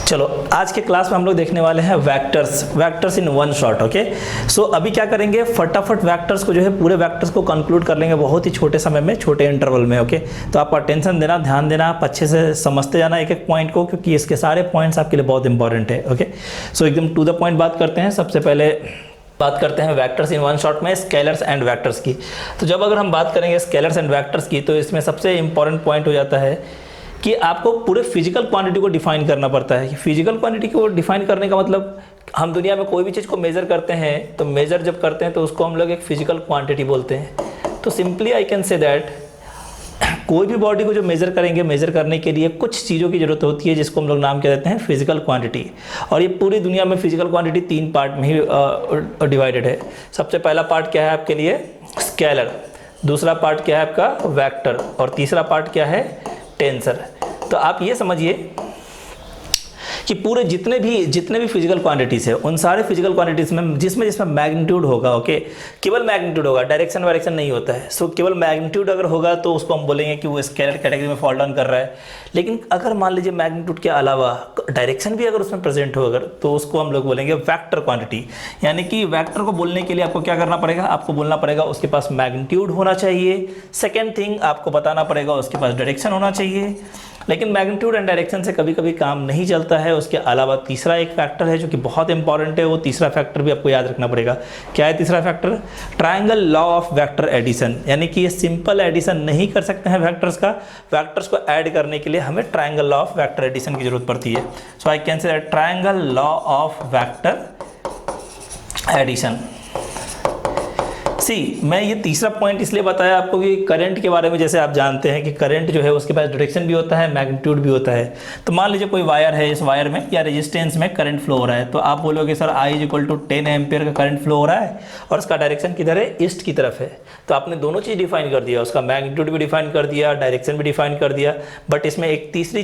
चलो आज के क्लास में हम लोग देखने वाले हैं vectors in one shot. Okay, so अभी क्या करेंगे, फटाफट वेक्टर्स को जो है पूरे वेक्टर्स को कंक्लूड कर लेंगे बहुत ही छोटे समय में, छोटे इंटरवल में। ओके, तो आपको अटेंशन देना, ध्यान देना, आप अच्छे से समझते जाना एक एक पॉइंट को, क्योंकि इसके सारे पॉइंट्स आपके लिए बहुत इंपॉर्टेंट है। ओके, सो एकदम टू द पॉइंट बात करते हैं। सबसे पहले बात करते हैं वेक्टर्स इन वन शॉट में स्केलर्स एंड वेक्टर्स की। तो जब अगर हम बात करेंगे स्केलर्स एंड वेक्टर्स की, तो इसमें सबसे इंपॉर्टेंट पॉइंट हो जाता है कि आपको पूरे फिजिकल क्वांटिटी को डिफाइन करना पड़ता है। फिजिकल क्वांटिटी को डिफाइन करने का मतलब, हम दुनिया में कोई भी चीज़ को मेज़र करते हैं, तो मेज़र जब करते हैं तो उसको हम लोग एक फिजिकल क्वांटिटी बोलते हैं। तो simply I can say that कोई भी बॉडी को जो मेज़र करेंगे, मेज़र करने के लिए कुछ चीज़ों की ज़रूरत होती है, जिसको हम लोग नाम क्या देते हैं, फिजिकल क्वांटिटी। और ये पूरी दुनिया में फिजिकल क्वांटिटी 3 पार्ट में ही डिवाइडेड है। सबसे पहला पार्ट क्या है आपके लिए, स्केलर। दूसरा पार्ट क्या है आपका, वेक्टर। और तीसरा पार्ट क्या है, टेंसर। तो आप ये समझिए कि पूरे जितने भी फिजिकल क्वांटिटीज़ है, उन सारे फिजिकल क्वांटिटीज़ में जिसमें मैग्नीट्यूड होगा, ओके, केवल मैग्नीट्यूड होगा, डायरेक्शन वायरेक्शन नहीं होता है। सो केवल मैग्नीट्यूड अगर होगा तो उसको हम बोलेंगे कि वो स्केलर कैटेगरी में फॉल डाउन कर रहा है। लेकिन अगर मान लीजिए मैग्नीट्यूड के अलावा डायरेक्शन भी अगर उसमें प्रेजेंट हो, अगर, तो उसको हम लोग बोलेंगे वेक्टर क्वांटिटी। यानी कि वेक्टर को बोलने के लिए आपको क्या करना पड़ेगा, आपको बोलना पड़ेगा उसके पास मैग्नीट्यूड होना चाहिए। सेकेंड थिंग, आपको बताना पड़ेगा उसके पास डायरेक्शन होना चाहिए। लेकिन मैग्नीट्यूड एंड डायरेक्शन से कभी कभी काम नहीं चलता है। उसके अलावा तीसरा एक फैक्टर है जो कि बहुत इंपॉर्टेंट है, वो तीसरा फैक्टर भी आपको याद रखना पड़ेगा। क्या है तीसरा factor, triangle law of vector addition. यानी कि ये सिंपल एडिशन नहीं कर सकते हैं वेक्टर्स का, वेक्टर्स को ऐड करने के लिए हमें triangle law of vector addition की जरूरत पड़ती है। So I can say that triangle law of vector addition. मैं ये तीसरा पॉइंट इसलिए बताया आपको कि करंट के बारे में, जैसे आप जानते हैं कि करंट जो है उसके पास डायरेक्शन भी होता है, मैग्नीट्यूड भी होता है। तो मान लीजिए कोई वायर है, इस वायर में या रेजिस्टेंस में करंट फ्लो हो रहा है, तो आप बोलोगे सर I = 10 एम्पियर का करंट फ्लो हो रहा है और उसका डायरेक्शन किधर है, ईस्ट की तरफ है। तो आपने दोनों चीज़ डिफाइन कर दिया, उसका मैग्नीट्यूड भी डिफाइन कर दिया, डायरेक्शन भी डिफाइन कर दिया। बट इसमें एक तीसरी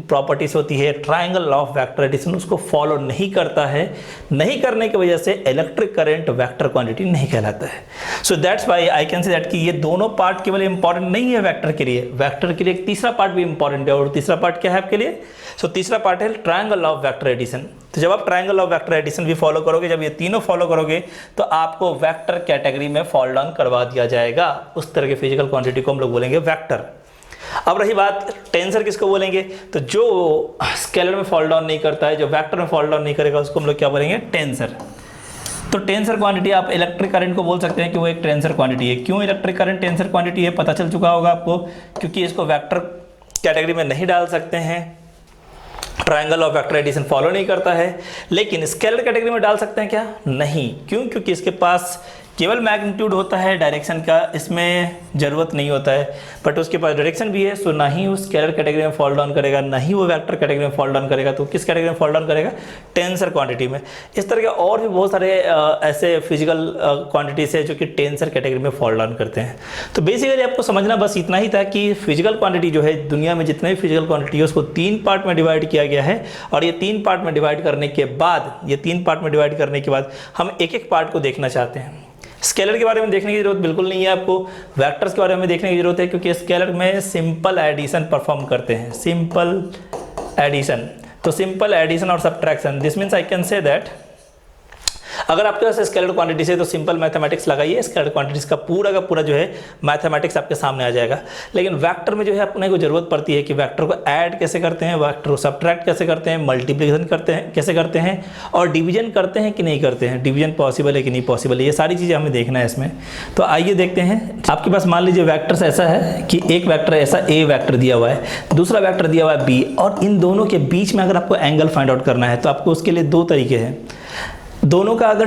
प्रॉपर्टीज होती है, triangle law of vector addition, उसको फॉलो नहीं करता है। नहीं करने की वजह से इलेक्ट्रिक करंट वेक्टर क्वांटिटी नहीं कहलाता है। So that's Y I can say that कि ये दोनों पार्ट केवल इंपॉर्टेंट नहीं है वेक्टर के लिए, वेक्टर के लिए एक तीसरा पार्ट भी इंपॉर्टेंट है। और तीसरा पार्ट क्या है आपके लिए, तीसरा पार्ट है ट्रायंगल ऑफ वेक्टर एडिशन। तो जब आप ट्रायंगल ऑफ वेक्टर एडिशन भी फॉलो करोगे, जब ये तीनों फॉलो करोगे, तो आपको वेक्टर कैटेगरी में फॉल डाउन करवा दिया जाएगा। उस तरह के फिजिकल क्वांटिटी को हम लोग बोलेंगे वेक्टर। अब रही बात टेंसर किसको बोलेंगे, तो जो स्केलर में फॉल डाउन नहीं करता है, जो वेक्टर में फॉल डाउन नहीं करेगा, उसको हम लोग क्या बोलेंगे, टेंसर। तो टेंसर क्वांटिटी आप इलेक्ट्रिक करंट को बोल सकते हैं कि वो एक टेंसर क्वांटिटी है। क्यों इलेक्ट्रिक करंट टेंसर क्वांटिटी है, पता चल चुका होगा आपको, क्योंकि इसको वेक्टर कैटेगरी में नहीं डाल सकते हैं, triangle of vector addition follow नहीं करता है। लेकिन स्केलर कैटेगरी में डाल सकते हैं क्या, नहीं। क्यों, क्योंकि इसके पास केवल मैग्नीट्यूड होता है, डायरेक्शन का इसमें ज़रूरत नहीं होता है। बट उसके पास डायरेक्शन भी है, सो ना ही वो स्केलर कैटेगरी में फॉल डाउन करेगा, ना ही वो वेक्टर कैटेगरी में फॉल डाउन करेगा। तो किस कैटेगरी में फॉल डाउन करेगा, टेंसर क्वांटिटी में। इस तरह के और भी बहुत सारे ऐसे फिजिकल क्वांटिटीज है जो कि टेंसर कैटेगरी में फॉल डाउन करते हैं। तो बेसिकली आपको समझना बस इतना ही था कि फिजिकल क्वांटिटी जो है, दुनिया में जितने भी फिजिकल क्वांटिटी है, उसको 3 पार्ट में डिवाइड किया गया है। और ये 3 पार्ट में डिवाइड करने के बाद हम एक एक पार्ट को देखना चाहते हैं। स्केलर के बारे में देखने की जरूरत बिल्कुल नहीं है आपको, वेक्टर्स के बारे में देखने की जरूरत है, क्योंकि स्केलर में सिंपल एडिशन परफॉर्म करते हैं, सिंपल एडिशन। तो सिंपल एडिशन और subtraction, this means I can say that अगर आपके पास स्केलर क्वांटिटीज है तो सिंपल मैथमेटिक्स लगाइए, स्केलर क्वांटिटीज का पूरा जो है मैथमेटिक्स आपके सामने आ जाएगा। लेकिन वेक्टर में जो है अपने को जरूरत पड़ती है कि वेक्टर को ऐड कैसे करते हैं, वेक्टर को सब्ट्रैक्ट कैसे करते हैं, मल्टीप्लिकेशन करते हैं कैसे करते हैं, और डिवीजन करते हैं कि नहीं करते हैं, डिवीजन पॉसिबल है कि नहीं पॉसिबल है, ये सारी चीज़ें हमें देखना है इसमें। तो आइए देखते हैं। आपके पास मान लीजिए वेक्टर्स ऐसा है कि एक वेक्टर ऐसा ए वेक्टर दिया हुआ है, दूसरा वेक्टर दिया हुआ है बी, और इन दोनों के बीच में अगर आपको एंगल फाइंड आउट करना है, तो आपको उसके लिए 2 तरीके हैं। दोनों का जो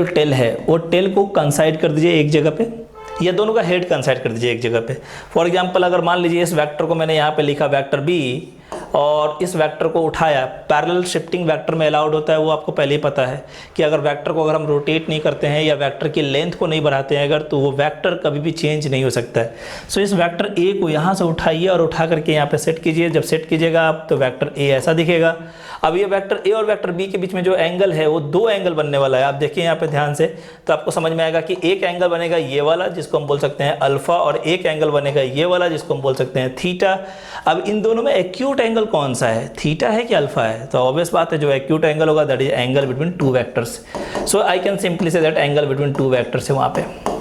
टेल है, वो टेल को कंसाइड कर दीजिए एक जगह पे, या दोनों का हेड कंसाइड कर दीजिए एक जगह पे। फॉर एग्जांपल, अगर मान लीजिए इस वेक्टर को मैंने यहाँ पे लिखा वेक्टर बी, और इस वेक्टर को उठाया, पैरेलल शिफ्टिंग वेक्टर में अलाउड होता है, वो आपको पहले ही पता है कि अगर वेक्टर को अगर हम रोटेट नहीं करते हैं या वेक्टर की लेंथ को नहीं बढ़ाते हैं अगर, तो वो वेक्टर कभी भी चेंज नहीं हो सकता है। सो इस वेक्टर ए को यहाँ से उठाइए और उठा करके यहाँ पे सेट कीजिए। जब सेट कीजिएगा आप, तो वेक्टर ए ऐसा दिखेगा। अब ये वेक्टर ए और वेक्टर बी के बीच में जो एंगल है, वो 2 एंगल बनने वाला है। आप देखिए यहाँ पे ध्यान से, तो आपको समझ में आएगा कि एक एंगल बनेगा ये वाला, जिसको हम बोल सकते हैं अल्फा, और एक एंगल बनेगा ये वाला, जिसको हम बोल सकते हैं थीटा। अब इन दोनों में एक्यूट एंगल एंगल कौन सा है, थीटा है कि अल्फा है? तो ऑब्वियस बात है जो एक्यूट एंगल होगा that is angle between two vectors. So I can simply say that angle between two vectors है वहाँ पे।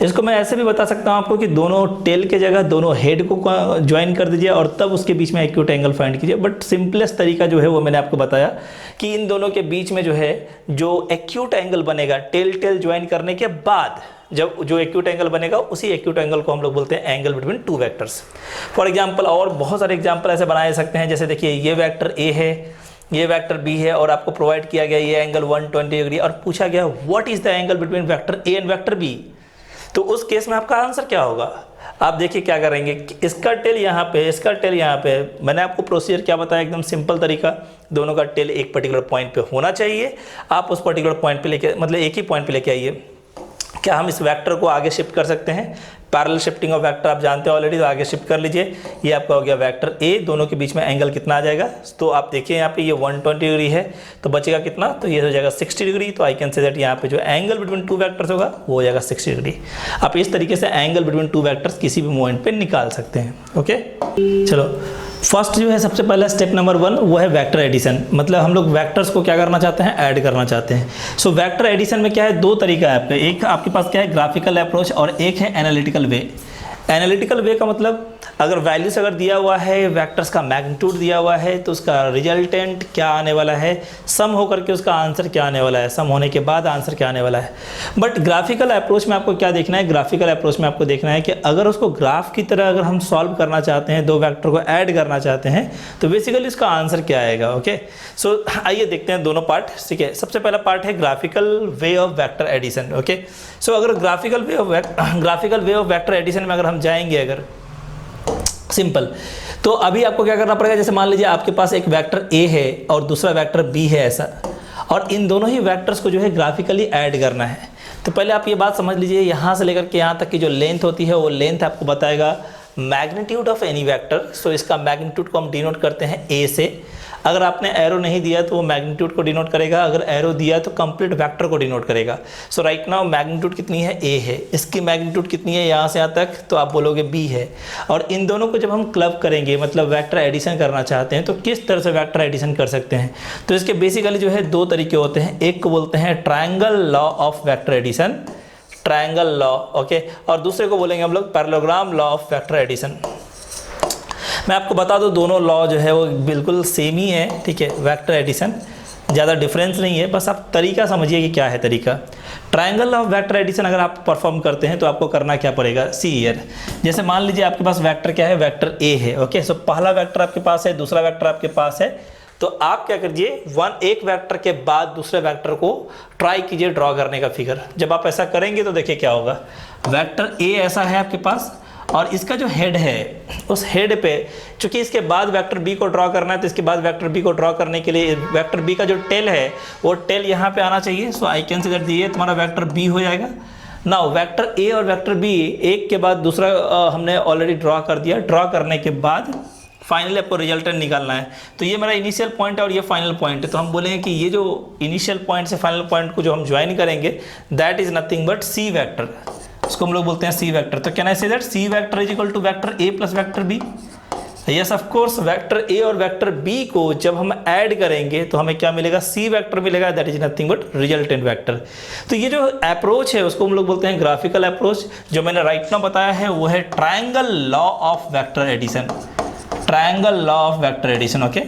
इसको मैं ऐसे भी बता सकता हूँ आपको कि दोनों टेल के जगह दोनों हेड को ज्वाइन कर दीजिए और तब उसके बीच में एक्यूट एंगल फाइंड कीजिए। बट सिंपलेस्ट तरीका जो है वो मैंने आपको बताया कि इन दोनों के बीच में जो है जो एक्यूट एंगल बनेगा टेल ज्वाइन करने के बाद जब जो एक्यूट एंगल बनेगा उसी एक्यूट एंगल को हम लोग बोलते हैं angle between two vectors. For example और बहुत सारे एग्जांपल ऐसे बनाए सकते हैं, जैसे देखिए ये वेक्टर ए है, ये वेक्टर बी है और आपको प्रोवाइड किया गया ये एंगल 120 डिग्री और पूछा गया what is the angle between vector A and vector B. तो उस केस में आपका आंसर क्या होगा? आप देखिए क्या करेंगे, इसका टेल यहाँ पे, इसका टेल यहाँ पे। मैंने आपको प्रोसीजर क्या बताया, एकदम सिंपल तरीका, दोनों का टेल एक पर्टिकुलर पॉइंट पे होना चाहिए। आप उस पर्टिकुलर पॉइंट पे लेके, मतलब एक ही पॉइंट पे लेके आइए। क्या हम इस वेक्टर को आगे शिफ्ट कर सकते हैं? पैरेलल शिफ्टिंग ऑफ वेक्टर आप जानते हो ऑलरेडी, तो आगे शिफ्ट कर लीजिए। ये आपका हो गया वेक्टर ए, दोनों के बीच में एंगल कितना आ जाएगा? तो आप देखिए यहाँ पे ये 120 डिग्री है तो बचेगा कितना, तो ये हो जाएगा 60 डिग्री। तो आई कैन से दैट यहाँ पे जो एंगल बिटवीन टू वेक्टर्स होगा वो हो जाएगा 60 डिग्री। आप इस तरीके से एंगल बिटवीन टू वेक्टर्स किसी भी पॉइंट पे निकाल सकते हैं। ओके, चलो फर्स्ट जो है सबसे पहला स्टेप नंबर 1 वो है वेक्टर एडिशन। मतलब हम लोग वेक्टर्स को क्या करना चाहते हैं, ऐड करना चाहते हैं। सो वेक्टर एडिशन में क्या है, दो तरीका है आपका, एक आपके पास क्या है ग्राफिकल अप्रोच और एक है एनालिटिकल वे। एनालिटिकल वे का मतलब अगर वैल्यूज अगर दिया हुआ है, वेक्टर्स का मैग्नीट्यूड दिया हुआ है तो उसका रिजल्टेंट क्या आने वाला है, सम होकर के उसका आंसर क्या आने वाला है, सम होने के बाद आंसर क्या आने वाला है। बट ग्राफिकल अप्रोच में आपको क्या देखना है, ग्राफिकल अप्रोच में आपको देखना है कि अगर उसको ग्राफ की तरह अगर हम सॉल्व करना चाहते हैं, दो वेक्टर को ऐड करना चाहते हैं तो बेसिकली इसका आंसर क्या आएगा। ओके, सो आइए देखते हैं दोनों पार्ट। ठीक है, सबसे पहला पार्ट है graphical way of vector addition. Okay, so अगर graphical way of vector addition में अगर हम जाएंगे, अगर सिंपल, तो अभी आपको क्या करना पड़ेगा, जैसे मान लीजिए आपके पास एक वेक्टर ए है और दूसरा वेक्टर बी है ऐसा, और इन दोनों ही वेक्टर्स को जो है ग्राफिकली ऐड करना है। तो पहले आप ये बात समझ लीजिए, यहाँ से लेकर के यहाँ तक की जो लेंथ होती है वो लेंथ आपको बताएगा मैग्नीट्यूड ऑफ एनी वेक्टर। सो इसका मैग्नीट्यूड को हम डिनोट करते हैं ए से। अगर आपने एरो नहीं दिया तो वो मैग्नीट्यूड को डिनोट करेगा, अगर एरो दिया तो कंप्लीट वेक्टर को डिनोट करेगा। सो राइट नाउ मैग्नीट्यूड कितनी है, ए है, इसकी मैग्नीट्यूड कितनी है यहाँ से यहाँ तक, तो आप बोलोगे बी है। और इन दोनों को जब हम क्लब करेंगे, मतलब वेक्टर एडिशन करना चाहते हैं, तो किस तरह से वेक्टर एडिशन कर सकते हैं, तो इसके बेसिकली जो है दो तरीके होते हैं। एक को बोलते हैं triangle law of vector addition, triangle law, okay, और दूसरे को बोलेंगे हम लोग parallelogram law of vector addition. मैं आपको बता दूं दोनों लॉ जो है वो बिल्कुल सेम ही है। ठीक है, वेक्टर एडिशन ज़्यादा डिफरेंस नहीं है, बस आप तरीका समझिए कि क्या है तरीका। ट्रायंगल ऑफ वेक्टर एडिशन अगर आप परफॉर्म करते हैं तो आपको करना क्या पड़ेगा, सी ईयर। जैसे मान लीजिए आपके पास वेक्टर क्या है, वेक्टर ए है। ओके, सो पहला वेक्टर आपके पास है, दूसरा वेक्टर आपके पास है, तो आप क्या करिए, एक वेक्टर के बाद दूसरे वेक्टर को ट्राई कीजिए ड्रॉ करने का फिगर। जब आप ऐसा करेंगे तो देखिए क्या होगा, वेक्टर ए ऐसा है आपके पास और इसका जो हेड है उस हेड पे, चूंकि इसके बाद वेक्टर बी को ड्रॉ करना है तो इसके बाद वेक्टर बी को ड्रॉ करने के लिए वेक्टर बी का जो टेल है वो टेल यहाँ पे आना चाहिए। सो आई कैन से दैट ये तुम्हारा वेक्टर बी हो जाएगा। नाउ वेक्टर ए और वेक्टर बी एक के बाद दूसरा हमने ऑलरेडी ड्रॉ कर दिया। ड्रॉ करने के बाद फाइनली आपको रिजल्टेंट निकालना है। तो ये मेरा इनिशियल पॉइंट है और ये फाइनल पॉइंट है, तो हम बोलेंगे कि ये जो इनिशियल पॉइंट से फाइनल पॉइंट को जो हम ज्वाइन करेंगे that is nothing but C vector, उसको हम लोग बोलते हैं सी वेक्टर। तो can I say that C vector is equal to vector A plus vector B. Yes of course, vector A और वेक्टर बी को जब हम ऐड करेंगे तो हमें क्या मिलेगा, सी वेक्टर मिलेगा, that is nothing but resultant vector. तो ये जो अप्रोच है उसको हम लोग बोलते हैं ग्राफिकल अप्रोच। जो मैंने राइट नाउ बताया है वो है triangle law of vector addition, triangle law of vector addition. Okay,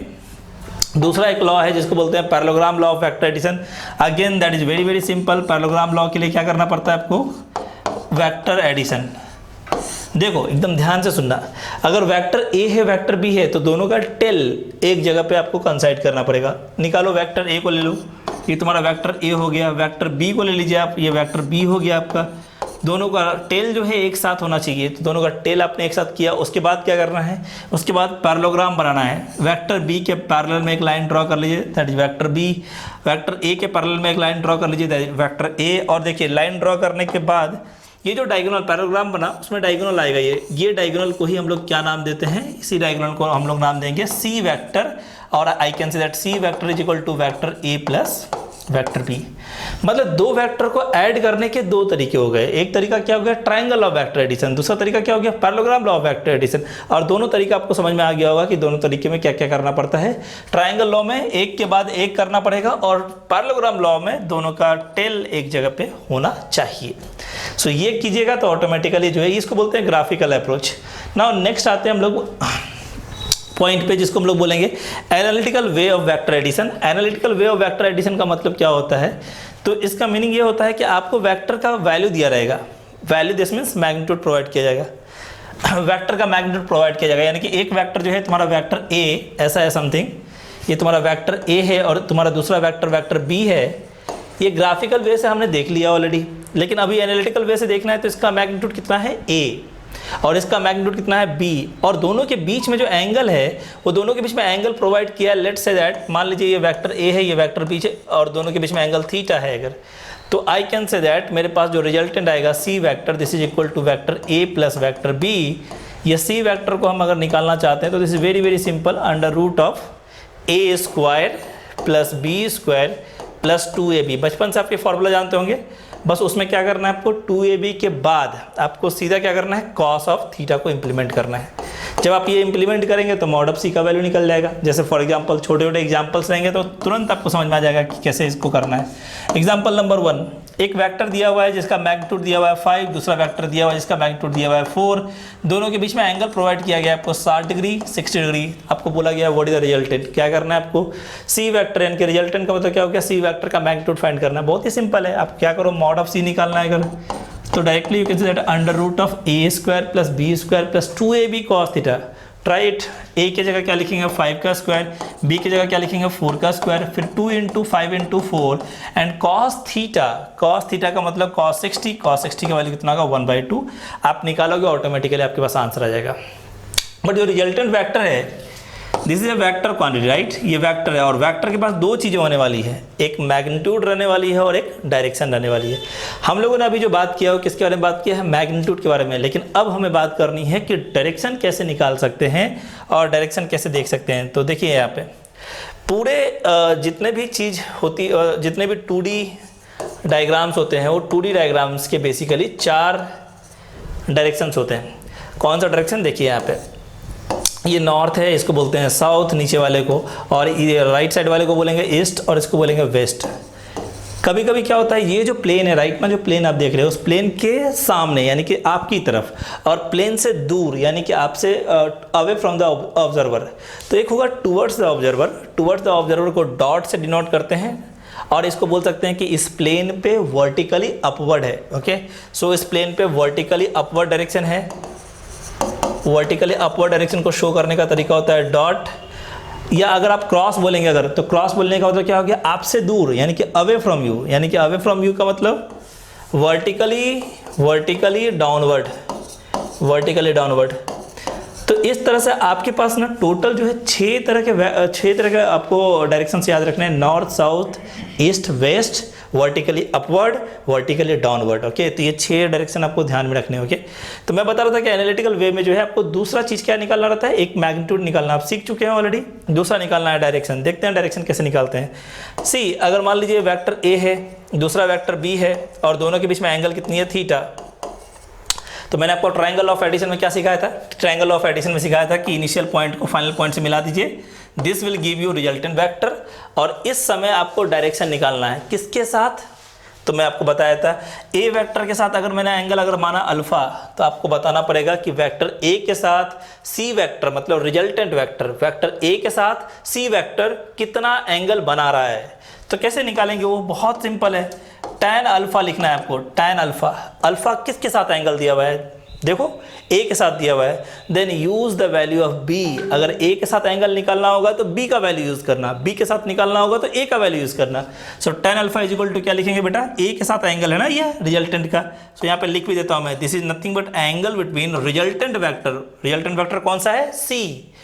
दूसरा एक लॉ है जिसको बोलते हैं parallelogram law of vector addition. Again that is very very simple. Parallelogram law के लिए क्या करना पड़ता है आपको, वेक्टर एडिशन। देखो एकदम ध्यान से सुनना, अगर वेक्टर ए है वेक्टर बी है तो दोनों का टेल एक जगह पे आपको कंसाइड करना पड़ेगा। निकालो, वेक्टर ए को ले लो, ये तुम्हारा वेक्टर ए हो गया, वेक्टर बी को ले लीजिए आप, ये वेक्टर बी हो गया आपका। दोनों का टेल जो है एक साथ होना चाहिए, तो दोनों का टेल आपने एक साथ किया। उसके बाद क्या करना है, उसके बाद पैरेललोग्राम बनाना है। वेक्टर बी के पैरेलल में एक लाइन ड्रॉ कर लीजिए, that is vector B. Vector A के पैरेलल में एक लाइन ड्रॉ कर लीजिए, दैट इज वेक्टर ए। और देखिए लाइन ड्रॉ करने के बाद ये जो डायगोनल पैरेललोग्राम बना उसमें डायगोनल आएगा, ये डायगोनल को ही हम लोग क्या नाम देते हैं, इसी डायगोनल को हम लोग नाम देंगे सी वेक्टर। और I can say that C vector is equal to vector A plus vector B. मतलब दो वेक्टर को ऐड करने के दो तरीके हो गए। एक तरीका क्या हो गया, ट्रायंगल ऑफ वेक्टर एडिशन, दूसरा तरीका क्या हो गया, parallelogram law of vector addition. और दोनों तरीका आपको समझ में आ गया होगा कि दोनों तरीके में क्या क्या करना पड़ता है। ट्रायंगल लॉ में एक के बाद एक करना पड़ेगा और पैरेललोग्राम लॉ में दोनों का टेल एक जगह पे होना चाहिए। सो ये कीजिएगा तो ऑटोमेटिकली जो है इसको बोलते हैं ग्राफिकल अप्रोच। नाउ नेक्स्ट आते हैं हम लोग पॉइंट पे, जिसको हम लोग बोलेंगे analytical way of vector addition. Analytical way of vector addition का मतलब क्या होता है, तो इसका मीनिंग ये होता है कि आपको वेक्टर का वैल्यू दिया रहेगा। Value this means magnitude provide किया जाएगा। वेक्टर का मैग्नीट्यूड प्रोवाइड किया जाएगा, यानी कि एक वेक्टर जो है तुम्हारा वेक्टर ए ऐसा है समथिंग, ये तुम्हारा वेक्टर ए है और तुम्हारा दूसरा वेक्टर वेक्टर बी है। ये ग्राफिकल वे से हमने देख लिया ऑलरेडी, लेकिन अभी एनालिटिकल वे से देखना है तो इसका मैग्नीट्यूड कितना है ए और इसका मैग्नीट्यूड कितना है बी, और दोनों के बीच में जो एंगल है वो दोनों के बीच में एंगल प्रोवाइड किया है। लेट्स से दैट मान लीजिए ये वेक्टर ए है, ये वेक्टर बी है और दोनों के बीच में एंगल थीटा है अगर, तो आई कैन से दैट मेरे पास जो रिजल्टेंट आएगा C vector this is equal to vector A plus vector B. ये सी वेक्टर को हम अगर निकालना चाहते हैं तो this is very very simple, under root of A square plus B square plus 2ab। बचपन से आपके फॉर्मूला जानते होंगे, बस उसमें क्या करना है आपको 2ab के बाद आपको सीधा क्या करना है कॉस ऑफ थीटा को इंप्लीमेंट करना है। जब आप ये इंप्लीमेंट करेंगे तो मॉड ऑफ सी का वैल्यू निकल जाएगा। जैसे फॉर एग्जांपल छोटे छोटे एग्जांपल्स रहेंगे तो तुरंत आपको समझ में आ जाएगा कि कैसे इसको करना है। एग्जांपल नंबर 1, एक वेक्टर दिया हुआ है जिसका मैग्नीट्यूड दिया हुआ है 5, दूसरा वेक्टर दिया हुआ है जिसका मैग्नीट्यूड दिया हुआ है 4, दोनों के बीच में एंगल प्रोवाइड किया गया है आपको 60 डिग्री 60 डिग्री। आपको बोला गया व्हाट इज द रिजल्टेंट, क्या करना है आपको सी वेक्टर, यानी कि रिजल्टेंट का मतलब क्या हो गया सी वेक्टर का मैग्नीट्यूड फाइंड करना है। बहुत ही सिंपल है, आप क्या करो मॉड ऑफ सी निकालना है अगर, तो directly you can say that under root of A square plus B square plus 2ab cos theta. Try it, A की जगह क्या लिखेंगे 5 का स्क्वायर, बी की जगह क्या लिखेंगे 4 का स्क्वायर, फिर 2 into 5 into 4 and cos theta का मतलब कॉस 60, कॉस 60 का वैल्यू कितना होगा 1/2। आप निकालोगे ऑटोमेटिकली आपके पास आंसर आ जाएगा। बट जो रिजल्टेंट वेक्टर है this is a vector quantity right, ये वेक्टर है और वेक्टर के पास दो चीज़ें होने वाली है, एक मैग्नीट्यूड रहने वाली है और एक डायरेक्शन रहने वाली है। हम लोगों ने अभी जो बात किया हो किसके बारे में बात किया है, मैग्नीट्यूड के बारे में, लेकिन अब हमें बात करनी है कि डायरेक्शन कैसे निकाल सकते हैं और डायरेक्शन कैसे देख सकते हैं। तो देखिए यहाँ पे पूरे जितने भी चीज़ होती जितने भी 2D डायग्राम्स होते हैं वो 2D डायग्राम्स के बेसिकली 4 डायरेक्शंस होते हैं। कौन सा डायरेक्शन देखिए यहाँ पे, ये नॉर्थ है इसको बोलते हैं साउथ नीचे वाले को, और ये राइट साइड वाले को बोलेंगे ईस्ट और इसको बोलेंगे वेस्ट। कभी कभी क्या होता है ये जो प्लेन है राइट में, जो प्लेन आप देख रहे हो उस प्लेन के सामने यानी कि आपकी तरफ और प्लेन से दूर यानी कि आपसे अवे फ्रॉम द ऑब्जर्वर, तो एक होगा towards the observer. Towards the observer co dot से डिनोट करते हैं और इसको बोल सकते हैं कि इस प्लेन पे वर्टिकली अपवर्ड है। ओके, सो इस प्लेन पे वर्टिकली अपवर्ड डायरेक्शन है। वर्टिकली अपवर्ड डायरेक्शन को शो करने का तरीका होता है डॉट, या अगर आप क्रॉस बोलेंगे अगर, तो क्रॉस बोलने का मतलब क्या हो गया आपसे दूर यानी कि अवे फ्रॉम यू, यानी कि अवे फ्रॉम यू का मतलब वर्टिकली डाउनवर्ड, वर्टिकली डाउनवर्ड। तो इस तरह से आपके पास ना टोटल जो है 6 तरह के आपको डायरेक्शन से याद रखने हैं, north south east west, vertically upward, vertically downward. Okay, तो ये 6 डायरेक्शन आपको ध्यान में रखने हैं। ओके, तो मैं बता रहा था कि एनालिटिकल वे में जो है आपको दूसरा चीज़ क्या निकालना रहता है, एक मैग्नीट्यूड निकालना आप सीख चुके हैं ऑलरेडी, दूसरा निकालना है डायरेक्शन। देखते हैं डायरेक्शन कैसे निकालते हैं। सी, अगर मान लीजिए वेक्टर ए है दूसरा वेक्टर बी है और दोनों के बीच में एंगल कितनी है थीटा, तो मैंने आपको ट्रायंगल ऑफ एडिशन में क्या सिखाया था, ट्रायंगल ऑफ एडिशन में सिखाया था कि इनिशियल पॉइंट को फाइनल पॉइंट से मिला दीजिए, this will give you resultant vector. और इस समय आपको डायरेक्शन निकालना है किसके साथ, तो मैं आपको बताया था ए वेक्टर के साथ अगर मैंने एंगल अगर माना अल्फा, तो आपको बताना पड़ेगा कि वेक्टर ए के साथ सी वेक्टर मतलब रिजल्टेंट वेक्टर, वेक्टर ए के साथ सी वेक्टर कितना एंगल बना रहा है। तो कैसे निकालेंगे, वो बहुत सिंपल है, tan अल्फा लिखना है आपको, tan अल्फा। अल्फा किसके साथ एंगल दिया हुआ है, देखो ए के साथ दिया हुआ है, then use the value of B. अगर ए के साथ एंगल निकालना होगा तो बी का वैल्यू यूज करना, बी के साथ निकालना होगा तो ए का वैल्यू यूज करना। So tan alpha is equal to क्या लिखेंगे बेटा, ए के साथ एंगल है ना ये रिजल्टेंट का, सो यहाँ पे लिख भी देता हूँ मैं, this is nothing but angle between resultant vector. Resultant vector कौन सा है, सी,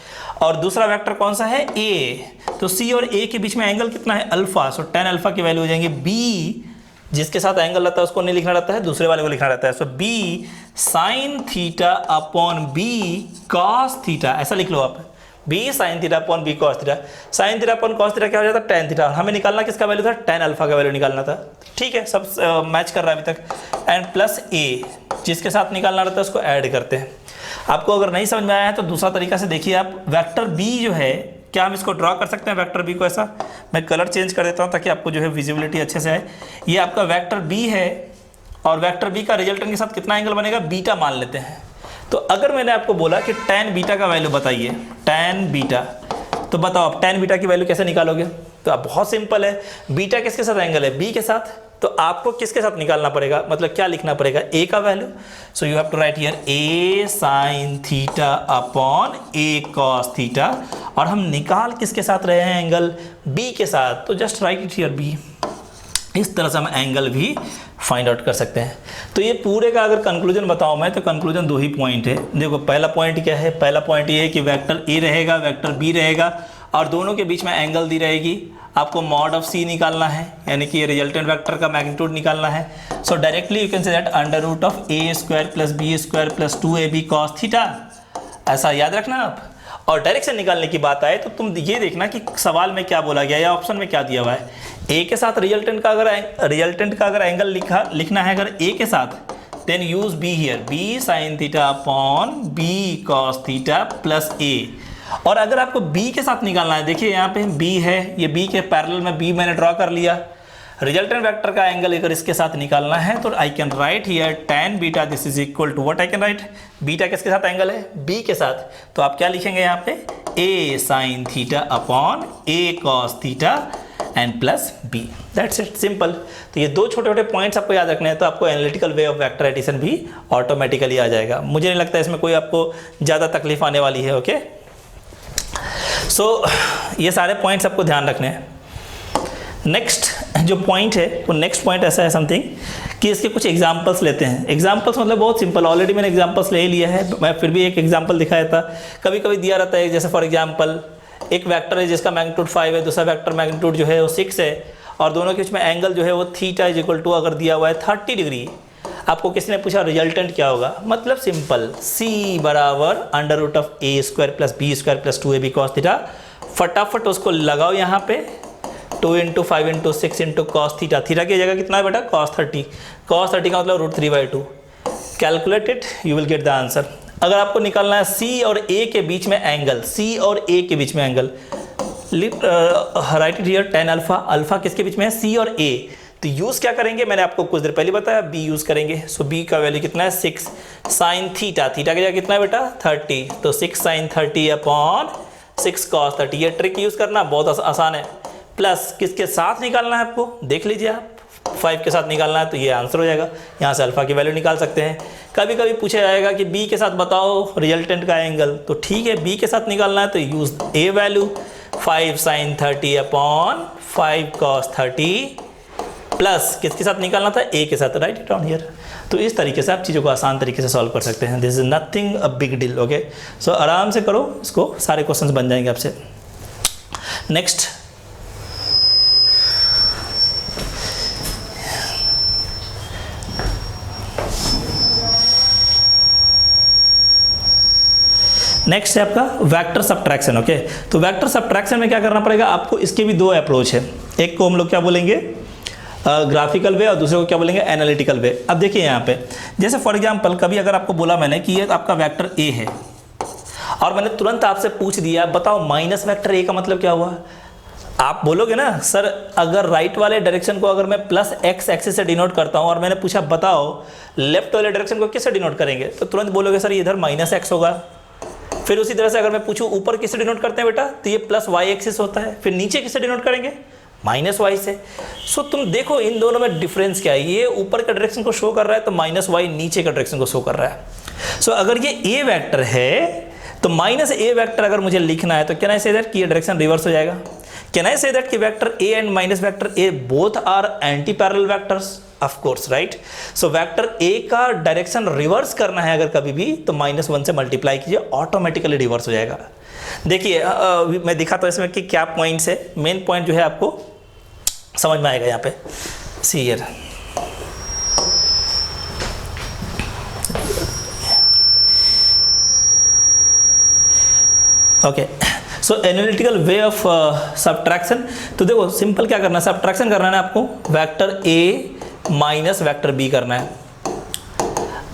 और दूसरा वेक्टर कौन सा है, ए। तो सी और ए के बीच में एंगल कितना है, अल्फा। सो tan अल्फा की वैल्यू हो जाएंगे बी, जिसके साथ एंगल रहता है उसको नहीं लिखना रहता है, दूसरे वाले को लिखना रहता है। So B sine theta upon B cos theta, ऐसा लिख लो आप, B sine theta upon B cos theta. Sine theta upon cos theta क्या हो जाता है, टेन थीटा। हमें निकालना किसका वैल्यू था, टेन अल्फा का वैल्यू निकालना था। ठीक है, सब मैच कर रहा है अभी तक। एंड प्लस ए जिसके साथ निकालना रहता है उसको ऐड करते हैं। आपको अगर नहीं समझ में आया है तो दूसरा तरीका से देखिए आप, वेक्टर बी जो है, क्या हम इसको ड्रॉ कर सकते हैं वेक्टर बी को ऐसा। मैं कलर चेंज कर देता हूँ ताकि आपको जो है विजिबिलिटी अच्छे से आए। ये आपका वेक्टर बी है और वेक्टर बी का रिजल्टेंट के साथ कितना एंगल बनेगा, बीटा मान लेते हैं। तो अगर मैंने आपको बोला कि tan बीटा का वैल्यू बताइए, tan बीटा, तो बताओ आप tan बीटा की वैल्यू कैसे निकालोगे। तो आप बहुत सिंपल है, बीटा किसके साथ एंगल है, बी के साथ, तो आपको किसके साथ निकालना पड़ेगा, मतलब क्या लिखना पड़ेगा, ए का वैल्यू। So you have to write here A sine theta upon A cos theta, और हम निकाल किसके साथ रहे हैं एंगल, बी के साथ, तो just write it here B. इस तरह से हम एंगल भी फाइंड आउट कर सकते हैं। तो ये पूरे का अगर कंक्लूजन बताऊं मैं, तो कंक्लूजन दो ही पॉइंट है। देखो पहला पॉइंट क्या है, पहला पॉइंट ये है कि वेक्टर ए रहेगा, वेक्टर बी रहेगा, और दोनों के बीच में एंगल दी रहेगी। आपको मॉड ऑफ सी निकालना है, यानी कि रिजल्टेंट वेक्टर का मैग्नीट्यूड निकालना है। So directly you can say that under root of A square plus B square plus 2ab cos theta, ऐसा याद रखना आप। और डायरेक्शन निकालने की बात आए तो तुम ये देखना कि सवाल में क्या बोला गया या ऑप्शन में क्या दिया हुआ है। ए के साथ रिजल्टेंट का अगर एंगल लिखना है अगर ए के साथ, then use B here, B sine theta upon B cos theta plus A. और अगर आपको बी के साथ निकालना है, देखिए यहाँ पे बी है, ये बी के पैरेलल में बी मैंने ड्रॉ कर लिया। रिजल्टेंट वेक्टर का एंगल अगर इसके साथ निकालना है तो I can write here tan beta, this is equal to what I can write, beta किसके साथ एंगल है, बी के साथ, तो आप क्या लिखेंगे यहाँ पे, a sign theta upon a cos theta and plus b, that's it, simple. तो ये दो छोटे छोटे पॉइंट्स आपको याद रखने हैं, तो आपको analytical way of vector addition भी ऑटोमेटिकली आ जाएगा। मुझे नहीं लगता इसमें कोई आपको ज़्यादा तकलीफ आने वाली है। ओके, सो ये सारे पॉइंट्स आपको ध्यान रखने हैं। नेक्स्ट जो पॉइंट है वो नेक्स्ट पॉइंट ऐसा है समथिंग कि इसके कुछ एग्जांपल्स लेते हैं। एग्जांपल्स मतलब बहुत सिंपल, ऑलरेडी मैंने एग्जांपल्स ले लिया है, मैं फिर भी एक एग्जांपल दिखाया था। कभी कभी दिया रहता है, जैसे फॉर एग्जांपल एक वेक्टर है जिसका मैग्नीट्यूड 5 है, दूसरा वेक्टर मैग्नीट्यूड जो है वो 6 है, और दोनों के बीच में एंगल जो है वो थीटा इज इक्वल टू अगर दिया हुआ है 30 डिग्री। आपको किसी ने पूछा रिजल्टेंट क्या होगा, मतलब सिंपल, सी बराबर under root of A square plus B square plus 2ab cos theta. फटाफट उसको लगाओ यहाँ पे, 2 × 5 × 6 × cos थीटा, थीटा की जगह कितना है बेटा, cos 30, cos 30 का मतलब √3/2। Calculate it, you will get the answer. अगर आपको निकालना है C और A के बीच में एंगल, C और A के बीच में angle, right it here tan alpha, alpha किसके बीच में है, C और A, तो यूज़ क्या करेंगे, मैंने आपको कुछ देर पहले बताया, B यूज़ करेंगे। सो B का वैल्यू कितना है 6 साइन थीटा, थीटा की जगह कितना है बेटा 30, तो 6 साइन 30 अपॉन 6 cos 30। ये ट्रिक यूज़ करना बहुत आसान है। प्लस किसके साथ निकालना है आपको, देख लीजिए आप, 5 के साथ निकालना है तो ये आंसर हो जाएगा। यहाँ से अल्फा की वैल्यू निकाल सकते हैं। कभी कभी पूछा जाएगा कि बी के साथ बताओ रिजल्टेंट का एंगल, तो ठीक है बी के साथ निकालना है तो use A value, 5 sine 30 upon 5 cos 30, plus किसके साथ निकालना था, ए के साथ, राइट इट डाउन हियर। तो इस तरीके से आप चीज़ों को आसान तरीके से सॉल्व कर सकते हैं। This is nothing a big deal. Okay, so आराम से करो इसको, सारे क्वेश्चंस बन जाएंगे आपसे। नेक्स्ट, नेक्स्ट है आपका वेक्टर सब्ट्रैक्शन। ओके, तो वेक्टर सब्ट्रैक्शन में क्या करना पड़ेगा आपको, इसके भी दो अप्रोच है। एक को हम लोग क्या बोलेंगे ग्राफिकल वे, और दूसरे को क्या बोलेंगे एनालिटिकल वे। अब देखिए यहाँ पे, जैसे फॉर एग्जांपल कभी अगर आपको बोला मैंने कि ये आपका वेक्टर ए है, और मैंने तुरंत आपसे पूछ दिया बताओ माइनस वेक्टर ए का मतलब क्या हुआ, आप बोलोगे ना सर अगर राइट वाले डायरेक्शन को अगर मैं प्लस एक्स एक्सिस से डिनोट करता हूँ और मैंने पूछा बताओ लेफ्ट वाले डायरेक्शन को किससे डिनोट करेंगे, तो तुरंत बोलोगे सर इधर माइनस एक्स होगा। फिर उसी तरह से अगर मैं पूछूं ऊपर किससे डिनोट करते हैं बेटा, तो ये प्लस वाई एक्सिस होता है। फिर नीचे किससे डिनोट करेंगे, माइनस वाई से। सो तुम देखो इन दोनों में डिफरेंस क्या है, ये ऊपर का डायरेक्शन को शो कर रहा है तो माइनस वाई नीचे का डायरेक्शन को शो कर रहा है। सो अगर ये ए वेक्टर है तो माइनस ए वेक्टर अगर मुझे लिखना है तो कैन आई से दैट कि ये डायरेक्शन रिवर्स हो जाएगा। कैन आई से दैट कि vector A and minus vector A both are anti parallel vectors, of course right. So vector ए का डायरेक्शन रिवर्स करना है अगर कभी भी तो -1 से मल्टीप्लाई कीजिए, ऑटोमेटिकली रिवर्स हो जाएगा। देखिए मैं दिखाता हूँ इसमें कि क्या पॉइंट्स है। मेन पॉइंट जो है आपको समझ में आएगा यहाँ पे, see here. Okay so analytical way of subtraction, तो देखो सिंपल क्या करना है, सब्ट्रैक्शन करना है ना आपको, vector A minus vector B करना है।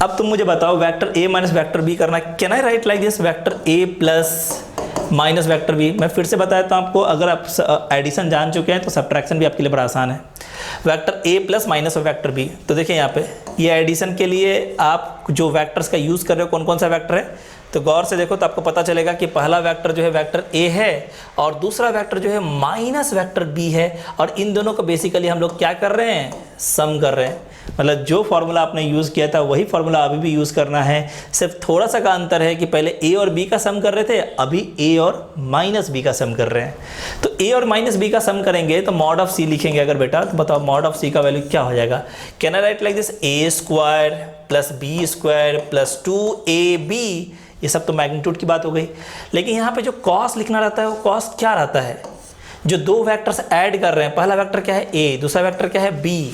अब तुम मुझे बताओ vector A minus vector B करना है, can I write like this, vector A plus minus vector B. मैं फिर से बताया तो आपको, अगर आप एडिशन जान चुके हैं तो सब्ट्रैक्शन भी आपके लिए बड़ा आसान है। Vector A plus minus vector B, तो देखिए यहाँ पे ये एडिशन के लिए आप जो वेक्टर्स का यूज़ कर रहे हो कौन कौन सा वेक्टर है, तो गौर से देखो तो आपको पता चलेगा कि पहला वेक्टर जो है वेक्टर ए है और दूसरा वेक्टर जो है माइनस वेक्टर बी है, और इन दोनों को बेसिकली हम लोग क्या कर रहे हैं, सम कर रहे हैं। मतलब जो फॉर्मूला आपने यूज़ किया था वही फॉर्मूला अभी भी यूज़ करना है, सिर्फ थोड़ा सा का अंतर है कि पहले ए और बी का सम कर रहे थे, अभी ए और माइनस बी का सम कर रहे हैं। तो ए और माइनस बी का सम करेंगे तो मॉड ऑफ सी लिखेंगे अगर बेटा, तो बताओ मॉड ऑफ सी का वैल्यू क्या हो जाएगा, can I write like this, A square plus B square plus 2ab, ये सब तो मैग्नीट्यूड की बात हो गई। लेकिन यहाँ पे जो कॉस लिखना रहता है वो कॉस क्या रहता है, जो दो वेक्टर्स ऐड कर रहे हैं, पहला वेक्टर क्या है ए, दूसरा वेक्टर क्या है बी,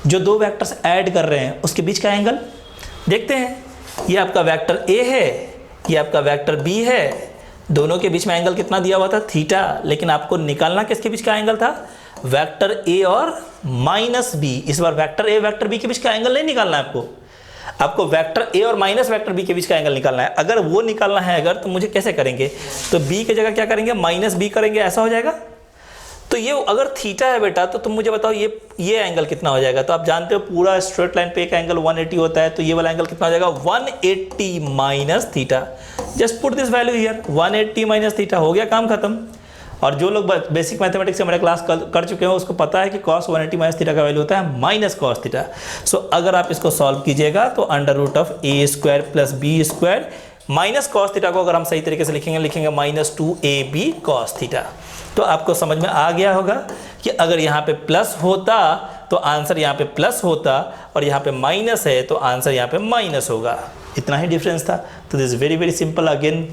जो दो वेक्टर्स ऐड कर रहे हैं उसके बीच का एंगल देखते हैं। ये आपका वेक्टर ए है, ये आपका वेक्टर बी है, दोनों के बीच में एंगल कितना दिया हुआ था, थीटा। लेकिन आपको निकालना किसके बीच का एंगल था, वेक्टर ए और माइनस बी। इस बार वेक्टर ए वेक्टर बी के बीच का एंगल नहीं निकालना है आपको वेक्टर ए और माइनस वेक्टर बी के बीच का एंगल निकालना है। अगर वो निकालना है अगर, तो मुझे कैसे करेंगे, तो बी की जगह क्या करेंगे, माइनस बी करेंगे, ऐसा हो जाएगा। तो ये अगर थीटा है बेटा, तो तुम मुझे बताओ ये एंगल कितना हो जाएगा। तो आप जानते हो पूरा स्ट्रेट लाइन पे एक एंगल 180 होता है, तो ये वाला एंगल कितना हो जाएगा, 180 minus theta. Just put this value here, 180 minus theta, हो गया काम खत्म। और जो लोग बेसिक मैथमेटिक्स से मेरा क्लास कर चुके हैं उसको पता है कि cos 180 माइनस थीटा का वैल्यू होता है माइनस कॉस थीटा। सो अगर आप इसको सॉल्व कीजिएगा तो under root of A square plus B square minus cos theta को अगर हम सही तरीके से लिखेंगे माइनस 2ab कॉस थीटा। तो आपको समझ में आ गया होगा कि अगर यहाँ पे प्लस होता तो आंसर यहाँ पे प्लस होता, और यहाँ पे माइनस है तो आंसर यहाँ पे माइनस होगा। इतना ही डिफरेंस था। तो this very very simple again.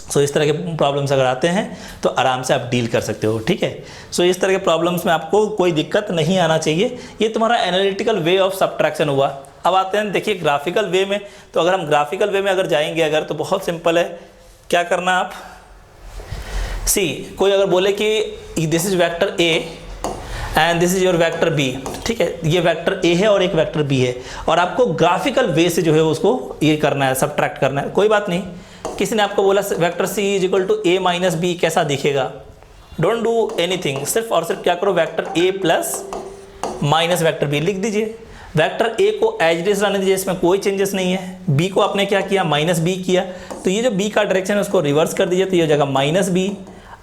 So इस तरह के प्रॉब्लम्स अगर आते हैं तो आराम से आप डील कर सकते हो, ठीक है। सो इस तरह के प्रॉब्लम्स में आपको कोई दिक्कत नहीं आना चाहिए। ये तुम्हारा एनालिटिकल वे ऑफ सब्ट्रैक्शन हुआ। अब आते हैं देखिए ग्राफिकल वे में। तो अगर हम ग्राफिकल वे में अगर जाएंगे अगर, तो बहुत सिंपल है। क्या करना आप, सी कोई अगर बोले कि this is vector A and this is your vector B, ठीक है, ये वेक्टर ए है और एक वेक्टर बी है, और आपको ग्राफिकल वे से जो है उसको ये करना है, सब्ट्रैक्ट करना है। कोई बात नहीं, किसी ने आपको बोला vector C is equal to A minus B, कैसा दिखेगा, डोंट डू एनीथिंग, सिर्फ और सिर्फ क्या करो, vector A plus minus vector B लिख दीजिए। वेक्टर ए को एज इट इज रहने दीजिए, इसमें कोई चेंजेस नहीं है। बी को आपने क्या किया, माइनस बी किया, तो ये जो बी का डायरेक्शन है उसको रिवर्स कर दीजिए, तो ये हो जाएगा माइनस बी।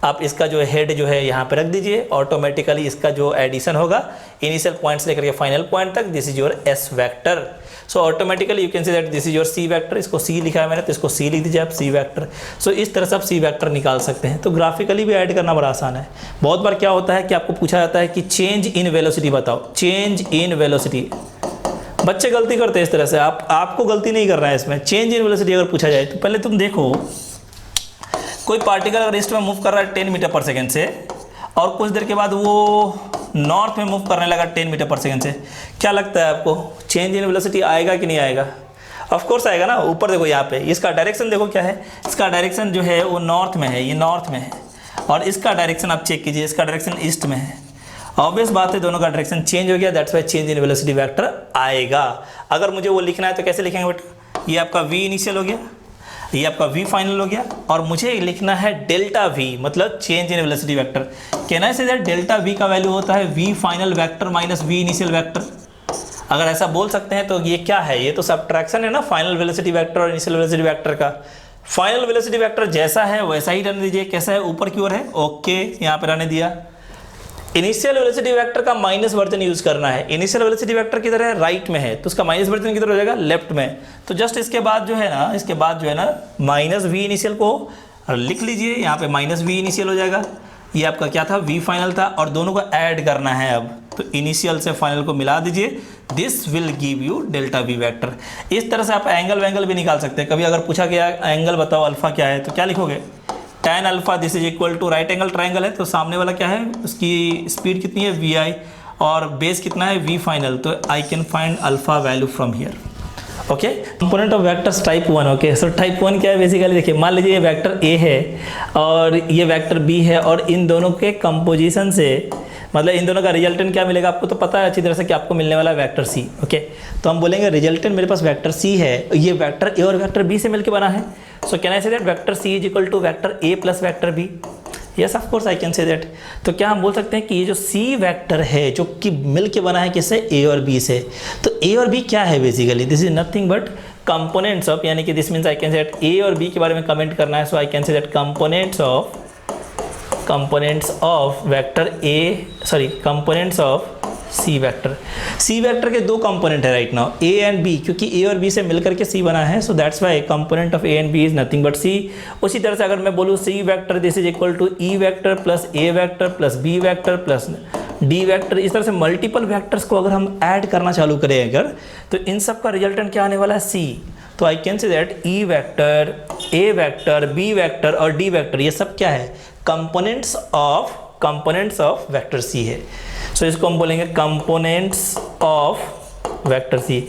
आप इसका जो हेड जो है यहाँ पे रख दीजिए, ऑटोमेटिकली इसका जो एडिशन होगा इनिशियल पॉइंट से लेकर के फाइनल पॉइंट तक, this is your S vector. So automatically you can see that this is your C vector. इसको सी लिखा है मैंने, तो इसको सी लिख दीजिए आप, सी वेक्टर। सो इस तरह से आप सी वेक्टर निकाल सकते हैं। तो ग्राफिकली भी ऐड करना बड़ा आसान है। बहुत बार क्या होता है कि आपको पूछा जाता है कि चेंज इन वेलोसिटी बताओ, चेंज इन वेलोसिटी। बच्चे गलती करते हैं इस तरह से, आपको गलती नहीं करना है इसमें। चेंज इन वेलोसिटी अगर पूछा जाए तो पहले तुम देखो, कोई पार्टिकल अगर ईस्ट में मूव कर रहा है 10 मीटर पर सेकेंड से, और कुछ देर के बाद वो नॉर्थ में मूव करने लगा 10 मीटर पर सेकेंड से, क्या लगता है आपको, चेंज इन वेलोसिटी आएगा कि नहीं आएगा? ऑफ कोर्स आएगा ना। ऊपर देखो यहाँ पे, इसका डायरेक्शन देखो क्या है, इसका डायरेक्शन जो है वो नॉर्थ में है, ये नॉर्थ में है, और इसका डायरेक्शन आप चेक कीजिए, इसका डायरेक्शन ईस्ट में है। ऑब्वियस बात है दोनों का डायरेक्शन चेंज हो गया, that's why change in velocity vector आएगा। अगर मुझे वो लिखना है तो कैसे लिखेंगे बेटा, ये आपका v इनिशियल हो गया, ये आपका v फाइनल हो गया, और मुझे लिखना है डेल्टा v, मतलब चेंज इन वेलोसिटी वेक्टर। कहना है दैट डेल्टा v का वैल्यू होता है v final vector minus v initial vector. अगर ऐसा बोल सकते हैं तो ये क्या है, ये तो सब्ट्रैक्शन है ना फाइनल वेलोसिटी वेक्टर और इनिशियल वेलोसिटी वेक्टर का। फाइनल वेलोसिटी वेक्टर जैसा है वैसा ही रहने दीजिए, कैसा है, ऊपर की ओर है, ओके, यहाँ पे रहने दिया। इनिशियल वेलोसिटी वेक्टर का माइनस वर्जन यूज करना है। इनिशियल वेलोसिटी वेक्टर किधर है, राइट में है, तो उसका माइनस वर्जन किधर हो जाएगा, लेफ्ट में। तो जस्ट इसके बाद जो है ना माइनस वी इनिशियल को लिख लीजिए, यहाँ पे माइनस वी इनिशियल हो जाएगा। ये आपका क्या था, वी फाइनल था, और दोनों को ऐड करना है अब, तो इनिशियल से फाइनल को मिला दीजिए, this will give you delta V vector. इस तरह से आप एंगल भी निकाल सकते हैं। कभी अगर पूछा गया एंगल बताओ अल्फा क्या है, तो क्या लिखोगे, tan alpha this is equal to right angle triangle है, तो सामने वाला क्या है, उसकी स्पीड कितनी है vi, और बेस कितना है v फाइनल, तो I can find alpha value from here. Okay. Component of vectors type 1। Okay, so type 1 क्या है बेसिकली, देखिए मान लीजिए ये वेक्टर ए है और ये वेक्टर बी है और इन दोनों के कंपोजिशन से मतलब इन दोनों का रिजल्टेंट क्या मिलेगा, आपको तो पता है अच्छी तरह से कि आपको मिलने वाला वेक्टर सी। ओके, तो हम बोलेंगे रिजल्टेंट मेरे पास वेक्टर सी है, ये वेक्टर ए और वेक्टर बी से मिलकर बना है। सो can I say that vector C is equal to vector A plus vector B. Yes of course I can say that. तो क्या हम बोल सकते हैं कि ये जो सी वेक्टर है जो कि मिल के बना है किससे, ए और बी से। तो ए और बी क्या है basically, this is nothing but components of, यानी कि this means I can say that A और बी के बारे में कमेंट करना है। So I can say that components of vector A, sorry components of C vector. C vector के दो कंपोनेंट है right now, A and B, क्योंकि ए और बी से मिलकर के सी बना है। So that's why component of A and B is nothing but C. उसी तरह से अगर मैं बोलूँ C vector this is equal to E vector plus A vector plus B vector plus D vector, इस तरह से मल्टीपल वेक्टर्स को अगर हम ऐड करना चालू करें अगर, तो इन सब का रिजल्टेंट क्या आने वाला है, सी। तो I can say that E vector, A vector, B vector और डी वेक्टर ये सब क्या है, कंपोनेंट्स ऑफ वेक्टर सी है। सो इसको हम बोलेंगे कंपोनेंट्स ऑफ वेक्टर सी।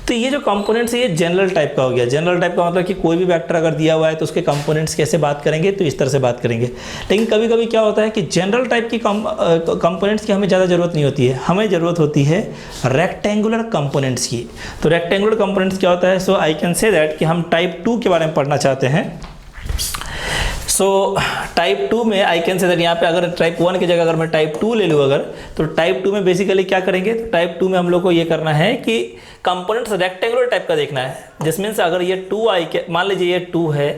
तो ये जो कंपोनेंट्स है ये जनरल टाइप का हो गया। जनरल टाइप का मतलब कि कोई भी वेक्टर अगर दिया हुआ है तो उसके कंपोनेंट्स कैसे बात करेंगे, तो इस तरह से बात करेंगे। लेकिन कभी कभी क्या होता है कि जनरल टाइप की कंपोनेंट्स की हमें ज़्यादा ज़रूरत नहीं होती है, हमें ज़रूरत होती है रेक्टेंगुलर कंपोनेंट्स की। तो रेक्टेंगुलर कंपोनेंट्स क्या होता है, so I can say that कि हम टाइप 2 के बारे में पढ़ना चाहते हैं। सो टाइप 2 में आई कैन से दैट यहाँ पे अगर टाइप 1 की जगह अगर मैं टाइप 2 ले लूँ अगर, तो टाइप 2 में बेसिकली क्या करेंगे, तो टाइप 2 में हम लोग को ये करना है कि कंपोनेंट्स रेक्टेंगुलर टाइप का देखना है। जिस मीन्स अगर ये 2 आई के मान लीजिए ये 2 है,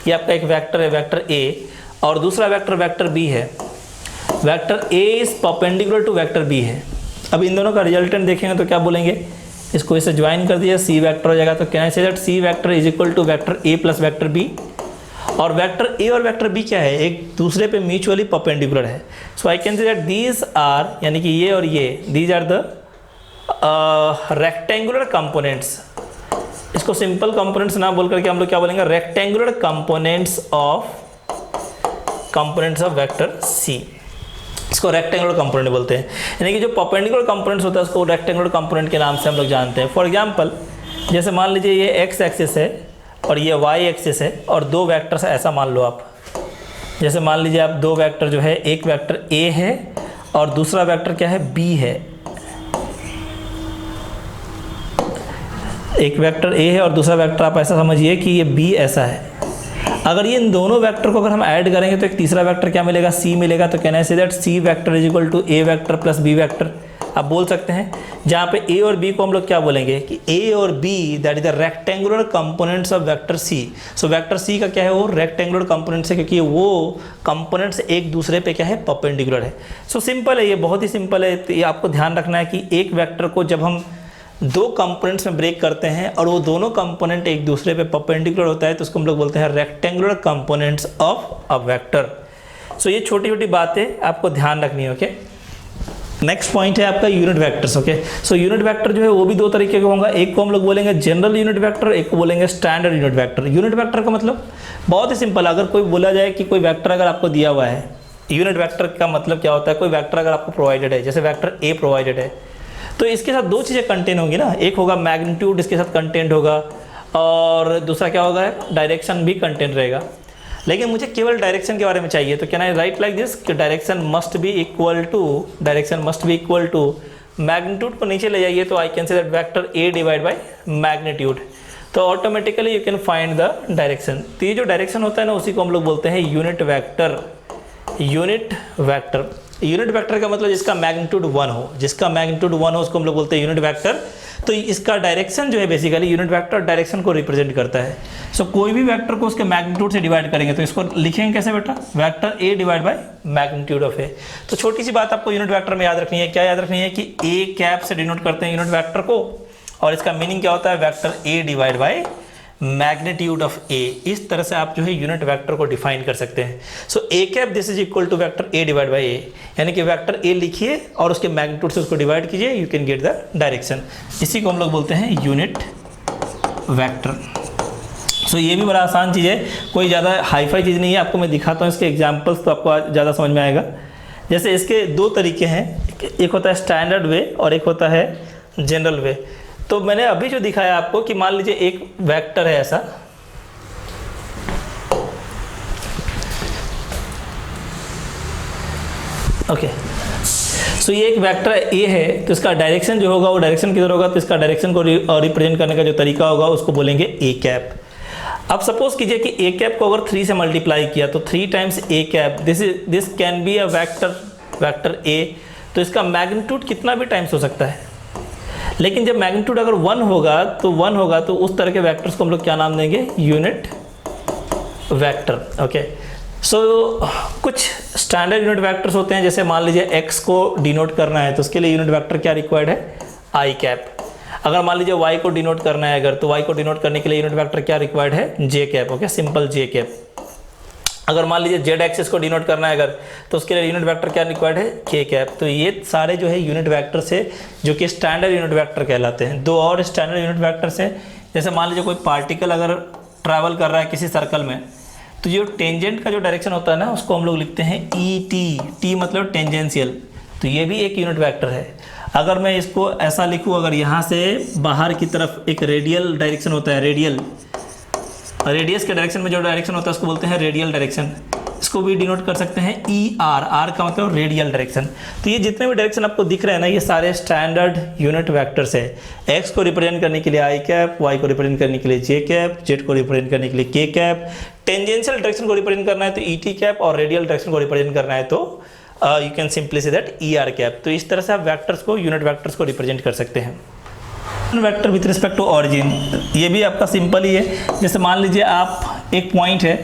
ये आपका एक वेक्टर है वेक्टर ए और दूसरा वेक्टर बी है। Vector A is perpendicular to vector B है। अब इन दोनों का रिजल्टेंट देखेंगे तो क्या बोलेंगे, इसको इससे ज्वाइन कर दिया, सी वेक्टर हो जाएगा। तो can I say that C vector is equal to vector A plus vector B. और वेक्टर ए और वेक्टर बी क्या है, एक दूसरे पे म्यूचुअली परपेंडिकुलर है। So I can say that these are, यानी कि ये और ये, these are the rectangular components. इसको सिंपल कंपोनेंट्स ना बोल करके हम लोग क्या बोलेंगे, rectangular components of vector C. इसको रेक्टेंगुलर कंपोनेंट बोलते हैं, यानी कि जो परपेंडिकुलर कंपोनेंट्स होता है उसको रेक्टेंगुलर कंपोनेंट के नाम से हम लोग जानते हैं। फॉर एग्जांपल जैसे मान लीजिए ये एक्स एक्सिस है और ये वाई एक्सिस है और दो वेक्टर्स ऐसा मान लो आप। जैसे मान लीजिए आप दो वेक्टर जो है, एक वेक्टर ए है और दूसरा वेक्टर क्या है, बी है। एक वेक्टर ए है और दूसरा वेक्टर आप ऐसा समझिए कि ये बी ऐसा है। अगर ये इन दोनों वेक्टर को अगर हम ऐड करेंगे तो एक तीसरा वेक्टर क्या मिलेगा, सी मिलेगा। तो can I say that C vector is equal to A vector plus B vector आप बोल सकते हैं। जहाँ पे ए और बी को हम लोग क्या बोलेंगे कि ए और B that is the rectangular components of vector C. So vector C का क्या है, वो रेक्टेंगुलर कंपोनेंट्स है क्योंकि वो कंपोनेंट्स एक दूसरे पे क्या है, परपेंडिकुलर है। सो सिंपल है, ये बहुत ही सिंपल है। तो ये आपको ध्यान रखना है कि एक वेक्टर को जब हम दो कंपोनेंट्स में ब्रेक करते हैं और वो दोनों कंपोनेंट एक दूसरे पे परपेंडिकुलर होता है तो उसको हम लोग बोलते हैं rectangular components of a vector. So ये छोटी छोटी बातें आपको ध्यान रखनी है। ओके, नेक्स्ट पॉइंट है आपका unit vectors. Okay, so unit vector जो है वो भी दो तरीके का होगा। एक को हम लोग बोलेंगे जनरल यूनिट वेक्टर, एक को बोलेंगे standard unit vector. Unit vector का मतलब बहुत ही सिंपल, अगर कोई बोला जाए कि कोई वेक्टर अगर आपको दिया हुआ है, यूनिट वेक्टर का मतलब क्या होता है, कोई वेक्टर अगर आपको प्रोवाइडेड है, जैसे वेक्टर ए प्रोवाइडेड है, तो इसके साथ दो चीज़ें कंटेन होंगी ना, एक होगा मैग्नीट्यूड इसके साथ कंटेंट होगा और दूसरा क्या होगा, डायरेक्शन भी कंटेंट रहेगा। लेकिन मुझे केवल डायरेक्शन के बारे में चाहिए, तो can I write like this कि direction must be equal to magnitude को नीचे ले जाइए तो I can say that vector A divide by magnitude, तो automatically you can find the direction. तो ये जो डायरेक्शन होता है ना उसी को हम लोग बोलते हैं यूनिट वेक्टर। यूनिट वेक्टर का मतलब जिसका मैग्नीट्यूड 1 हो, उसको हम लोग बोलते हैं यूनिट वेक्टर। तो इसका डायरेक्शन जो है बेसिकली यूनिट वेक्टर डायरेक्शन को रिप्रेजेंट करता है। सो कोई भी वेक्टर को उसके मैग्नीट्यूड से डिवाइड करेंगे तो इसको लिखेंगे कैसे बेटा, vector A divide by magnitude of A. तो छोटी सी बात आपको यूनिट वेक्टर में याद रखनी है, क्या याद रखनी है कि ए कैप से डिनोट करते हैं यूनिट वेक्टर को और इसका मीनिंग क्या होता है, vector A divide by magnitude of A. इस तरह से आप जो है यूनिट वेक्टर को डिफाइन कर सकते हैं। So A cap this is equal to vector A divide by A, यानी कि वेक्टर ए लिखिए और उसके मैग्नीट्यूड से उसको डिवाइड कीजिए, you can get the direction. इसी को हम लोग बोलते हैं यूनिट वेक्टर। सो ये भी बड़ा आसान चीज़ है, कोई ज़्यादा हाईफाई चीज़ नहीं है। आपको मैं दिखाता हूँ इसके एग्जाम्पल्स तो आपको ज़्यादा समझ में आएगा। जैसे इसके दो तरीके हैं, एक होता है स्टैंडर्ड वे और एक होता है जनरल वे। तो मैंने अभी जो दिखाया आपको कि मान लीजिए एक वेक्टर है ऐसा, ओके, सो ये एक वेक्टर ए है, तो इसका डायरेक्शन जो होगा वो डायरेक्शन किधर होगा, तो इसका डायरेक्शन को रिप्रेजेंट करने का जो तरीका होगा उसको बोलेंगे ए कैप। अब सपोज कीजिए कि ए कैप को अगर 3 से मल्टीप्लाई किया तो 3 times A cap, this can be a vector A, तो इसका मैग्नीट्यूड कितना भी टाइम्स हो सकता है। लेकिन जब मैग्नीट्यूड अगर 1 होगा तो उस तरह के वेक्टर्स को हम लोग क्या नाम देंगे, यूनिट वेक्टर। ओके, सो कुछ स्टैंडर्ड यूनिट वेक्टर्स होते हैं, जैसे मान लीजिए x को डिनोट करना है तो उसके लिए यूनिट वेक्टर क्या रिक्वायर्ड है, आई कैप। अगर मान लीजिए y को डिनोट करना है अगर, तो y को डिनोट करने के लिए यूनिट वेक्टर क्या रिक्वायर्ड है, जे कैप। ओके, सिंपल जे कैप। अगर मान लीजिए z एक्सिस को डिनोट करना है अगर, तो उसके लिए यूनिट वेक्टर क्या रिक्वायर्ड है, के कैप। तो ये सारे जो है यूनिट वेक्टर्स है जो कि स्टैंडर्ड यूनिट वेक्टर कहलाते हैं। दो और स्टैंडर्ड यूनिट वेक्टर्स हैं, जैसे मान लीजिए कोई पार्टिकल अगर ट्रैवल कर रहा है किसी सर्कल में, तो जो टेंजेंट का जो डायरेक्शन होता है ना उसको हम लोग लिखते हैं ई टी मतलब टेंजेंशियल। तो ये भी एक यूनिट वेक्टर है। अगर मैं इसको ऐसा लिखूँ, अगर यहाँ से बाहर की तरफ एक रेडियल डायरेक्शन होता है, रेडियस के डायरेक्शन में जो डायरेक्शन होता है उसको बोलते हैं रेडियल डायरेक्शन। इसको भी डिनोट कर सकते हैं ई आर का मतलब रेडियल डायरेक्शन। तो ये जितने भी डायरेक्शन आपको दिख रहे हैं ना, ये सारे स्टैंडर्ड यूनिट वेक्टर्स है। एक्स को रिप्रेजेंट करने के लिए आई कैप, वाई को रिप्रेजेंट करने के लिए जे कैप, जेड को रिप्रेजेंट करने के लिए के कैप, टेंजेंशियल डायरेक्शन को रिप्रेजेंट करना है तो ई टी कैप, और रेडियल डायरेक्शन को रिप्रेजेंट करना है तो यू कैन सिंपली से दैट ई आर कैप। तो इस तरह से आप वेक्टर्स को, यूनिट वेक्टर्स को रिप्रेजेंट कर सकते हैं। Vector with respect to origin, ये भी आपका सिंपल ही है। जैसे मान लीजिए आप एक पॉइंट है,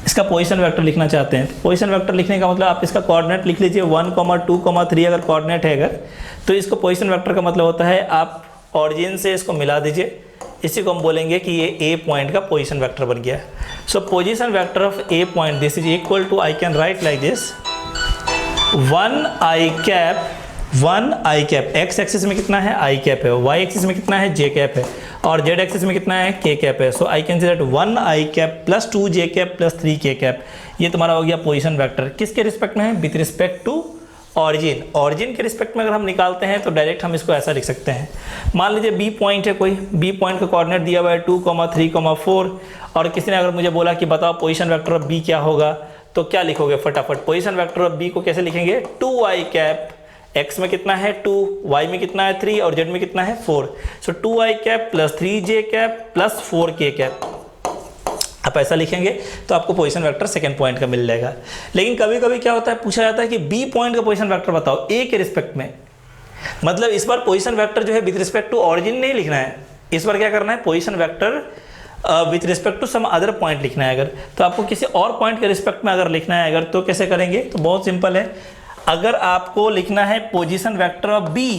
इसका पोजीशन वेक्टर लिखना चाहते हैं। पोजीशन वेक्टर लिखने का मतलब आप इसका कोऑर्डिनेट लिख लीजिए 1, 2, 3 अगर कोऑर्डिनेट है अगर, तो इसको पोजीशन वेक्टर का मतलब होता है आप ऑरिजिन से इसको मिला दीजिए। इसी को हम बोलेंगे कि ये ए पॉइंट का पोजीशन वेक्टर बन गया। So position vector of a point, this is equal to, I can write like this, 1 I cap. X axis में कितना है, आई कैप है, वाई एक्सिस में कितना है, जे कैप है, और जेड एक्सिस में कितना है, के कैप है। So I can say that 1 I cap plus 2 J cap plus 3 K cap. ये तुम्हारा हो गया पोजीशन वेक्टर। किसके रिस्पेक्ट में है, with respect to origin. Origin के रिस्पेक्ट में अगर हम निकालते हैं तो डायरेक्ट हम इसको ऐसा लिख सकते हैं। मान लीजिए बी पॉइंट है कोई, बी पॉइंट का कोऑर्डिनेट दिया हुआ है 2, 3, 4, और किसी ने अगर मुझे बोला कि बताओ पोजीशन वेक्टर ऑफ बी क्या होगा, तो क्या लिखोगे फटाफट। पोजीशन वेक्टर ऑफ बी को कैसे लिखेंगे, 2 आई कैप, x में कितना है 2, y में कितना है 3 और z में कितना है 4। सो 2 आई कैप प्लस 3 जे कैप प्लस 4 के कैप। आप ऐसा लिखेंगे तो आपको पोजीशन वेक्टर सेकंड पॉइंट का मिल जाएगा। लेकिन कभी कभी क्या होता है, पूछा जाता है कि बी पॉइंट का पोजीशन वेक्टर बताओ ए के रिस्पेक्ट में। मतलब इस बार पोजीशन वेक्टर जो है विथ रिस्पेक्ट टू ऑरिजिन नहीं लिखना है, इस बार क्या करना है, position vector with respect to some other point लिखना है। अगर तो आपको किसी और पॉइंट के रिस्पेक्ट में अगर लिखना है अगर, तो कैसे करेंगे, तो बहुत सिंपल है। अगर आपको लिखना है पोजीशन वेक्टर ऑफ बी,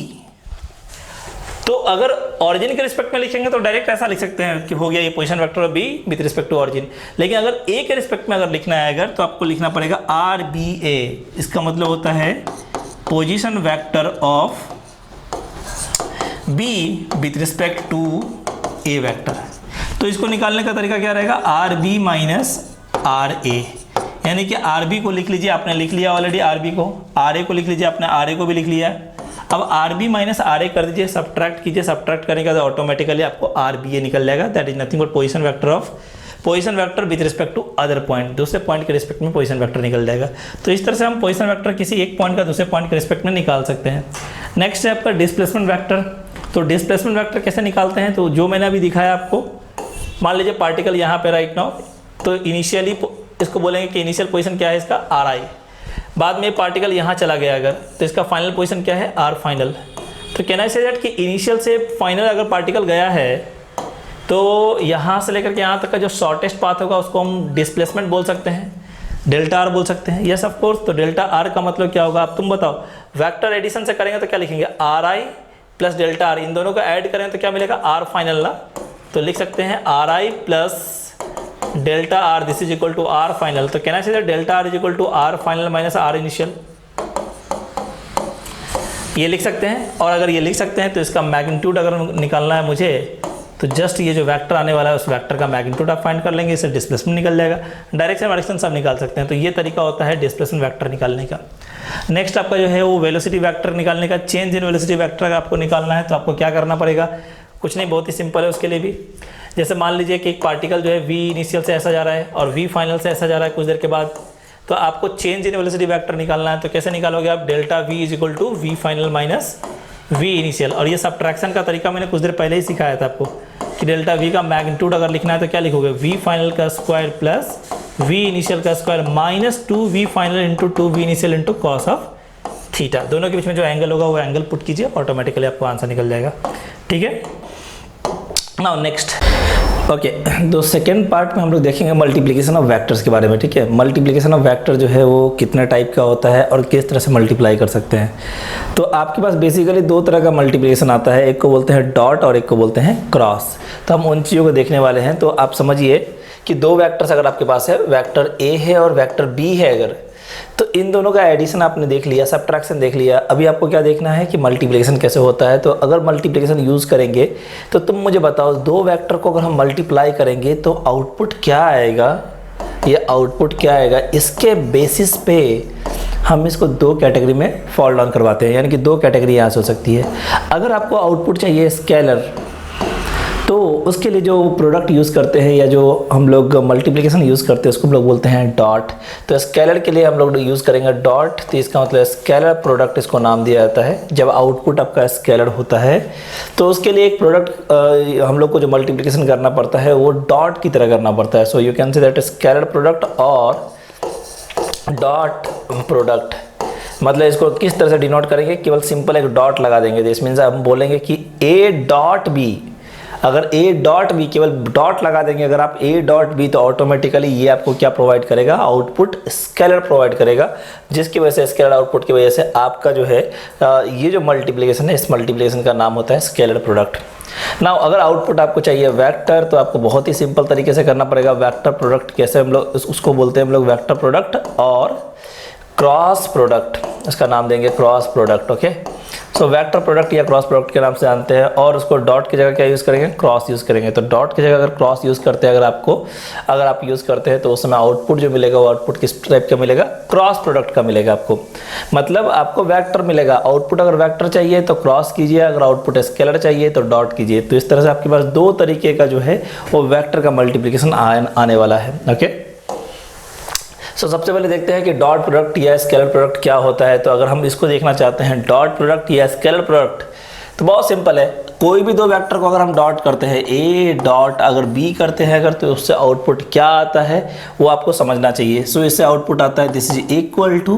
तो अगर ऑरिजिन के रिस्पेक्ट में लिखेंगे तो डायरेक्ट ऐसा लिख सकते हैं कि हो गया ये position vector of B with respect to origin. लेकिन अगर ए के रिस्पेक्ट में अगर लिखना है अगर, तो आपको लिखना पड़ेगा आर बी ए। इसका मतलब होता है position vector of B with respect to A vector. तो इसको निकालने का तरीका क्या रहेगा, r B minus r A, यानी कि आर बी को लिख लीजिए, आपने लिख लिया ऑलरेडी आर बी को, आर ए को लिख लीजिए, आपने आर ए को भी लिख लिया। अब आर बी माइनस आर ए कर दीजिए, सब्ट्रैक्ट कीजिए, सब्ट्रैक्ट करने के बाद ऑटोमेटिकली आपको आर बी ए निकल जाएगा। That is nothing but position vector with respect to other point, दूसरे पॉइंट के रिस्पेक्ट में पोजीशन वेक्टर निकल जाएगा। तो इस तरह से हम पोजीशन वेक्टर किसी एक पॉइंट का दूसरे पॉइंट के रिस्पेक्ट में निकाल सकते हैं। नेक्स्ट है आपका डिस्प्लेसमेंट वेक्टर। तो डिस्प्लेसमेंट वेक्टर कैसे निकालते हैं, तो जो मैंने अभी दिखाया आपको, मान लीजिए पार्टिकल यहाँ पे राइट नाउ, तो इनिशियली इसको बोलेंगे कि इनिशियल पोजीशन क्या है इसका, आर आई। बाद में पार्टिकल यहाँ चला गया अगर, तो इसका फाइनल पोजीशन क्या है, आर फाइनल। तो कैन आई से दैट कि इनिशियल से फाइनल अगर पार्टिकल गया है, तो यहाँ से लेकर के यहाँ तक का जो शॉर्टेस्ट पाथ होगा उसको हम डिस्प्लेसमेंट बोल सकते हैं, डेल्टा आर बोल सकते हैं। Yes of course. तो डेल्टा आर का मतलब क्या होगा, आप तुम बताओ। वेक्टर एडिशन से करेंगे तो क्या लिखेंगे, आर आई प्लस डेल्टा आर, इन दोनों को ऐड करें तो क्या मिलेगा, आर फाइनल ना। तो लिख सकते हैं r I plus delta r, this is equal to r final. तो कहना चाहिए delta r is equal to r final minus r initial, ये लिख सकते हैं। और अगर ये लिख सकते हैं तो इसका मैग्नीट्यूड अगर निकालना है मुझे, तो जस्ट ये जो वेक्टर आने वाला है उस वेक्टर का मैग्नीट्यूड आप फाइंड कर लेंगे, इससे डिस्प्लेसमेंट निकल जाएगा। डायरेक्शन सब निकाल सकते हैं। तो ये तरीका होता है डिस्प्लेसमेंट वेक्टर निकालने का। नेक्स्ट आपका जो है वो वेलोसिटी वेक्टर निकालने का। चेंज इन वेलोसिटी वेक्टर आपको निकालना है तो आपको क्या करना पड़ेगा, कुछ नहीं, बहुत ही सिंपल है उसके लिए भी। जैसे मान लीजिए कि एक पार्टिकल जो है v इनिशियल से ऐसा जा रहा है और v फाइनल से ऐसा जा रहा है कुछ देर के बाद, तो आपको चेंज इन वेलोसिटी वेक्टर निकालना है। तो कैसे निकालोगे आप, delta v is equal to v final minus v initial. और ये सब्ट्रैक्शन का तरीका मैंने कुछ देर पहले ही सिखाया था आपको कि डेल्टा v का मैग्नीट्यूड अगर लिखना है तो क्या लिखोगे, v फाइनल का स्क्वायर प्लस v इनिशियल का square minus 2v final into 2v initial into cos of theta. दोनों के बीच में जो एंगल होगा वो एंगल पुट कीजिए, ऑटोमेटिकली आपको आंसर निकल जाएगा। ठीक है, नाउ नेक्स्ट। ओके, तो सेकेंड पार्ट में हम लोग देखेंगे मल्टीप्लिकेशन ऑफ वेक्टर्स के बारे में। ठीक है, मल्टीप्लिकेशन ऑफ वेक्टर जो है वो कितने टाइप का होता है और किस तरह से मल्टीप्लाई कर सकते हैं। तो आपके पास बेसिकली दो तरह का मल्टीप्लिकेशन आता है, एक को बोलते हैं डॉट और एक को बोलते हैं क्रॉस। तो हम उन चीज़ों को देखने वाले हैं। तो आप समझिए कि दो वेक्टर्स अगर आपके पास है, वेक्टर ए है और वेक्टर बी है अगर, तो इन दोनों का एडिशन आपने देख लिया, सब्ट्रैक्शन देख लिया। अभी आपको क्या देखना है कि मल्टीप्लिकेशन कैसे होता है। तो अगर मल्टीप्लिकेशन यूज़ करेंगे तो तुम मुझे बताओ, दो वेक्टर को अगर हम मल्टीप्लाई करेंगे तो आउटपुट क्या आएगा, ये आउटपुट क्या आएगा, इसके बेसिस पे हम इसको दो कैटेगरी में फॉल डाउन करवाते हैं। यानी कि दो कैटेगरी यहाँ से हो सकती है। अगर आपको आउटपुट चाहिए स्केलर, तो उसके लिए जो प्रोडक्ट यूज़ करते हैं या जो हम लोग मल्टीप्लिकेशन यूज़ करते हैं उसको हम लोग बोलते हैं डॉट। तो स्केलर के लिए हम लोग यूज़ करेंगे डॉट। तो इसका मतलब स्केलर प्रोडक्ट इसको नाम दिया जाता है। जब आउटपुट आपका स्केलर होता है तो उसके लिए एक प्रोडक्ट हम लोग को जो मल्टीप्लिकेशन करना पड़ता है वो डॉट की तरह करना पड़ता है। So you can say that scalar product और डॉट प्रोडक्ट। मतलब इसको किस तरह से डिनोट करेंगे, केवल सिंपल एक डॉट लगा देंगे। दिस मीन्स हम बोलेंगे कि ए डॉट बी। अगर ए डॉट बी, केवल डॉट लगा देंगे अगर आप ए डॉट बी, तो ऑटोमेटिकली ये आपको क्या प्रोवाइड करेगा, आउटपुट स्केलर प्रोवाइड करेगा। जिसकी वजह से स्केलर आउटपुट की वजह से आपका जो है ये जो मल्टीप्लिकेशन है, इस मल्टीप्लिकेशन का नाम होता है स्केलर प्रोडक्ट। नाउ अगर आउटपुट आपको चाहिए वेक्टर, तो आपको बहुत ही सिंपल तरीके से करना पड़ेगा। वेक्टर प्रोडक्ट कैसे हम लोग उसको बोलते हैं, हम लोग वेक्टर प्रोडक्ट और क्रॉस प्रोडक्ट, इसका नाम देंगे cross product. Okay, so vector product या क्रॉस प्रोडक्ट के नाम से जानते हैं। और उसको डॉट की जगह क्या यूज़ करेंगे, क्रॉस यूज़ करेंगे। तो डॉट की जगह अगर क्रॉस यूज़ करते हैं, अगर आप यूज़ करते हैं तो उस समय आउटपुट जो मिलेगा वो आउटपुट किस टाइप का मिलेगा, क्रॉस प्रोडक्ट का मिलेगा आपको। मतलब आपको वेक्टर मिलेगा, आउटपुट अगर वेक्टर चाहिए तो क्रॉस कीजिए, अगर आउटपुट स्केलर चाहिए तो डॉट कीजिए। तो इस तरह से आपके पास दो तरीके का जो है वो वेक्टर का मल्टीप्लिकेशन आने वाला है। ओके, सो सबसे पहले देखते हैं कि डॉट प्रोडक्ट या स्केलर प्रोडक्ट क्या होता है। तो अगर हम इसको देखना चाहते हैं डॉट प्रोडक्ट या स्केलर प्रोडक्ट, तो बहुत सिंपल है। कोई भी दो वेक्टर को अगर हम डॉट करते हैं, ए डॉट अगर बी करते हैं अगर, तो उससे आउटपुट क्या आता है वो आपको समझना चाहिए। सो इससे आउटपुट आता है दिस इज इक्वल टू,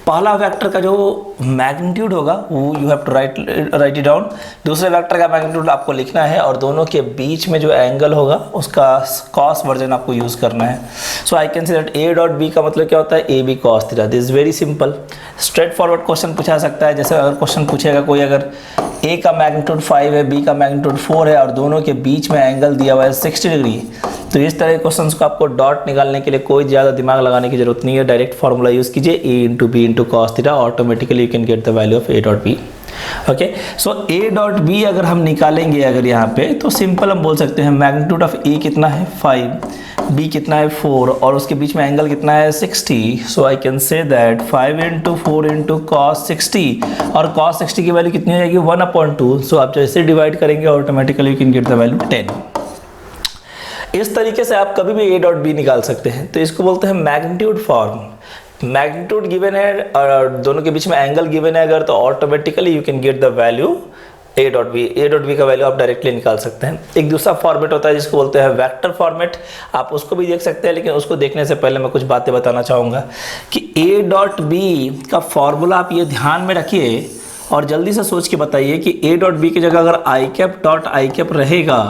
पहला वेक्टर का जो मैग्नीट्यूड होगा वो you have to write it down. दूसरे वेक्टर का मैग्नीट्यूड आपको लिखना है और दोनों के बीच में जो एंगल होगा उसका कॉस वर्जन आपको यूज़ करना है। So I can say that A dot B का मतलब क्या होता है, A B cos theta. This is very simple, straightforward question पूछा सकता है। जैसे अगर क्वेश्चन पूछेगा कोई, अगर ए का मैग्नीट्यूड 5 है, बी का मैग्नीट्यूड 4 है और दोनों के बीच में एंगल दिया हुआ है 60 डिग्री, तो इस तरह के क्वेश्चंस को आपको डॉट निकालने के लिए कोई ज़्यादा दिमाग लगाने की जरूरत नहीं है। डायरेक्ट फार्मूला यूज़ कीजिए, A into B into cos theta, automatically you can get the value of A dot B. Okay, so A dot B अगर हम निकालेंगे अगर यहाँ पे, तो सिंपल हम बोल सकते हैं मैग्नीट्यूड ऑफ ए कितना है 5, बी कितना है 4 और उसके बीच में एंगल कितना है 60। So I can say that 5 into 4 into cos 60, और कॉस 60 की वैल्यू कितनी हो जाएगी 1/2। सो आप जैसे डिवाइड करेंगे automatically you can get the value 10। इस तरीके से आप कभी भी ए डॉट बी निकाल सकते हैं। तो इसको बोलते हैं मैग्नीट्यूड फॉर्म। मैग्नीट्यूड गिवन है और दोनों के बीच में एंगल गिवन है अगर, तो automatically you can get the value A dot B. ए डॉट बी का वैल्यू आप डायरेक्टली निकाल सकते हैं। एक दूसरा फॉर्मेट होता है जिसको बोलते हैं वेक्टर फॉर्मेट, आप उसको भी देख सकते हैं। लेकिन उसको देखने से पहले मैं कुछ बातें बताना चाहूँगा कि ए डॉट बी का फॉर्मूला आप ये ध्यान में रखिए और जल्दी से सोच के बताइए कि ए डॉट बी की जगह अगर आई कैप डॉट आई कैप रहेगा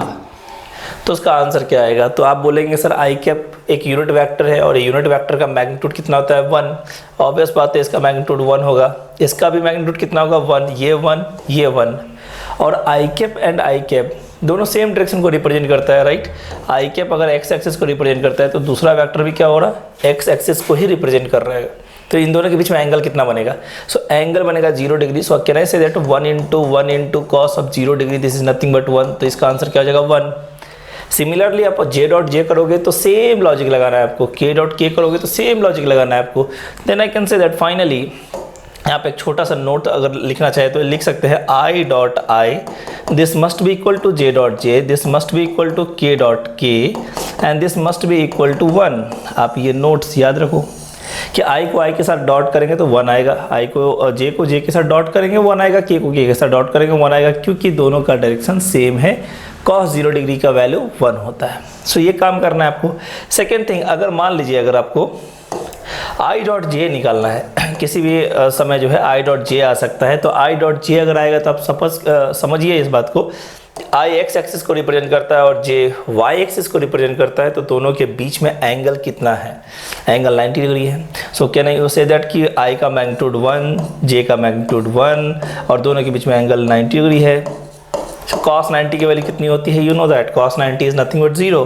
तो उसका आंसर क्या आएगा। तो आप बोलेंगे सर आई कैप एक यूनिट वेक्टर है और यूनिट वेक्टर का मैग्नीट्यूड कितना होता है 1। ऑब्वियस बात है इसका मैग्नीट्यूड 1 होगा, इसका भी मैग्नीट्यूड कितना होगा 1, ये 1 ये 1। और आई कैप एंड आई कैप दोनों सेम डायरेक्शन को रिप्रेजेंट करता है, राइट। आई कैप अगर एक्स एक्सिस को रिप्रेजेंट करता है तो दूसरा वेक्टर भी क्या हो रहा है, एक्स एक्सिस को ही रिप्रेजेंट कर रहा है। तो इन दोनों के बीच में एंगल कितना बनेगा, सो एंगल बनेगा 0 degree. So can I say that 1 into cos of 0 degree, this is nothing but 1। तो इसका आंसर क्या हो जाएगा 1। सिमिलरली आप जे डॉट जे करोगे तो सेम लॉजिक लगाना है आपको, के डॉट के करोगे तो सेम लॉजिक लगाना है आपको। Then I can say that finally यहाँ पे एक छोटा सा नोट अगर लिखना चाहे तो लिख सकते हैं i dot i this must be equal to j dot j, this must be equal to k dot k and this must be equal to 1। आप ये नोट्स याद रखो कि आई को आई के साथ डॉट करेंगे तो 1 आएगा, आई को जे के साथ डॉट करेंगे 1 आएगा, के को के साथ डॉट करेंगे 1 आएगा, क्योंकि दोनों का डायरेक्शन सेम है। cos 0 डिग्री का वैल्यू 1 होता है। सो ये काम करना है आपको। सेकेंड थिंग, अगर मान लीजिए अगर आपको आई डॉट जे निकालना है, किसी भी समय जो है आई डॉट जे आ सकता है, तो आई डॉट जे अगर आएगा तो आप सपोज समझिए इस बात को, आई एक्स एक्सिस को रिप्रेजेंट करता है और जे वाई एक्सिस को रिप्रेजेंट करता है, तो दोनों के बीच में एंगल कितना है, एंगल 90 डिग्री है। सो कैन आई से दैट कि आई का मैग्नीट्यूड 1, जे का मैग्नीट्यूड 1 और दोनों के बीच में एंगल 90 डिग्री है। So cos 90 की वैल्यू कितनी होती है, you know that cos 90 is nothing but 0।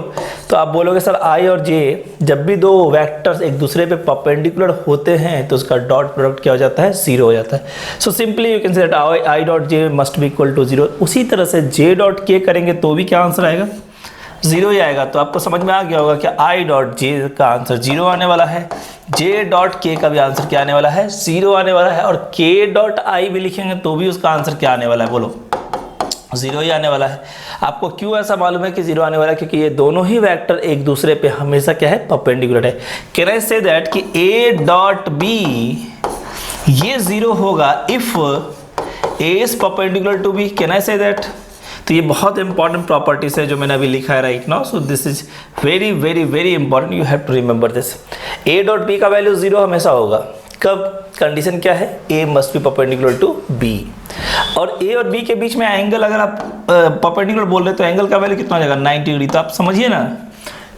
तो आप बोलोगे सर आई और जे जब भी दो वेक्टर्स एक दूसरे पे परपेंडिकुलर होते हैं तो उसका डॉट प्रोडक्ट क्या हो जाता है, 0 हो जाता है। So simply you can say that i dot j must be equal to 0। उसी तरह से जे डॉट के करेंगे तो भी क्या आंसर आएगा, 0 ही आएगा। तो आपको समझ में आ गया होगा कि आई डॉट जे का आंसर 0 आने वाला है, जे डॉट के का भी आंसर क्या आने वाला है, 0 आने वाला है, और के डॉट आई भी लिखेंगे तो भी उसका आंसर क्या आने वाला है, बोलो 0 ही आने वाला है। आपको क्यों ऐसा मालूम है कि 0 आने वाला है, क्योंकि ये दोनों ही वेक्टर एक दूसरे पे हमेशा क्या है, परपेंडिकुलर है। कैन आई से दैट कि ए डॉट बी ये 0 होगा if A is perpendicular to B. Can I say that? तो ये बहुत इंपॉर्टेंट प्रॉपर्टीज है जो मैंने अभी लिखा है right now. So this is very very very important, you have to remember this. A dot B का वैल्यू 0 हमेशा होगा। कब? कंडीशन क्या है, A must be perpendicular to B. और ए और बी के बीच में एंगल अगर आप परपेंडिकुलर बोल रहे तो एंगल का वैल्यू कितना हो जाएगा, 90 डिग्री। तो आप समझिए ना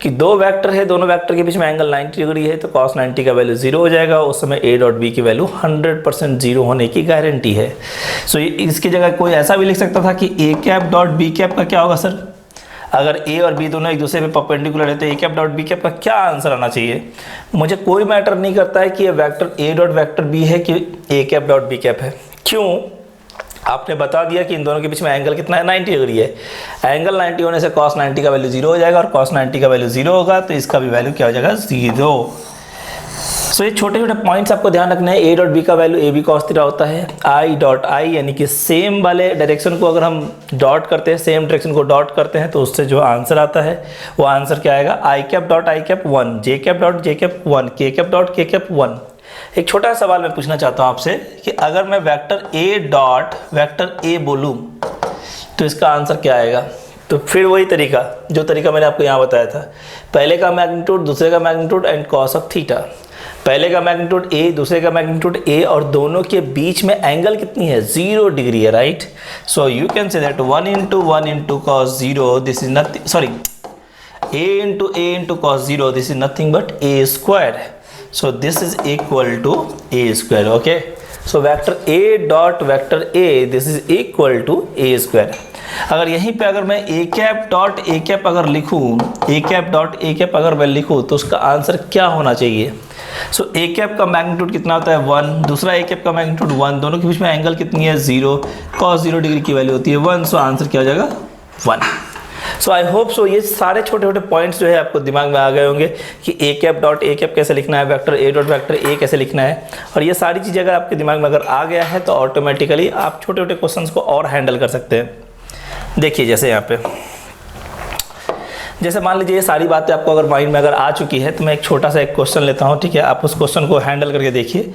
कि दो वेक्टर है, दोनों वेक्टर के बीच में एंगल 90 डिग्री है, तो cos 90 का वैल्यू 0 हो जाएगा। उस समय ए डॉट बी की वैल्यू 100% 0 होने की गारंटी है। सो इसकी जगह कोई ऐसा भी लिख सकता था कि A cap dot B cap का क्या होगा सर, अगर ए और बी दोनों एक दूसरे पे परपेंडिकुलर है तो ए कैप डॉट बी कैप का क्या आंसर आना चाहिए। मुझे कोई मैटर नहीं करता है कि ये vector A dot vector B है कि A cap dot B cap है। क्यों? आपने बता दिया कि इन दोनों के बीच में एंगल कितना है, 90 डिग्री है। एंगल 90 होने से cos 90 का वैल्यू 0 हो जाएगा, और cos 90 का वैल्यू 0 होगा तो इसका भी वैल्यू क्या हो जाएगा, 0। सो ये छोटे छोटे पॉइंट्स आपको ध्यान रखना है। ए डॉट बी का value A B cos theta होता है। आई डॉट आई यानी कि सेम वाले डायरेक्शन को अगर हम डॉट करते हैं, सेम डायरेक्शन को डॉट करते हैं, तो उससे जो आंसर आता है वो आंसर क्या आएगा, I cap dot I cap 1, J cap dot J cap 1, K cap dot के कैप 1। एक छोटा सवाल मैं पूछना चाहता हूं आपसे कि अगर मैं vector A dot vector A बोलूं तो इसका आंसर क्या आएगा। तो फिर वही तरीका, जो तरीका मैंने आपको यहाँ बताया था, पहले का मैग्नीट्यूड, दूसरे का magnitude and cos of theta. पहले का मैग्नीट्यूड ए, दूसरे का मैग्नीट्यूड ए, और दोनों के बीच में एंगल कितनी है, 0 डिग्री है, right. So you can say that 1 into 1 into cos 0 this is nothing, sorry a into cos 0 this is nothing but a square. So this is equal to a square, okay? So vector a dot vector a this is equal to a square। अगर यहीं पे अगर मैं a cap dot a cap अगर लिखूँ, a cap dot a cap अगर मैं लिखूँ तो उसका आंसर क्या होना चाहिए। सो a कैप का मैग्नीट्यूड कितना होता है, 1, दूसरा a कैप का मैग्नीट्यूड 1, दोनों के बीच में एंगल कितनी है, 0, cos 0 डिग्री की वैल्यू होती है 1। सो आंसर क्या हो जाएगा, 1। सो आई होप सो ये सारे छोटे छोटे पॉइंट्स जो है आपको दिमाग में आ गए होंगे कि A cap dot A cap कैसे लिखना है, vector A dot vector A कैसे लिखना है। और ये सारी चीज़ें अगर आपके दिमाग में अगर आ गया है तो ऑटोमेटिकली आप छोटे छोटे क्वेश्चंस को और हैंडल कर सकते हैं। देखिए जैसे यहाँ पे, जैसे मान लीजिए ये सारी बातें आपको अगर माइंड में अगर आ चुकी है तो मैं एक छोटा सा एक क्वेश्चन लेता हूँ, ठीक है। आप उस क्वेश्चन को हैंडल करके देखिए।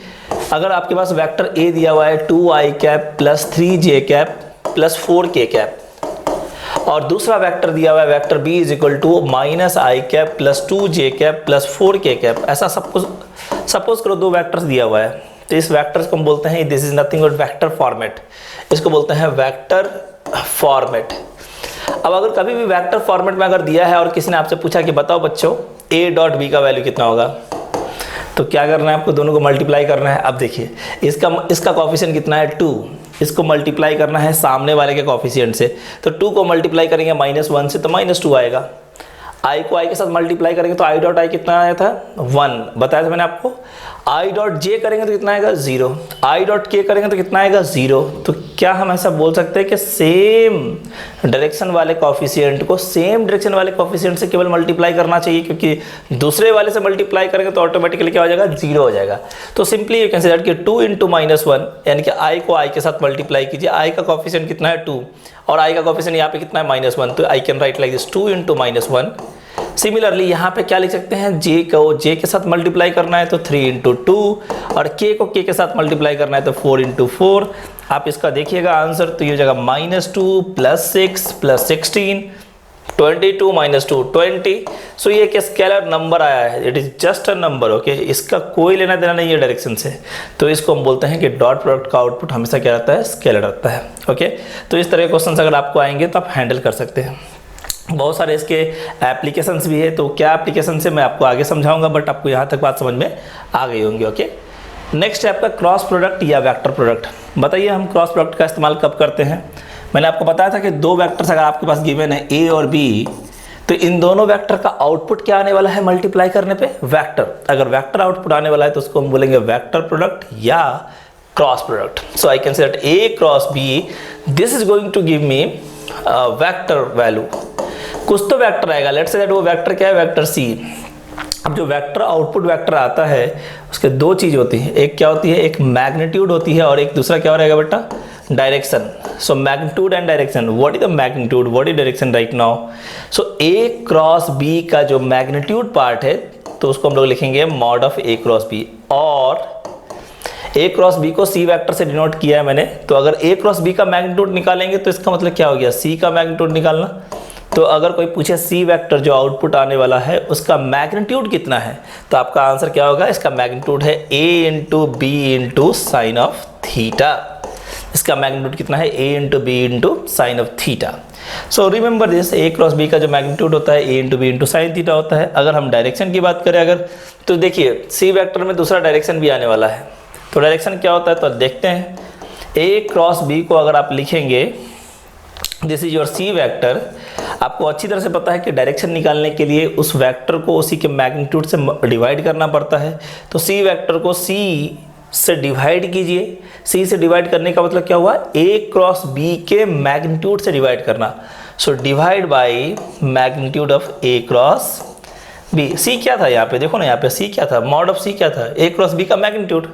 अगर आपके पास वेक्टर ए दिया हुआ है 2i cap plus 3j cap plus 4k cap, और दूसरा वेक्टर दिया हुआ है vector b is equal to minus I cap plus 2j cap plus 4k cap, ऐसा सब कुछ सपोज करो दो वेक्टर्स दिया हुआ है। तो इस वेक्टर्स को हम बोलते हैं, this is nothing but vector format, इसको बोलते हैं वेक्टर फॉर्मेट। अब अगर कभी भी वेक्टर फॉर्मेट में अगर दिया है और किसी ने आपसे पूछा कि बताओ बच्चों a डॉट बी का वैल्यू कितना होगा, तो क्या करना है आपको, दोनों को मल्टीप्लाई करना है। अब देखिए इसका कॉफिशिएंट कितना है, 2, इसको मल्टीप्लाई करना है सामने वाले के कॉफिशिएंट से, तो 2 को मल्टीप्लाई करेंगे -1 से तो -2 आएगा। आई को आई के साथ मल्टीप्लाई करेंगे तो आई डॉट आई कितना आया था, 1 बताया था मैंने आपको। आई डॉट जे करेंगे तो कितना आएगा 0, आई डॉट के करेंगे तो कितना आएगा 0। तो क्या हम ऐसा बोल सकते हैं कि सेम डायरेक्शन वाले कोफिशिएंट को सेम डायरेक्शन वाले कोफिशिएंट से केवल मल्टीप्लाई करना चाहिए, क्योंकि दूसरे वाले से मल्टीप्लाई करेंगे तो ऑटोमेटिकली क्या हो जाएगा 0 हो जाएगा। तो simply you can say that कि 2 × -1 यानी कि आई को आई के साथ मल्टीप्लाई कीजिए, आई का कोफिशिएंट कितना है 2 और आई का कोफिशिएंट यहाँ पे कितना है -1, तो I can write like this 2 × -1। Similarly यहाँ पे क्या लिख सकते हैं, जे को जे के साथ मल्टीप्लाई करना है तो 3 × 2 और के को के के साथ मल्टीप्लाई करना है तो 4 × 4। आप इसका देखिएगा आंसर तो ये हो जाएगा -2 + 6 + 16 22 - 2 20। सो ये एक स्केलर नंबर आया है, it is just a number. Okay, इसका कोई लेना देना नहीं है डायरेक्शन से, तो इसको हम बोलते हैं कि डॉट प्रोडक्ट का आउटपुट हमेशा क्या रहता है, स्केलर रहता है। ओके, तो इस तरह के क्वेश्चन अगर आपको आएंगे तो आप हैंडल कर सकते हैं। बहुत सारे इसके एप्लीकेशंस भी है, तो क्या एप्लीकेशन से मैं आपको आगे समझाऊंगा, बट आपको यहाँ तक बात समझ में आ गई होंगी। ओके, नेक्स्ट है आपका क्रॉस प्रोडक्ट या वेक्टर प्रोडक्ट। बताइए हम क्रॉस प्रोडक्ट का इस्तेमाल कब करते हैं। मैंने आपको बताया था कि दो वेक्टर्स अगर आपके पास गिवन है ए और बी, तो इन दोनों वेक्टर का आउटपुट क्या आने वाला है मल्टीप्लाई करने पे, वेक्टर। अगर वेक्टर आउटपुट आने वाला है तो उसको हम बोलेंगे वेक्टर प्रोडक्ट या cross product. So I can say that a cross b, this is going to give me vector value. कुछ तो वेक्टर आएगा, लेट्स से दैट वो वेक्टर क्या है, वेक्टर सी। अब जो वेक्टर आउटपुट वेक्टर आता है उसके दो चीज होती है, एक क्या होती है, एक मैग्नीट्यूड होती है और एक दूसरा क्या रहेगा बेटा, direction. So magnitude and direction, what is the magnitude, what is direction right now. So a cross b का जो मैग्नीट्यूड पार्ट है तो उसको हम लोग लिखेंगे mod of A cross b, और ए क्रॉस बी को सी वेक्टर से डिनोट किया है मैंने। तो अगर ए क्रॉस बी का मैग्नीट्यूड निकालेंगे तो इसका मतलब क्या हो गया, सी का मैग्नीट्यूड निकालना। तो अगर कोई पूछे सी वेक्टर जो आउटपुट आने वाला है उसका मैग्नीट्यूड कितना है, तो आपका आंसर क्या होगा, इसका मैग्नीट्यूड है a × b × sine of theta. इसका मैग्नीट्यूड कितना है, a × b × sine of theta. So remember this, a cross b का जो मैग्नीट्यूड होता है a × b × साइन थीटा होता है। अगर हम डायरेक्शन की बात करें अगर, तो देखिए सी वेक्टर में दूसरा डायरेक्शन भी आने वाला है, तो डायरेक्शन क्या होता है तो देखते हैं। a क्रॉस b को अगर आप लिखेंगे, this is your C vector. आपको अच्छी तरह से पता है कि डायरेक्शन निकालने के लिए उस वेक्टर को उसी के मैग्नीट्यूड से डिवाइड करना पड़ता है। तो सी वेक्टर को सी से डिवाइड कीजिए, सी से डिवाइड करने का मतलब क्या हुआ, ए क्रॉस बी के मैग्नीट्यूड से डिवाइड करना। So divide by magnitude of A cross B. C क्या था यहाँ पे, देखो ना यहाँ पे सी क्या था, मॉड ऑफ सी क्या था, ए क्रॉस बी का मैग्नीट्यूड।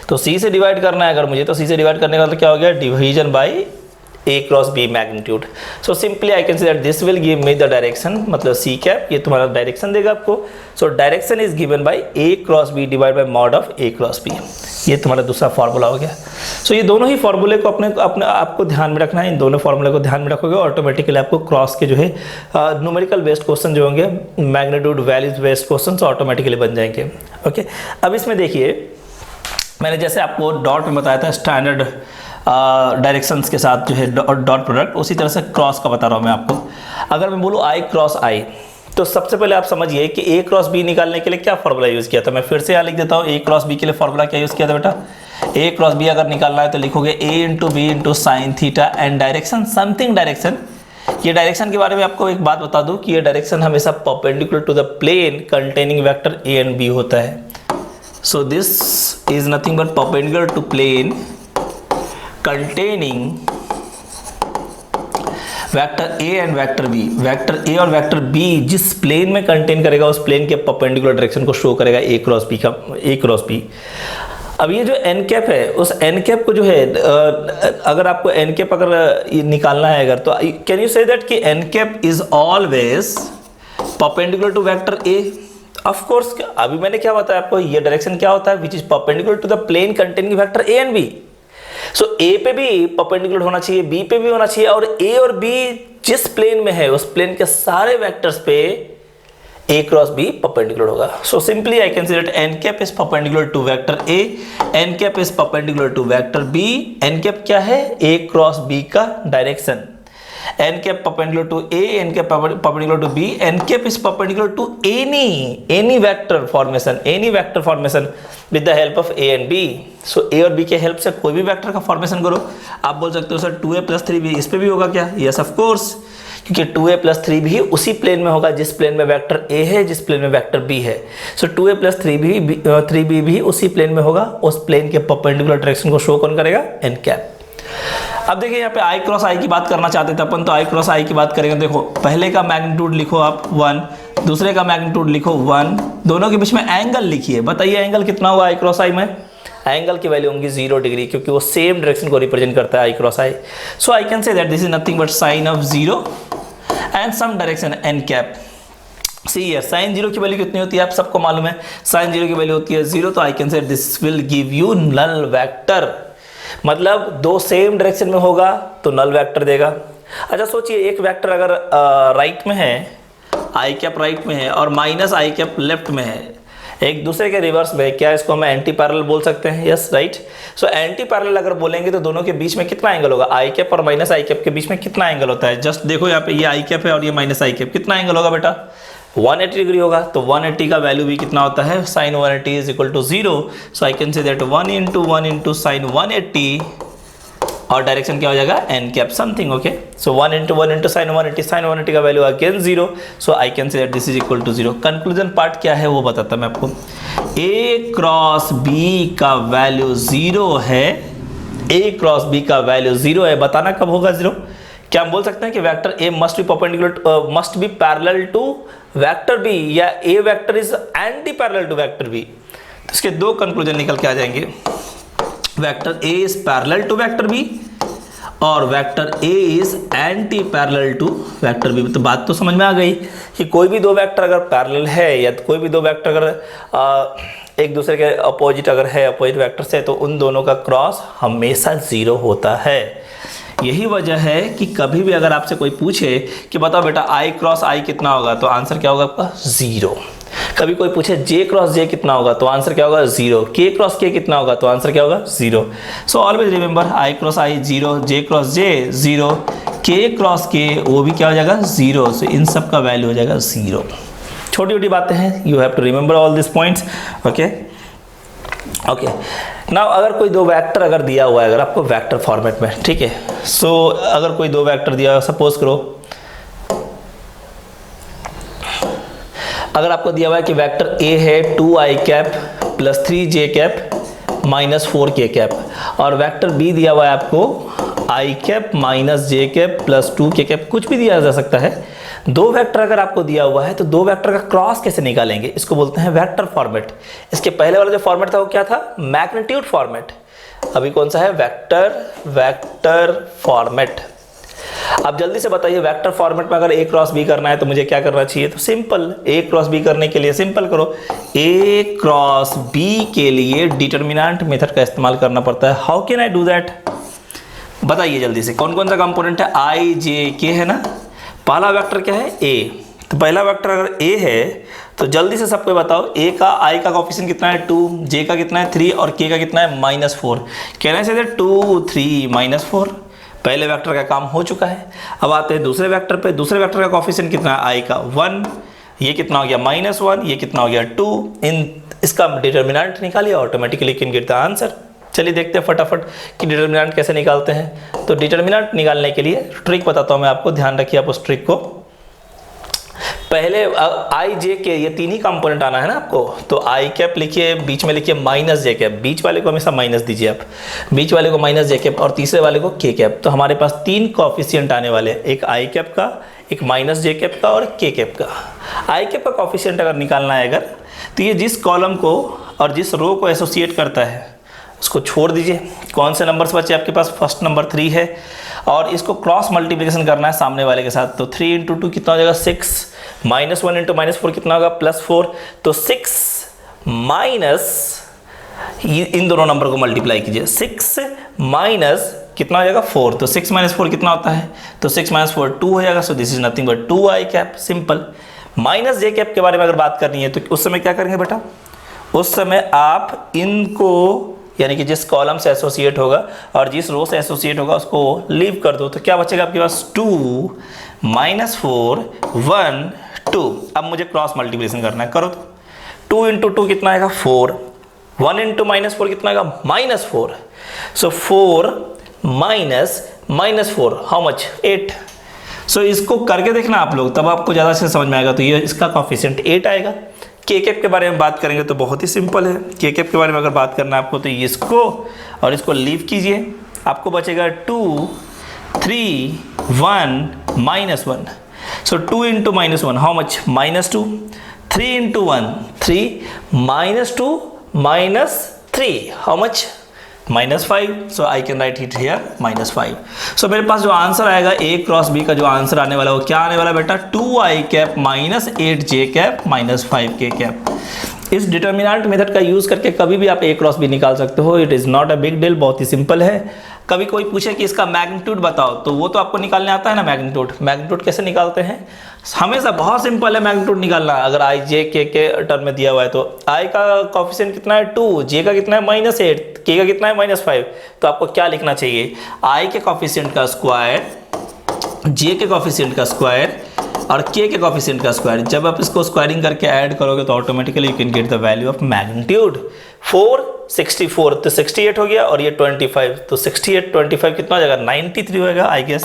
तो सी से डिवाइड करना है अगर मुझे, तो सी से डिवाइड करने का मतलब क्या हो गया, division bye a cross b magnitude. So simply I can say that this will give me the direction, मतलब सी कैप, ये तुम्हारा डायरेक्शन देगा आपको। So direction is given by a cross b divide by mod of a cross b। ये तुम्हारा दूसरा formula हो गया। सो ये दोनों ही फार्मूले को अपने आपको ध्यान में रखना है। इन दोनों फार्मूले को ध्यान में रखोगे ऑटोमेटिकली आपको क्रॉस के जो है न्यूमेरिकल बेस्ड क्वेश्चन जो होंगे, magnitude values based question automatically बन जाएंगे। ओके, अब इसमें देखिए मैंने जैसे आपको डॉट में बताया था स्टैंडर्ड डायरेक्शंस के साथ जो है डॉट प्रोडक्ट, उसी तरह से क्रॉस का बता रहा हूँ मैं आपको। अगर मैं बोलूँ आई क्रॉस आई, तो सबसे पहले आप समझिए कि ए क्रॉस बी निकालने के लिए क्या फॉर्मूला यूज़ किया था। मैं फिर से यहाँ लिख देता हूँ, ए क्रॉस बी के लिए फॉर्मूला क्या यूज़ किया था बेटा, ए क्रॉस बी अगर निकालना है तो लिखोगे a × b × sine theta and direction something direction. ये डायरेक्शन के बारे में आपको एक बात बता दूँ कि ये डायरेक्शन हमेशा perpendicular to the plane containing vector a and b होता है। So this is nothing but perpendicular to plane containing vector a and vector b। Vector a और वेक्टर b जिस प्लेन में कंटेन करेगा उस प्लेन के perpendicular direction को show करेगा a क्रॉस b। अब ये जो n कैप है, उस n कैप को जो है अगर आपको n कैप अगर निकालना है अगर, तो कैन यू से दैट कि n cap is always perpendicular to vector a। Of course, अभी मैंने क्या बताया आपको, ये डायरेक्शन क्या होता है, which is perpendicular to the plane containing vector a and b। So A पे भी परपेंडिकुलर होना चाहिए, B पे भी होना चाहिए, और A और B जिस प्लेन में है उस प्लेन के सारे वेक्टर्स पे A क्रॉस B परपेंडिकुलर होगा। So simply I can say that n cap is perpendicular to vector A, n cap is perpendicular to vector B। n cap क्या है, A क्रॉस B का direction. n cap perpendicular to A, n cap perpendicular to B, n cap is perpendicular to any vector formation with the help of A and B। So A और B के help से कोई भी vector का formation करो। आप बोल सकते हो सर 2A + 3B इस पे भी होगा क्या, यस ऑफ कोर्स, क्योंकि 2a प्लस 3 भी उसी प्लेन में होगा जिस प्लेन में वेक्टर a है, जिस प्लेन में वेक्टर b है। सो 2a प्लस 3b भी उसी प्लेन में होगा, उस प्लेन के परपेंडिकुलर डायरेक्शन को शो कौन करेगा, एन कैप। अब देखिए यहाँ पे आई क्रॉस आई की बात करना चाहते थे अपन, तो आई क्रॉस आई की बात करेंगे। देखो पहले का मैग्नीट्यूड लिखो आप 1, दूसरे का मैग्नीट्यूड लिखो 1, दोनों के बीच में एंगल लिखिए। बताइए एंगल कितना होगा आई क्रॉस आई में? एंगल की वैल्यू होंगी 0 डिग्री, क्योंकि वो सेम डायरेक्शन को रिप्रेजेंट करता है I cross I. So I can say that this is nothing but sine of 0 and some direction N cap. See here sine 0 की वैल्यू कितनी होती है आप सबको मालूम है, साइन 0 की वैल्यू होती है 0। तो I can say this will give you null vector, मतलब दो सेम डायरेक्शन में होगा तो नल वेक्टर देगा। अच्छा सोचिए, एक वेक्टर अगर राइट में है, आई कैप राइट में है और माइनस आई कैप लेफ्ट में है, एक दूसरे के रिवर्स में, क्या इसको हम एंटी पैरेलल बोल सकते हैं? Yes right. So anti parallel अगर बोलेंगे तो दोनों के बीच में कितना एंगल होगा? आई कैप और माइनस आई कैप के बीच में कितना एंगल होता है? जस्ट देखो यहाँ पे, ये आई कैप है और ये माइनस आई कैप, कितना एंगल होगा बेटा? 180 डिग्री होगा। तो 180 का वैल्यू भी कितना होता है? Sine 180 is equal to 0। So I can say that 1 into sine 180 और डायरेक्शन क्या हो जाएगा? N cap something. Okay, so 1 into sine 180 का value again 0। So I can say that this is equal to 0। Conclusion part क्या है वो बताता मैं आपको। ए क्रॉस बी का वैल्यू 0 है, ए क्रॉस बी का वैल्यू 0 है। बताना कब होगा 0? क्या हम बोल सकते हैं कि vector A must be perpendicular, must be parallel to vector B, या A vector is antiparallel to vector B? तो इसके दो कंक्लूजन निकल के आ जाएंगे। Vector A is parallel to vector B और vector A is antiparallel to vector B. तो बात तो समझ में आ गई कि कोई भी दो वेक्टर अगर पैरेलल है या कोई भी दो वेक्टर अगर एक दूसरे के अपोजिट अगर है, अपोजिट वेक्टर से, तो उन दोनों का क्रॉस हमेशा 0 होता है। यही वजह है कि कभी भी अगर आपसे कोई पूछे कि बताओ बेटा आई क्रॉस आई कितना होगा, तो आंसर क्या होगा आपका? 0। कभी कोई पूछे जे क्रॉस जे कितना होगा, तो आंसर क्या होगा? 0। के क्रॉस के कितना होगा, तो आंसर क्या होगा? 0। So always remember I cross I 0, J cross J 0, K cross के वो भी क्या हो जाएगा? 0। सो इन सब का वैल्यू हो जाएगा 0। छोटी छोटी बातें हैं, you have to remember all this points. Okay okay, now अगर कोई दो वेक्टर अगर दिया हुआ है, अगर आपको वेक्टर फॉर्मेट में, ठीक है, सो अगर कोई दो वेक्टर दिया हुआ, सपोज करो अगर आपको दिया हुआ है कि वेक्टर ए है 2i cap plus 3j cap minus 4k cap, और वेक्टर बी दिया हुआ है आपको i cap minus j cap plus 2k cap, कुछ भी दिया जा सकता है। दो वेक्टर अगर आपको दिया हुआ है तो दो वेक्टर का क्रॉस कैसे निकालेंगे? इसको बोलते हैं वेक्टर फॉर्मेट। इसके पहले वाला जो फॉर्मेट था वो क्या था? Magnitude format. अभी कौन सा है? Vector format. अब जल्दी से बताइए, वेक्टर फॉर्मेट में अगर ए क्रॉस बी करना है तो मुझे क्या करना चाहिए? तो सिंपल, ए क्रॉस बी करने के लिए सिंपल करो, ए क्रॉस बी के लिए डिटर्मिनेंट मेथड का इस्तेमाल करना पड़ता है। How can I do that? बताइए जल्दी से, कौन कौन सा कंपोनेंट है? आई जे के है ना। पहला वेक्टर क्या है? ए। तो पहला वेक्टर अगर ए है तो जल्दी से सबको बताओ, ए का आई का कोफिशिएंट कितना है? 2, जे का कितना है? 3 और के का कितना है? -4। कहने से 2 3 -4। पहले वेक्टर का काम हो चुका है। अब आते हैं दूसरे वेक्टर पे। दूसरे वेक्टर का कोफिशिएंट कितना है? आई का 1, ये कितना हो गया? -1, ये कितना हो गया? 2। इसका डिटर्मिनेंट निकालिए, automatically can get the answer. चलिए देखते हैं फटाफट कि डिटर्मिनेंट कैसे निकालते हैं। तो डिटर्मिनेंट निकालने के लिए ट्रिक बताता हूं मैं आपको, ध्यान रखिए आप उस ट्रिक को। पहले आई जे के ये तीन ही कंपोनेंट आना है ना आपको, तो आई कैप लिखिए, बीच में लिखिए माइनस जे कैप, बीच वाले को हमेशा माइनस दीजिए आप, बीच वाले को माइनस जे कैप और तीसरे वाले को के कैप। तो हमारे पास तीन कॉफिशिएंट आने वाले हैं, एक आई कैप का, एक माइनस जे कैप का और के कैप का। आई कैप का कॉफिशिएंट अगर निकालना है अगर, तो ये जिस कॉलम को और जिस रो को एसोसिएट करता है उसको छोड़ दीजिए। कौन से नंबर्स बचे आपके पास? फर्स्ट नंबर 3 है और इसको क्रॉस मल्टीप्लिकेशन करना है सामने वाले के साथ। तो 3 × 2 कितना हो जाएगा? 6, -1 × -4 कितना होगा? +4। तो 6 माइनस इन दोनों नंबर को मल्टीप्लाई कीजिए, 6 माइनस कितना हो जाएगा? 4। तो 6 - 4 कितना होता है? तो 6 - 4 2 हो जाएगा। सो this is nothing but 2i cap, simple. Minus J cap के बारे में अगर बात करनी है तो उस समय क्या करेंगे बेटा? उस समय आप इनको, यानी कि जिस कॉलम से एसोसिएट होगा और जिस रो से एसोसिएट होगा उसको लीव कर दो। तो क्या बचेगा आपके पास? 2 - 4 1 2। अब मुझे क्रॉस मल्टीप्लिकेशन करना है, करो तो। 2 × 2 कितना आएगा? 4। 1 × -4 कितना आएगा? -4। सो 4 - -4 हाउ मच? 8। सो इसको करके देखना आप लोग, तब आपको ज़्यादा से समझ में आएगा। तो ये इसका कॉफिशिएंट 8 आएगा। के कैप के बारे में बात करेंगे तो बहुत ही सिंपल है। के कैप के बारे में अगर बात करना है आपको तो इसको और इसको लीव कीजिए, आपको बचेगा 2 3 1 -1। सो 2 into -1 how much, -2। 3 into 1 3 -2 -3 how much, -5। So I can right it here -5। सो मेरे पास जो आंसर आएगा A क्रॉस B का जो आंसर आने वाला है वो क्या आने वाला है बेटा, 2i cap -8j cap -5k cap. इस डिटर्मिनेंट मेथड का यूज करके कभी भी आप A क्रॉस B निकाल सकते हो। It is not a big deal, बहुत ही सिंपल है। कभी कोई पूछे कि इसका मैग्नीट्यूड बताओ तो वो तो आपको निकालने आता है ना। मैग्नीट्यूड कैसे निकालते हैं, हमेशा बहुत सिंपल है मैग्नीट्यूड निकालना। अगर i j k के टर्म में दिया हुआ है तो i का कॉफिशिएंट कितना है 2, j का कितना है -8, k का कितना है -5, तो आपको क्या लिखना चाहिए, i के कॉफिशिएंट का स्क्वायर, j के कॉफिशिएंट का स्क्वायर और k के कॉफिशिएंट का स्क्वायर। जब आप इसको स्क्वायरिंग करके ऐड करोगे तो automatically you can get the value of magnitude. 4 64 तो 68 हो गया और ये 25 तो 68 25 कितना हो जाएगा 93 होगा आई गेस।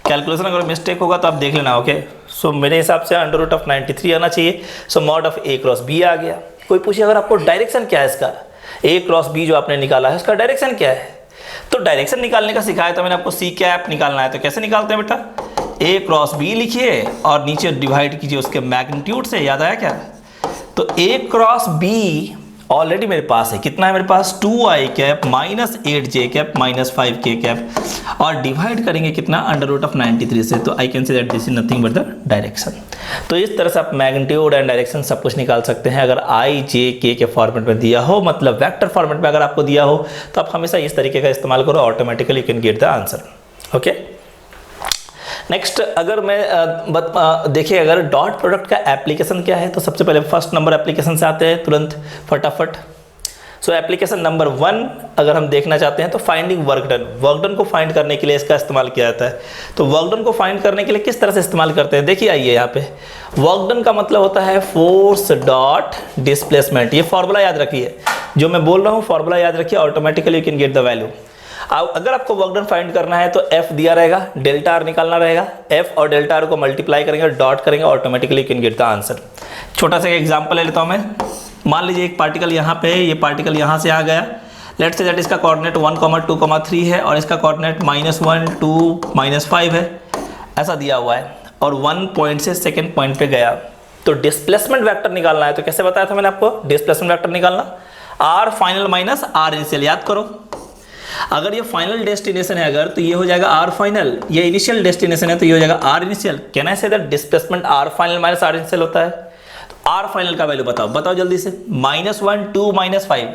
कैलकुलेशन अगर मिस्टेक होगा तो आप देख लेना। ओके सो मेरे हिसाब से √93 आना चाहिए। So mod of A cross B आ गया। कोई पूछे अगर आपको डायरेक्शन क्या है इसका, A क्रॉस B जो आपने निकाला है उसका डायरेक्शन क्या है, तो डायरेक्शन निकालने का सिखाया था मैंने आपको, C कैप निकालना है। तो कैसे निकालते हैं बेटा, A क्रॉस B लिखिए और नीचे डिवाइड कीजिए उसके मैग्नीट्यूड से। याद आया क्या, तो A क्रॉस B ऑलरेडी मेरे पास है, कितना है मेरे पास 2i cap -8j cap -5k cap और डिवाइड करेंगे कितना √93 से। तो I can say that this is nothing but the direction. तो इस तरह से आप मैग्नीट्यूड एंड डायरेक्शन सब कुछ निकाल सकते हैं। अगर i j k के फॉर्मेट में दिया हो, मतलब वेक्टर फॉर्मेट में अगर आपको दिया हो तो आप हमेशा इस तरीके का इस्तेमाल करो, automatically you can get the answer. Okay next, अगर मैं देखिए अगर डॉट प्रोडक्ट का एप्लीकेशन क्या है तो सबसे पहले फर्स्ट नंबर एप्लीकेशन से आते हैं तुरंत फटाफट। सो एप्लीकेशन नंबर 1 अगर हम देखना चाहते हैं तो फाइंडिंग वर्क डन को फाइंड करने के लिए इसका इस्तेमाल किया जाता है। तो वर्क डन को फाइंड करने के लिए किस तरह से इस्तेमाल करते हैं, देखिए आइए यहाँ पे वर्क डन का मतलब होता है फोर्स डॉट डिस्प्लेसमेंट। ये फॉर्मूला याद रखिए, जो मैं बोल रहा हूँ फॉर्मूला याद रखिए, automatically you can get the value. अगर आपको वर्क डन फाइंड करना है तो F दिया रहेगा, डेल्टा R निकालना रहेगा, F और डेल्टा R को मल्टीप्लाई करेंगे, डॉट करेंगे, automatically can get the answer. छोटा सा एग्जांपल ले लेता हूं मैं। मान लीजिए एक पार्टिकल यहाँ पे है, ये पार्टिकल यहाँ से आ गया। लेट्स से दैट इसका कोऑर्डिनेट 1, 2, 3 है और इसका कोऑर्डिनेट -1, 2, -5 है, ऐसा दिया हुआ है और 1 पॉइंट से सेकेंड पॉइंट पे गया। तो डिस्प्लेसमेंट वेक्टर निकालना है। तो कैसे बताया था मैंने आपको डिस्प्लेसमेंट वेक्टर निकालना, R final minus R initial. याद करो अगर ये फाइनल डेस्टिनेशन है अगर तो ये हो जाएगा R फाइनल, ये इनिशियल डेस्टिनेशन है तो ये हो जाएगा R initial. Can I say that displacement R final minus R initial होता है। तो R फाइनल का वैल्यू बताओ जल्दी से, -1, 2, -5।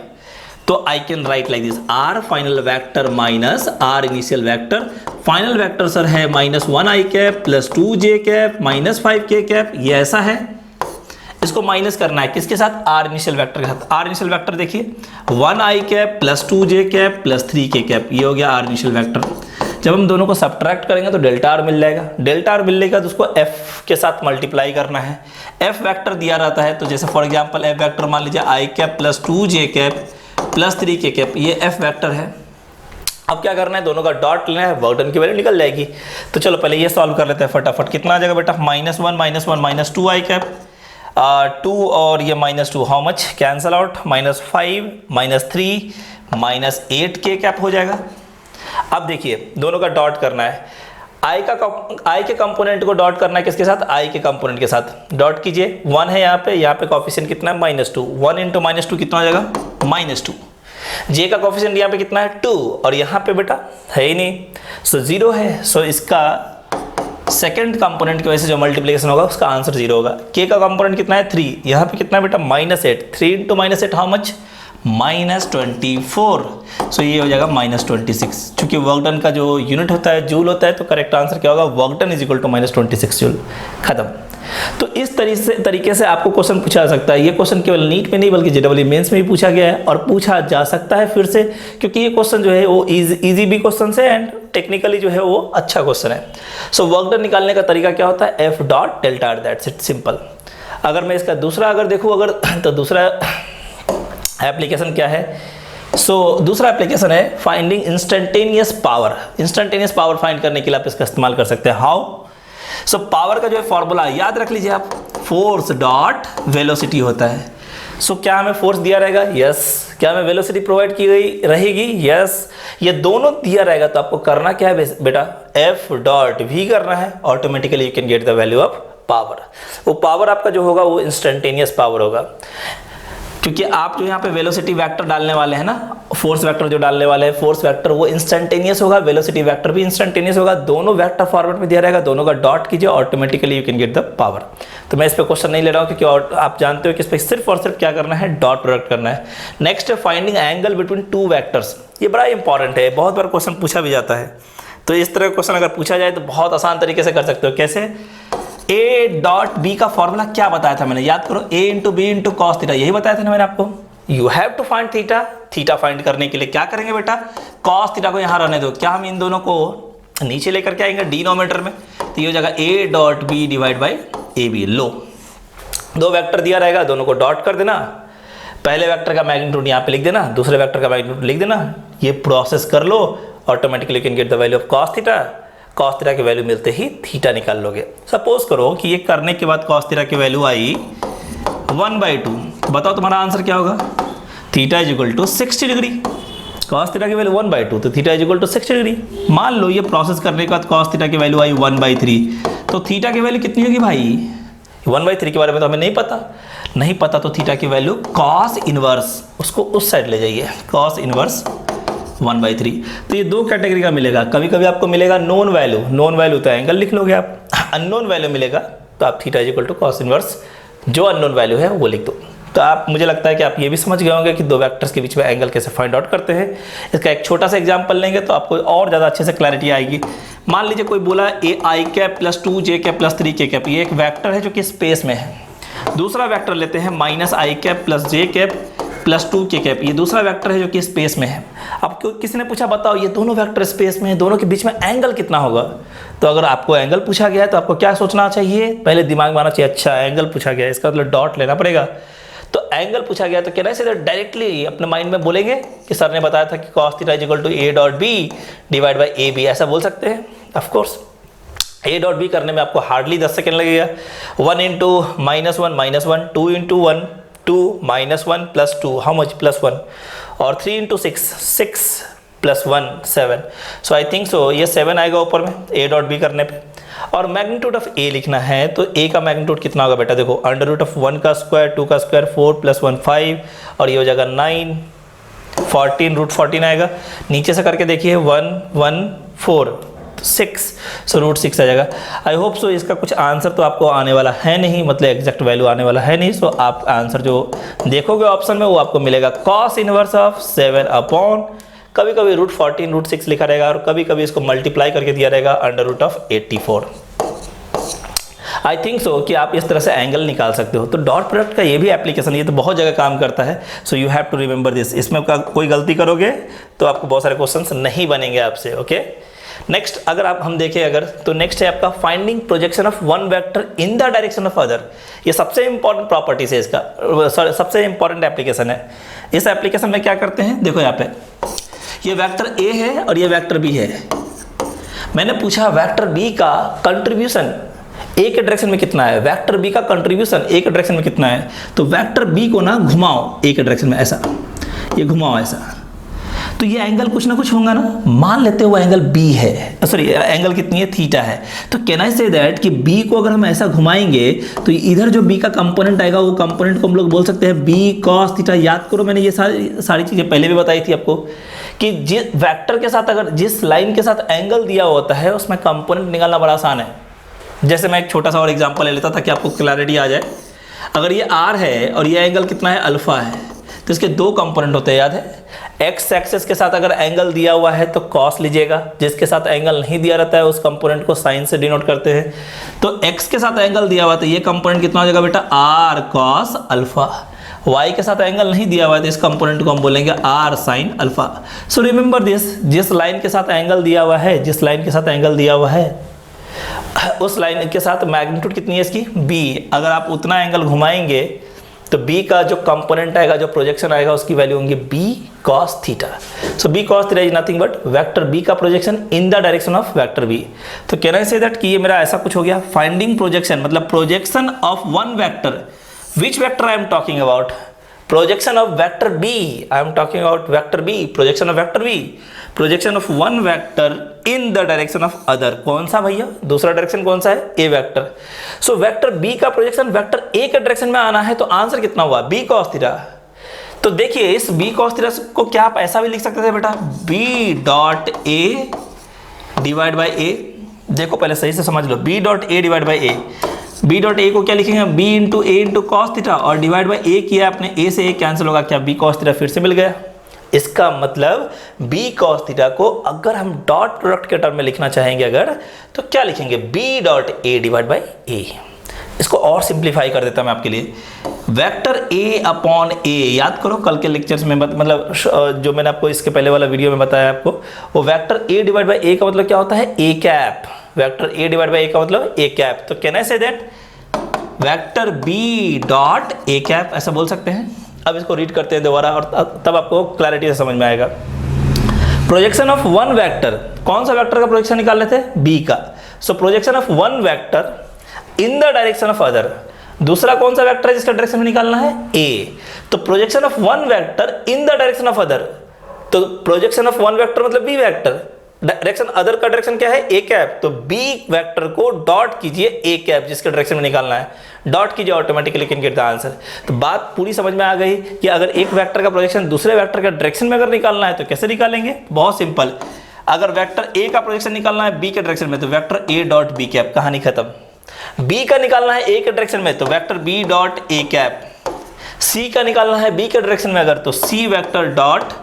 तो I can write like this, R final vector minus R initial vector. Final vector sir है -1i cap +2j cap -5k cap, ये ऐसा है। इसको माइनस करना है किसके साथ, R इनिशियल वेक्टर के साथ। R इनिशियल वेक्टर देखिए 1i cap +2j cap +3k cap, ये हो गया R इनिशियल वेक्टर। जब हम दोनों को सब्ट्रैक्ट करेंगे तो डेल्टा R मिल जाएगा। डेल्टा R मिलने का तो उसको F के साथ मल्टीप्लाई करना है। F वेक्टर दिया रहता है तो जैसे फॉर एग्जांपल F वेक्टर मान लीजिए i cap +2j cap +3k cap, ये F वेक्टर है। अब क्या करना है, दोनों का डॉट लेना है, वर्क डन की वैल्यू निकल जाएगी। तो चलो पहले ये सॉल्व कर लेते हैं फटाफट। कितना आ जाएगा बेटा, -1 -2i कैप 2 और ये -2 how much, cancel out, -5 -3 -8k cap हो जाएगा। अब देखिए दोनों का डॉट करना है। i के कंपोनेंट को डॉट करना है किसके साथ, i के कंपोनेंट के साथ। डॉट कीजिए, 1 है यहाँ पे कॉफिशिएंट कितना है -2, 1 × -2 कितना हो जाएगा -2। j का कॉफिशिएंट यहाँ पे कितना है 2 और यहाँ पे बेटा है ही नहीं, सो 0 है। सो इसका सेकंड कंपोनेंट की वजह से जो मल्टीप्लिकेशन होगा उसका आंसर 0 होगा। k का कंपोनेंट कितना है 3, यहाँ पे कितना है बेटा -8, 3 × -8 हाउ मच, -24। सो ये हो जाएगा -26। चूंकि वर्क डन का जो यूनिट होता है जूल होता है तो करेक्ट आंसर क्या होगा, वर्क डन = -26 जूल। खत्म। तो इस तरीके से आपको क्वेश्चन पूछा जा सकता है। ये क्वेश्चन केवल नीट में नहीं बल्कि JEE मेंस में भी पूछा गया है और पूछा जा सकता है फिर से, क्योंकि ये क्वेश्चन जो है वो इजी भी क्वेश्चन है एंड टेक्निकली जो है वो अच्छा क्वेश्चन है। सो वर्क डन निकालने का तरीका क्या होता है, F dot delta R, that's it, simple. अगर मैं इसका दूसरा अगर देखूँ अगर तो दूसरा एप्लीकेशन क्या है, सो दूसरा एप्लीकेशन है finding instantaneous power. Instantaneous power find करने के लिए आप इसका इस्तेमाल कर सकते हैं। हाउ, सो पावर का जो है फॉर्मूला याद रख लीजिए आप, फोर्स डॉट वेलोसिटी होता है। सो क्या हमें फोर्स दिया रहेगा? यस। क्या हमें वेलोसिटी प्रोवाइड की गई रहेगी? यस। ये दोनों दिया रहेगा तो आपको करना क्या है बेटा? एफ डॉट वी करना है, automatically you can get the value of power. वो पावर आपका जो होगा वो इंस्टेंटेनियस पावर होगा, क्योंकि आप जो यहाँ पे वेलोसिटी वेक्टर डालने वाले हैं ना, फोर्स वेक्टर जो डालने वाले हैं, फोर्स वेक्टर वो इंस्टेंटेनियस होगा, वेलोसिटी वेक्टर भी इंस्टेंटेनियस होगा, दोनों वेक्टर फॉर्मेट में दिया रहेगा, दोनों का डॉट कीजिए, automatically you can get the power. तो मैं इस पे क्वेश्चन नहीं ले रहा हूँ, क्योंकि आप जानते हो कि इस पे सिर्फ और सिर्फ क्या करना है? डॉट प्रोडक्ट करना है। नेक्स्ट है finding angle between two vectors. ये बड़ा इंपॉर्टेंट है, बहुत बार क्वेश्चन पूछा भी जाता है। तो इस तरह का क्वेश्चन अगर पूछा जाए तो बहुत आसान तरीके से कर सकते हो। कैसे? ए डॉट बी का फॉर्मूला क्या बताया था मैंने? याद करो, A into B into cos theta, यही बताया था ना मैंने आपको। You have to find theta. Theta find करने के लिए क्या करेंगे बेटा? कॉस थीटा को यहाँ रहने दो। क्या हम इन दोनों को नीचे लेकर के आएंगे डिनोमिनेटर में? तो ये हो जाएगा A dot B divide by A B. लो, दो वेक्टर दिया रहेगा, दोनों को डॉट कर देना, पहले वेक्टर का मैग्नीट्यूड यहाँ पे लिख देना, दूसरे वेक्टर का मैग्नीट्यूड लिख देना, ये प्रोसेस कर लो, automatically can get the value of cos theta. Cos theta की वैल्यू मिलते ही थीटा निकाल लोगे। सपोज करो कि ये करने के बाद कॉस थीटा की वैल्यू आई 1/2, बताओ तुम्हारा आंसर क्या होगा? Theta is equal to 60 degree. Cos theta की वैल्यू 1/2 तो theta is equal to 60 degree. मान लो ये प्रोसेस करने के बाद कॉस थीटा की वैल्यू आई 1/3, तो थीटा की वैल्यू कितनी होगी भाई? 1/3 के बारे में तो हमें नहीं पता तो थीटा की वैल्यू कॉस इनवर्स, उसको उस साइड ले जाइए, कॉस इनवर्स 1/3। तो ये दो कैटेगरी का मिलेगा। कभी कभी आपको मिलेगा नोन वैल्यू तो एंगल लिख लोगे आप, अननोन वैल्यू मिलेगा तो आप theta is equal to cos inverse, जो अननोन वैल्यू है वो लिख दो। तो आप, मुझे लगता है कि आप ये भी समझ गए होंगे कि दो वेक्टर्स के बीच में एंगल कैसे फाइंड आउट करते हैं। इसका एक छोटा सा एग्जांपल लेंगे तो आपको और ज़्यादा अच्छे से क्लैरिटी आएगी। मान लीजिए कोई बोला A I cap plus 2 j cap plus 3 k cap, ये एक वेक्टर है जो कि स्पेस में है। दूसरा वेक्टर लेते हैं माइनस आई cap plus j cap plus 2 k cap, ये दूसरा वेक्टर है जो कि स्पेस में है। अब किसी ने पूछा बताओ ये दोनों वेक्टर स्पेस में है, दोनों के बीच में एंगल कितना होगा? तो अगर आपको एंगल पूछा गया है तो आपको क्या सोचना चाहिए? पहले दिमाग में आना चाहिए, अच्छा एंगल पूछा गया है, इसका मतलब डॉट लेना पड़ेगा। तो एंगल पूछा गया तो क्या ऐसे डायरेक्टली अपने माइंड में बोलेंगे कि सर ने बताया था कि cos theta is equal to a dot B divide by A b, ऐसा बोल सकते हैं? Of course a dot b करने में आपको हार्डली 10 सेकेंड लगेगा। 1 into -1 2 into 1 2 -1 plus 2 how much plus 1, और 3 into 6 plus 1 7। So I think so ये 7 आएगा ऊपर में a डॉट बी करने पे। और मैग्नीट्यूड ऑफ a लिखना है तो a का मैग्नीट्यूड कितना होगा बेटा? देखो अंडर रूट ऑफ 1 का स्क्वायर 2 का स्क्वायर 4 प्लस 1 5, और ये हो जाएगा 9 14 रूट 14 आएगा। नीचे से करके देखिए 1 1 4 6, सो रूट 6 आ जाएगा। आई होप सो इसका कुछ आंसर तो आपको आने वाला है नहीं, मतलब एग्जैक्ट वैल्यू आने वाला है नहीं। सो आप आंसर जो देखोगे ऑप्शन में वो आपको मिलेगा कॉस इनवर्स ऑफ 7 अपॉन, कभी कभी रूट 14 रूट 6 लिखा रहेगा, और कभी कभी इसको मल्टीप्लाई करके दिया रहेगा under root of 84। I think so कि आप इस तरह से एंगल निकाल सकते हो। तो डॉट प्रोडक्ट का ये भी एप्लीकेशन, ये तो बहुत जगह काम करता है। So you have to remember this. इसमें कोई गलती करोगे तो आपको बहुत सारे क्वेश्चंस नहीं बनेंगे आपसे। ओके, नेक्स्ट अगर हम देखें अगर, तो नेक्स्ट है आपका finding projection of one vector in the direction of other. ये सबसे इंपॉर्टेंट प्रॉपर्टीज है इसका, सबसे इंपॉर्टेंट एप्लीकेशन है। इस एप्लीकेशन में क्या करते हैं, देखो यहाँ पे ये वेक्टर ए है और ये वेक्टर बी है। मैंने पूछा वेक्टर बी का कंट्रीब्यूशन ए के डायरेक्शन में कितना है, वेक्टर बी का कंट्रीब्यूशन ए के डायरेक्शन में कितना है। तो वेक्टर बी को ना घुमाओ ए के डायरेक्शन में, ऐसा ये घुमाओ ऐसा, तो ये एंगल कुछ ना कुछ होगा ना। मान लेते हो वो एंगल बी है, सॉरी एंगल कितनी है, थीटा है। तो कैन आई से दैट कि बी को अगर हम ऐसा घुमाएंगे तो इधर जो बी का कंपोनेंट आएगा वो कंपोनेंट को हम लोग बोल सकते हैं बी कॉस थीटा। याद करो मैंने ये सारी चीजें पहले भी बताई थी आपको कि जिस वेक्टर के साथ अगर जिस लाइन के साथ एंगल दिया होता है उसमें कंपोनेंट निकालना बड़ा आसान है। जैसे मैं एक छोटा सा और एग्जांपल ले लेता था कि आपको क्लैरिटी आ जाए। अगर ये आर है और ये एंगल कितना है, अल्फा है, तो इसके दो कंपोनेंट होते हैं, याद है। एक्स एक्सिस के साथ अगर एंगल दिया हुआ है तो कॉस लीजिएगा, जिसके साथ एंगल नहीं दिया रहता है उस कंपोनेंट को साइन से डिनोट करते हैं। तो एक्स के साथ एंगल दिया हुआ तो ये कंपोनेंट कितना हो जाएगा बेटा, आर कॉस अल्फा। वाई के साथ एंगल नहीं दिया हुआ है तो इस कंपोनेंट को हम बोलेंगे r sine alpha. So remember this, जिस लाइन के साथ एंगल दिया हुआ है, जिस लाइन के साथ एंगल दिया हुआ है उस लाइन के साथ मैग्नीट्यूड कितनी है इसकी, बी। अगर आप उतना एंगल घुमाएंगे तो b का जो कंपोनेंट आएगा, जो प्रोजेक्शन आएगा, उसकी वैल्यू होंगी b cos theta. So b cos theta is nothing but vector b का projection in the direction of vector b। तो कैन आई से दैट कि ये मेरा ऐसा कुछ हो गया। फाइंडिंग प्रोजेक्शन मतलब projection of one vector, which vector I am talking about, projection of vector b, I am talking about vector b, projection of vector b, projection of one vector in the direction of other। कौन सा भैया, दूसरा direction कौन सा है, a vector. So vector b का projection vector a के direction में आना है, तो आंसर कितना हुआ, b cos थीटा। तो देखिए इस b cos थीटा को क्या आप ऐसा भी लिख सकते थे बेटा, b dot a divide by a। देखो पहले सही से समझ लो, b dot a divide by a। b dot A को क्या लिखेंगे, b इंटू ए इंटू कॉस थीटा, और डिवाइड बाई ए किया आपने, a से a कैंसिल होगा, क्या b cos थीटा फिर से मिल गया। इसका मतलब b cos थीटा को अगर हम डॉट प्रोडक्ट के टर्म में लिखना चाहेंगे अगर, तो क्या लिखेंगे, b dot a divide by a। इसको और सिंप्लीफाई कर देता मैं आपके लिए, वेक्टर a अपॉन a, याद करो कल के लेक्चर्स में, मतलब जो मैंने आपको इसके पहले वाला वीडियो में बताया आपको, वो vector a divide by a का मतलब क्या होता है, a cap. Vector a divide by a का मतलब a कैप। तो can I say that vector b dot a cap, ऐसा बोल सकते हैं। अब इसको रीड करते हैं दोबारा और तब आपको क्लैरिटी से समझ में आएगा। प्रोजेक्शन ऑफ वन वेक्टर, कौन सा वेक्टर का प्रोजेक्शन निकाल रहे थे, b का। So projection of one vector in the direction of other, दूसरा कौन सा वेक्टर है जिसका डायरेक्शन में निकालना है, a। तो projection of one vector in the direction of other, तो प्रोजेक्शन ऑफ वन वेक्टर मतलब b वेक्टर, डायरेक्शन अदर का डायरेक्शन क्या है, a कैप। तो b वेक्टर को डॉट कीजिए a कैप जिसके डायरेक्शन में निकालना है, डॉट कीजिए, automatically can get the answer. तो बात पूरी समझ में आ गई कि अगर एक वेक्टर का प्रोजेक्शन दूसरे वेक्टर का डायरेक्शन में अगर निकालना है तो कैसे निकालेंगे, बहुत सिंपल। अगर वेक्टर a का प्रोजेक्शन निकालना है b के डायरेक्शन में, तो vector a dot b cap, कहानी खत्म। b का निकालना है a के डायरेक्शन में, तो vector b dot a cap. c का निकालना है b के डायरेक्शन में अगर, तो c vector dot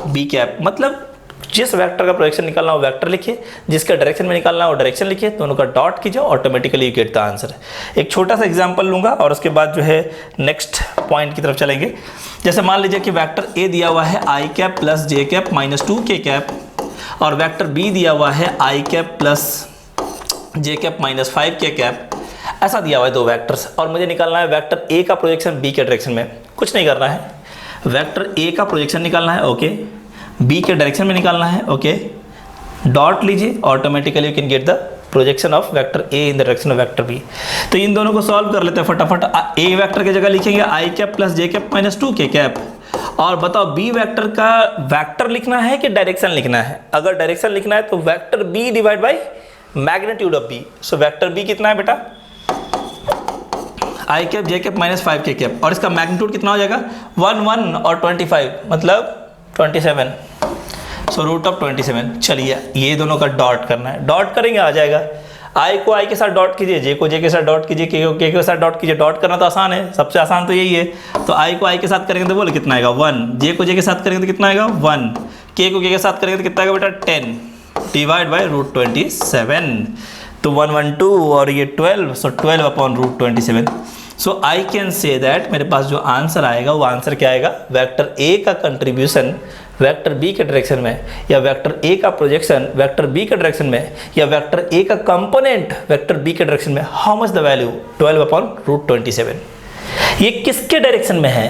b cap. मतलब जिस वेक्टर का प्रोजेक्शन निकालना हो वेक्टर लिखिए, जिसका डायरेक्शन में निकालना हो डायरेक्शन लिखिए, दोनों का डॉट कीजिए, automatically you get the answer. एक छोटा सा एग्जांपल लूंगा और उसके बाद जो है नेक्स्ट पॉइंट की तरफ चलेंगे। जैसे मान लीजिए कि वेक्टर ए दिया हुआ है i cap plus J cap minus 2k cap, और वेक्टर बी दिया हुआ है i cap plus J cap minus 5k cap. ऐसा दिया हुआ है दो वेक्टर्स, और मुझे निकालना है वेक्टर ए का प्रोजेक्शन बी के डायरेक्शन में। कुछ नहीं करना है, वेक्टर ए का प्रोजेक्शन निकालना है, ओके, b के डायरेक्शन में निकालना है, ओके, डॉट लीजिए, automatically you can get the projection of vector a in the direction of vector b। तो इन दोनों को सॉल्व कर लेते हैं फटाफट। a वेक्टर की जगह लिखेंगे आई कैप प्लस जे कैप माइनस 2k कैप, और बताओ b वेक्टर का वेक्टर लिखना है कि डायरेक्शन लिखना है। अगर डायरेक्शन लिखना है तो vector b divide by magnitude of b। So vector b कितना है बेटा, आई cap j cap minus 5k cap, और इसका मैग्नीट्यूड कितना हो जाएगा, 1 1 और 25 मतलब 27। So root of 27। चलिए ये दोनों का डॉट करना है, डॉट करेंगे आ जाएगा। i को i के साथ डॉट कीजिए, j को j के साथ डॉट कीजिए, k को k के साथ डॉट कीजिए। डॉट करना तो आसान है, सबसे आसान तो यही है। तो i को i के साथ करेंगे तो बोले कितना आएगा 1, j को j के साथ करेंगे तो कितना आएगा 1, k को k के साथ करेंगे तो कितना आएगा बेटा 10 डिवाइड बाई रूट 27। तो 1 1 2 और ये 12, so 12 upon root 27। So I can say that मेरे पास जो आंसर आएगा वो आंसर क्या आएगा, वेक्टर ए का कंट्रीब्यूशन वेक्टर बी के डायरेक्शन में, या वेक्टर ए का प्रोजेक्शन वेक्टर बी के डायरेक्शन में, या वेक्टर ए का कंपोनेंट वेक्टर बी के डायरेक्शन में, how much the value 12 upon root 27। ये किसके डायरेक्शन में है,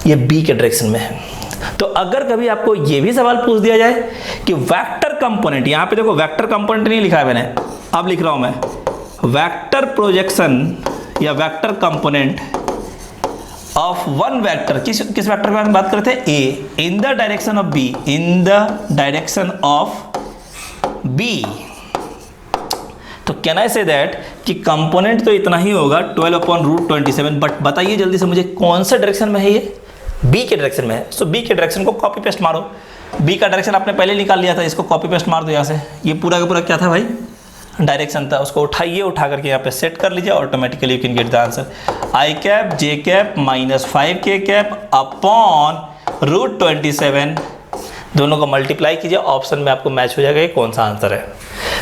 ये बी के डायरेक्शन में है। तो अगर कभी आपको ये भी सवाल पूछ दिया जाए कि वेक्टर कंपोनेंट, यहाँ पे देखो वेक्टर कंपोनेंट नहीं लिखा है मैंने, अब लिख रहा हूं मैं वेक्टर प्रोजेक्शन या vector component of one vector, किस वेक्टर के बारे में बात करते हैं, A, in the direction of B, in the direction of B. तो कैन आई से दैट कि कंपोनेंट तो इतना ही होगा 12 अपॉन रूट 27, बट बताइए जल्दी से मुझे कौन सा डायरेक्शन में है, ये बी के डायरेक्शन में है। सो बी के डायरेक्शन को कॉपी पेस्ट मारो, बी का डायरेक्शन आपने पहले निकाल लिया था, इसको कॉपी पेस्ट मार दो यहाँ से। ये पूरा का पूरा क्या था भाई, डायरेक्शन था, उसको उठाइए, उठा करके यहाँ पे सेट कर लीजिए, automatically you can get the answer. I cap j cap minus 5k cap upon root 27, दोनों को मल्टीप्लाई कीजिए, ऑप्शन में आपको मैच हो जाएगा ये कौन सा आंसर है।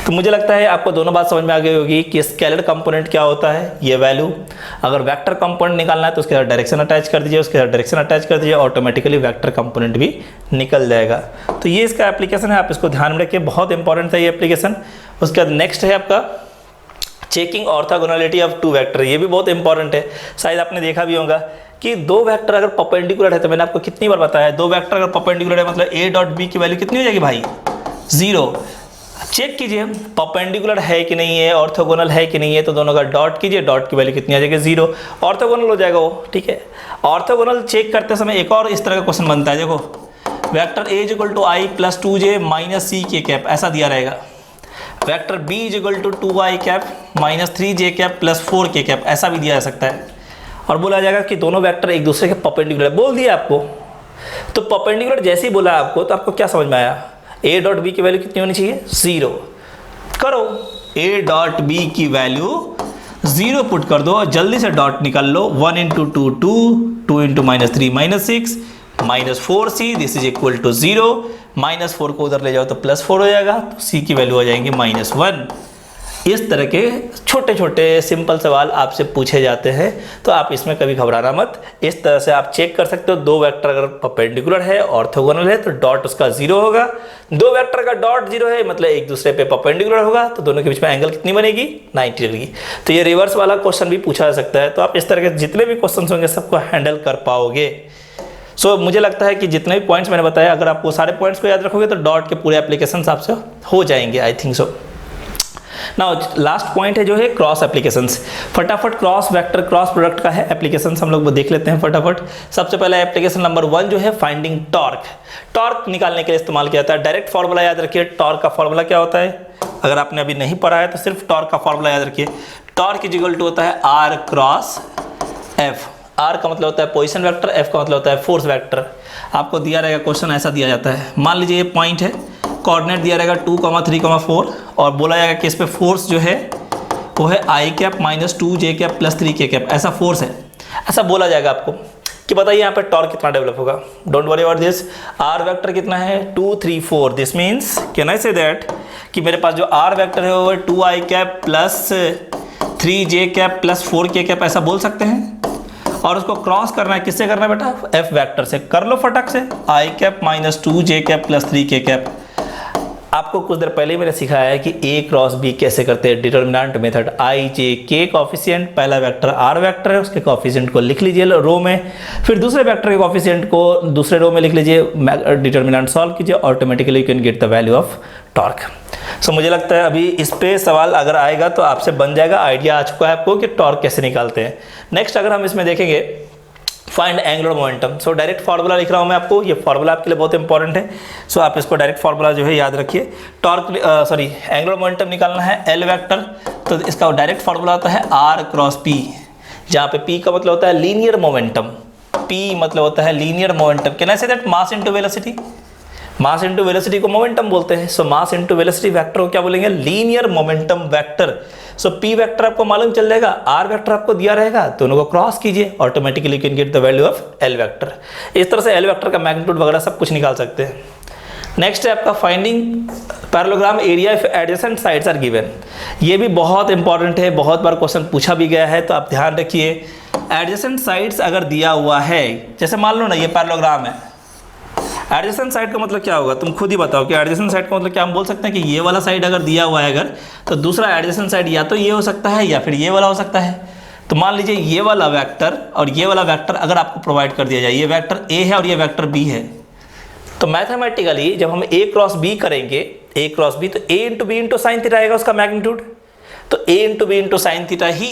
तो मुझे लगता है आपको दोनों बात समझ में आ गई होगी कि स्केलर कंपोनेंट क्या होता है, ये वैल्यू। अगर वेक्टर कंपोनेंट निकालना है तो उसके साथ डायरेक्शन अटैच कर दीजिए, उसके साथ डायरेक्शन अटैच कर दीजिए, ऑटोमेटिकली वेक्टर कंपोनेंट भी निकल जाएगा। तो ये इसका एप्लीकेशन है, आप इसको ध्यान में रखिए, बहुत इंपॉर्टेंट था ये एप्लीकेशन। उसके बाद नेक्स्ट है आपका checking orthogonality of two vector, ये भी बहुत इंपॉर्टेंट है। शायद आपने देखा भी होगा कि दो वेक्टर अगर परपेंडिकुलर है, तो मैंने आपको कितनी बार बताया, दो वेक्टर अगर परपेंडिकुलर है मतलब a डॉट बी की वैल्यू कितनी हो जाएगी भाई, 0। चेक कीजिए परपेंडिकुलर है कि नहीं है, ऑर्थोगोनल है कि नहीं है, तो दोनों का डॉट कीजिए, डॉट की वैल्यू कितनी आ जाएगी, 0। ऑर्थोगोनल हो जाएगा वो, ठीक है। ऑर्थोगोनल चेक करते समय एक और इस तरह का क्वेश्चन बनता है, देखो vector a equal to i plus 2j minus c k cap ऐसा दिया रहेगा, vector b equal to 2i cap minus 3j cap plus 4k cap ऐसा भी दिया जा सकता है, और बोला जाएगा कि दोनों वेक्टर एक दूसरे के परपेंडिकुलर, बोल दिया आपको। तो परपेंडिकुलर जैसे ही बोला आपको, तो आपको क्या समझ में आया, a डॉट बी की वैल्यू कितनी होनी चाहिए, 0। करो a डॉट बी की वैल्यू 0 पुट कर दो, जल्दी से डॉट निकाल लो, 1 into 2 2, 2 into minus 3 minus 6 minus 4c, this is equal to 0। Minus 4 को उधर ले जाओ तो प्लस 4 हो जाएगा, तो c की वैल्यू हो जाएंगी माइनस 1। इस तरह के छोटे छोटे सिंपल सवाल आपसे पूछे जाते हैं, तो आप इसमें कभी घबराना मत। इस तरह से आप चेक कर सकते हो, दो वेक्टर अगर परपेंडिकुलर है, ऑर्थोगोनल है, तो डॉट उसका 0 होगा। दो वेक्टर का डॉट 0 है मतलब एक दूसरे पे परपेंडिकुलर होगा, तो दोनों के बीच में एंगल कितनी बनेगी, 90 डिग्री। तो ये रिवर्स वाला क्वेश्चन भी पूछा जा सकता है। तो आप इस तरह के जितने भी क्वेश्चन होंगे सबको हैंडल कर पाओगे। सो मुझे लगता है कि जितने भी पॉइंट्स मैंने बताया, अगर आप वो सारे पॉइंट्स को याद रखोगे तो डॉट के पूरे एप्लीकेशंस आपसे हो जाएंगे, आई थिंक सो। नाउ लास्ट पॉइंट है जो है क्रॉस एप्लीकेशंस। फटाफट क्रॉस वेक्टर क्रॉस प्रोडक्ट का है एप्लीकेशंस हम लोग देख लेते हैं फटाफट। सबसे पहले एप्लीकेशन नंबर 1 जो है फाइंडिंग टॉर्क। टॉर्क निकालने के लिए इस्तेमाल किया जाता है। डायरेक्ट फॉर्मूला याद रखिए, टॉर्क का फॉर्मूला क्या होता है, अगर आपने अभी नहीं पढ़ा है तो सिर्फ टॉर्क का फॉर्मूला याद रखिए। टॉर्क इज इक्वल टू होता है आर क्रॉस एफ। आर का मतलब होता है पोजीशन वेक्टर, एफ का मतलब होता है फोर्स वेक्टर। आपको दिया रहेगा क्वेश्चन ऐसा दिया जाता है, मान लीजिए ये पॉइंट है, कोऑर्डिनेट दिया रहेगा 2, 3, 4 और बोला जाएगा कि इस पे फोर्स जो है वो है i cap minus 2j cap plus 3k cap, ऐसा फोर्स है। ऐसा बोला जाएगा आपको कि बताइए यहाँ पे टॉर्क कितना डेवलप होगा। Don't worry about this. R vector कितना है 2, 3, 4। This means can I say that कि मेरे पास जो आर वेक्टर है वो 2i cap plus 3j cap plus 4k cap, ऐसा बोल सकते हैं। और उसको क्रॉस करना है, किससे करना है बेटा, एफ वेक्टर से। कर लो फटक से, i cap minus 2j cap plus 3k cap. आपको कुछ देर पहले मैंने सिखाया है कि a क्रॉस b कैसे करते हैं, determinant method. i j k coefficient, पहला वेक्टर r वेक्टर है, उसके कॉफिशिएंट को लिख लीजिए रो में, फिर दूसरे वेक्टर के कॉफिशिएंट को दूसरे रो में लिख लीजिए, डिटर्मिनेंट सॉल्व कीजिए, automatically you can get the value of torque. So मुझे लगता है अभी इस पे सवाल अगर आएगा तो आपसे बन जाएगा, आइडिया आ चुका है आपको कि टॉर्क कैसे निकालते हैं। नेक्स्ट अगर हम इसमें देखेंगे find angular momentum. So direct formula लिख रहा हूँ मैं आपको, ये फार्मूला आपके लिए बहुत इंपॉर्टेंट है। सो आप इसको डायरेक्ट फार्मूला जो है याद रखिए। टॉर्क एंगुलर मोमेंटम निकालना है एल वेक्टर, तो इसका डायरेक्ट फार्मूला होता है आर क्रॉस पी, जहाँ पे पी का मतलब होता है लीनियर मोमेंटम, पी मतलब होता है linear momentum. Can I say that mass into velocity, mass into velocity को मोमेंटम बोलते हैं। सो मास इनटू वेलोसिटी वेक्टर को क्या बोलेंगे, लीनियर मोमेंटम वेक्टर। सो पी वेक्टर आपको मालूम चल जाएगा, आर वेक्टर आपको दिया रहेगा, दोनों को क्रॉस कीजिए, automatically can get the value of L vector. इस तरह से एल वेक्टर का मैग्नीट्यूड वगैरह सब कुछ निकाल सकते हैं। नेक्स्ट है आपका finding parallelogram area if adjacent sides are given. ये भी बहुत इंपॉर्टेंट है, बहुत बार क्वेश्चन पूछा भी गया है, तो आप ध्यान रखिए। एडजेसेंट साइड्स अगर दिया हुआ है, जैसे मान लो ना ये पैरेललोग्राम है, एडजेसेंट साइड का मतलब क्या होगा, तुम खुद ही बताओ कि एडजेसेंट साइड का मतलब क्या। हम बोल सकते हैं कि ये वाला साइड अगर दिया हुआ है अगर, तो दूसरा एडजेसेंट साइड या तो ये हो सकता है या फिर ये वाला हो सकता है। तो मान लीजिए ये वाला वेक्टर और ये वाला वेक्टर अगर आपको प्रोवाइड कर दिया जाए, ये वेक्टर ए है और ये वेक्टर बी है, तो मैथमेटिकली जब हम ए क्रॉस बी करेंगे, ए क्रॉस बी, तो a into B into sine theta आएगा उसका मैग्नीट्यूड। तो a into B into sine theta ही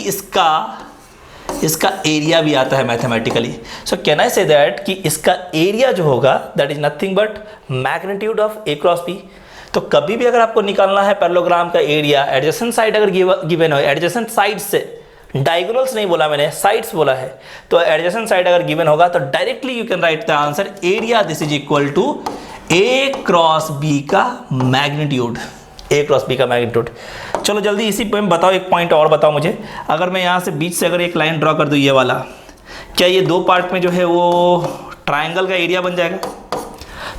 इसका एरिया भी आता है mathematically. So can I say that कि इसका एरिया जो होगा that is nothing but magnitude of A cross b. तो कभी भी अगर आपको निकालना है पैरेललोग्राम का एरिया, एडजेसेंट साइड अगर गिवन हो, एडजेसेंट साइड से, डायगोनल्स नहीं बोला मैंने, साइड्स बोला है, तो एडजेसेंट साइड अगर गिवन होगा तो directly you can write the answer area this is equal to a cross b का मैग्नीट्यूड, ए क्रॉस बी का मैग्नीट्यूड। चलो जल्दी इसी पे बताओ, एक पॉइंट और बताओ मुझे। अगर मैं यहाँ से बीच से अगर एक लाइन ड्रॉ कर दूँ ये वाला, क्या ये दो पार्ट में जो है वो ट्रायंगल का एरिया बन जाएगा?